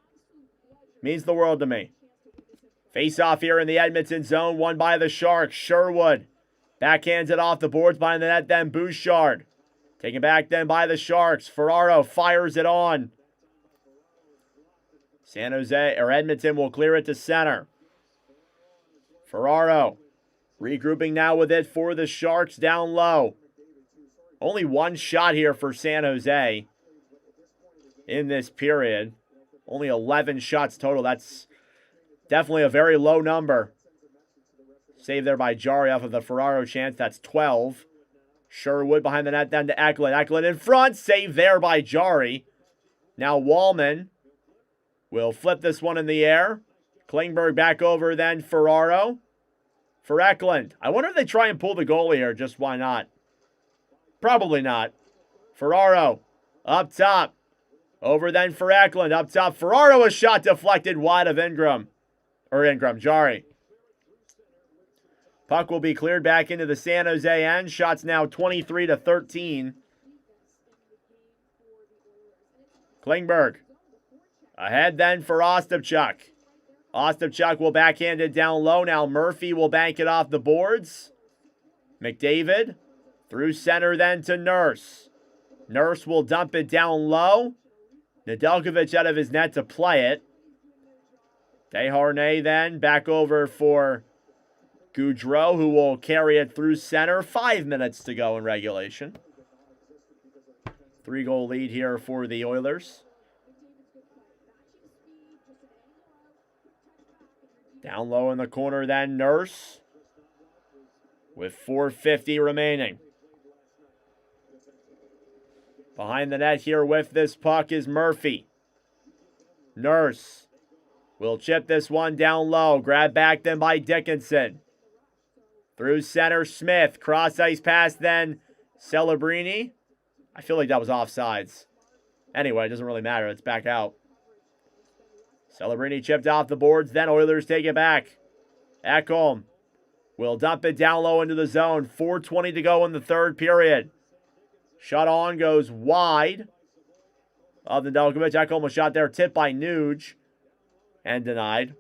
Means the world to me. Face-off here in the Edmonton zone, won by the Sharks. Sherwood backhands it off the boards behind the net, then Bouchard. Taken back then by the Sharks. Ferraro fires it on. Edmonton will clear it to center. Ferraro regrouping now with it for the Sharks down low. Only one shot here for San Jose in this period. Only 11 shots total. That's definitely a very low number. Saved there by Jari off of the Ferraro chance. That's 12. Sherwood behind the net then to Eklund. Eklund in front. Saved there by Jari. Now Wallman will flip this one in the air. Klingberg back over then Ferraro for Eklund. I wonder if they try and pull the goalie here. Just why not? Probably not. Ferraro up top. Over then for Eklund. Up top. Ferraro, a shot deflected wide of Jari. Puck will be cleared back into the San Jose end. Shots now 23-13. Klingberg. Ahead then for Ostapchuk. Ostapchuk will backhand it down low. Now Murphy will bank it off the boards. McDavid through center then to Nurse. Nurse will dump it down low. Nedeljkovic out of his net to play it. Desharnais then back over for Goudreau, who will carry it through center. 5 minutes to go in regulation. 3-goal lead here for the Oilers. Down low in the corner then Nurse with 4:50 remaining. Behind the net here with this puck is Murphy. Nurse will chip this one down low. Grab back then by Dickinson. Through center, Smith. Cross ice pass then Celebrini. I feel like that was offsides. Anyway, it doesn't really matter. It's back out. Celebrini chipped off the boards. Then Oilers take it back. Ekholm will dump it down low into the zone. 4:20 to go in the third period. Shot on goes wide of Nedeljkovic. Ekholm was shot there, tipped by Nuge and denied.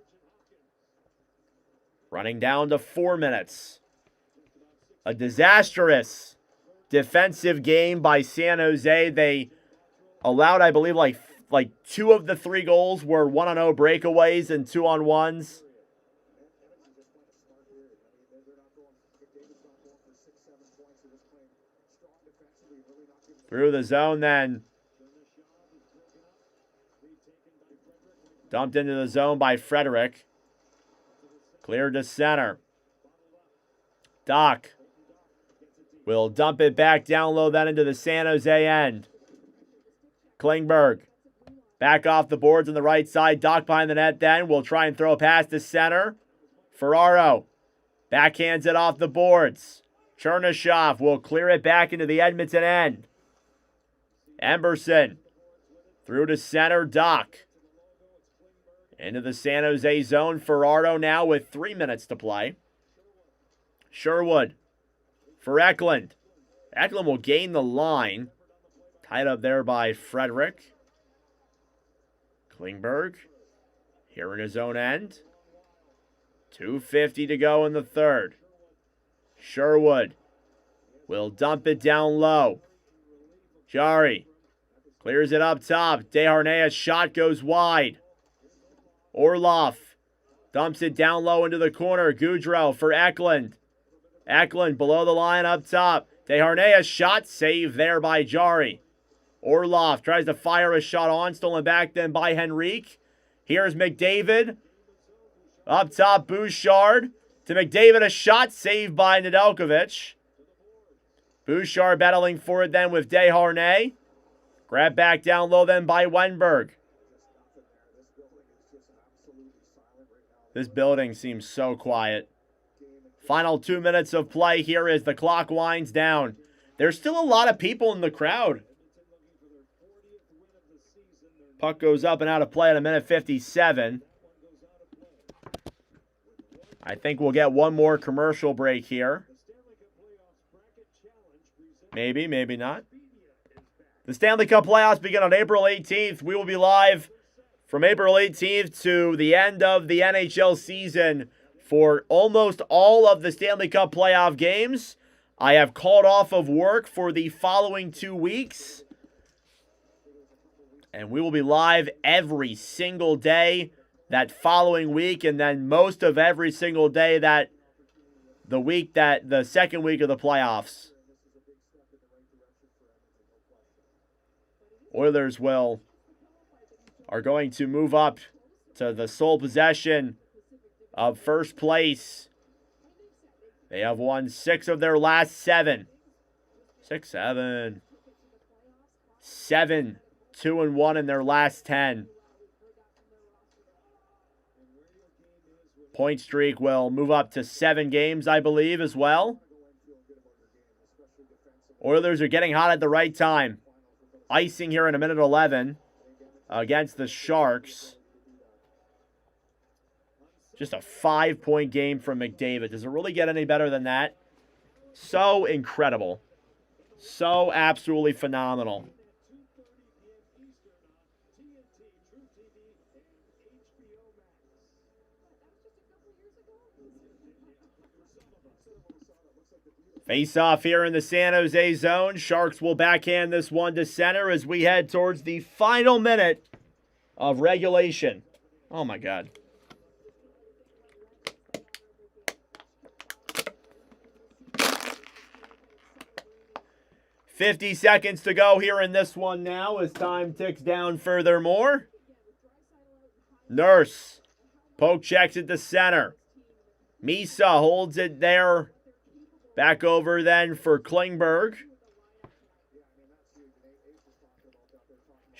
Running down to 4 minutes. A disastrous defensive game by San Jose. They allowed, I believe, like 2 of the 3 goals were 1-on-0 breakaways and 2-on-1s. Through the zone then. Dumped into the zone by Frederick. Cleared to center. Doc will dump it back down low then into the San Jose end. Klingberg back off the boards on the right side. Doc behind the net then will try and throw a pass to center. Ferraro backhands it off the boards. Chernyshov will clear it back into the Edmonton end. Emberson through to center. Doc into the San Jose zone. Ferraro now with 3 minutes to play. Sherwood for Eklund. Eklund will gain the line. Tied up there by Frederick. Klingberg here in his own end. 2:50 to go in the third. Sherwood will dump it down low. Jari clears it up top. Desharnais' shot goes wide. Orlov dumps it down low into the corner. Goudreau for Eklund. Eklund below the line up top. Desharnais' shot saved there by Jari. Orlov tries to fire a shot on. Stolen back then by Henrique. Here's McDavid. Up top, Bouchard. To McDavid, a shot saved by Nedeljkovic. Bouchard battling for it then with Desharnais. Grab back down low then by Wenberg. This building seems so quiet. Final 2 minutes of play here as the clock winds down. There's still a lot of people in the crowd. Puck goes up and out of play at a minute 57. I think we'll get one more commercial break here. Maybe, maybe not. The Stanley Cup playoffs begin on April 18th. We will be live from April 18th to the end of the NHL season for almost all of the Stanley Cup playoff games. I have called off of work for the following 2 weeks. And we will be live every single day that following week, and then most of every single day that the second week of the playoffs. Oilers are going to move up to the sole possession of first place. They have won 6 of their last 7. 7, 2-1 in their last 10. Point streak will move up to 7 games, I believe, as well. Oilers are getting hot at the right time. Icing here in a minute 11 against the Sharks. Just a 5-point game from McDavid. Does it really get any better than that? So incredible. So absolutely phenomenal. Face off here in the San Jose zone. Sharks will backhand this one to center as we head towards the final minute of regulation. Oh my God. $50 seconds to go here in this one now as time ticks down furthermore. Nurse. Poke checks it to center. Misa holds it there. Back over then for Klingberg.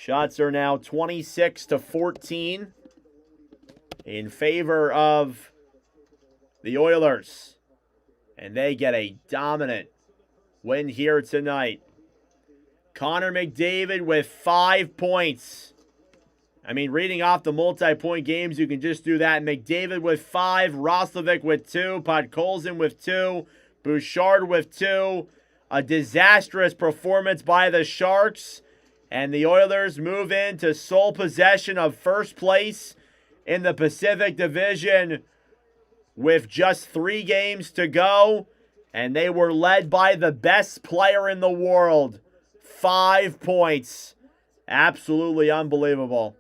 Shots are now 26-14 in favor of the Oilers. And they get a dominant win here tonight. Connor McDavid with 5 points. I mean, reading off the multi-point games, you can just do that. McDavid with 5, Roslovic with 2, Podkolzin with 2, Bouchard with 2. A disastrous performance by the Sharks. And the Oilers move into sole possession of first place in the Pacific Division with just 3 games to go. And they were led by the best player in the world. 5 points. Absolutely unbelievable.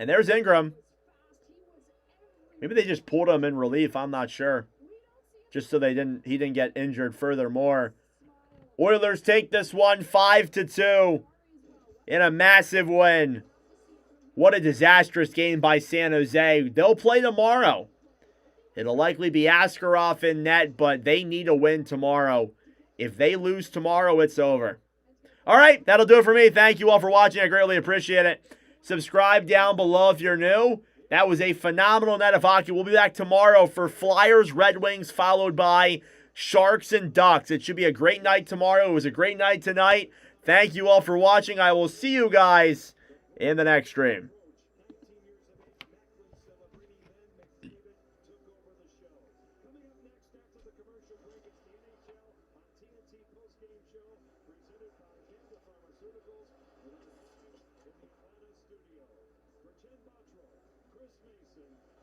And there's Ingram. Maybe they just pulled him in relief. I'm not sure. Just so he didn't get injured furthermore. Oilers take this one 5-2 in a massive win. What a disastrous game by San Jose. They'll play tomorrow. It'll likely be Askarov in net, but they need a win tomorrow. If they lose tomorrow, it's over. All right, that'll do it for me. Thank you all for watching. I greatly appreciate it. Subscribe down below if you're new. That was a phenomenal night of hockey. We'll be back tomorrow for Flyers, Red Wings, followed by Sharks and Ducks. It should be a great night tomorrow. It was a great night tonight. Thank you all for watching. I will see you guys in the next stream. Chris Mason.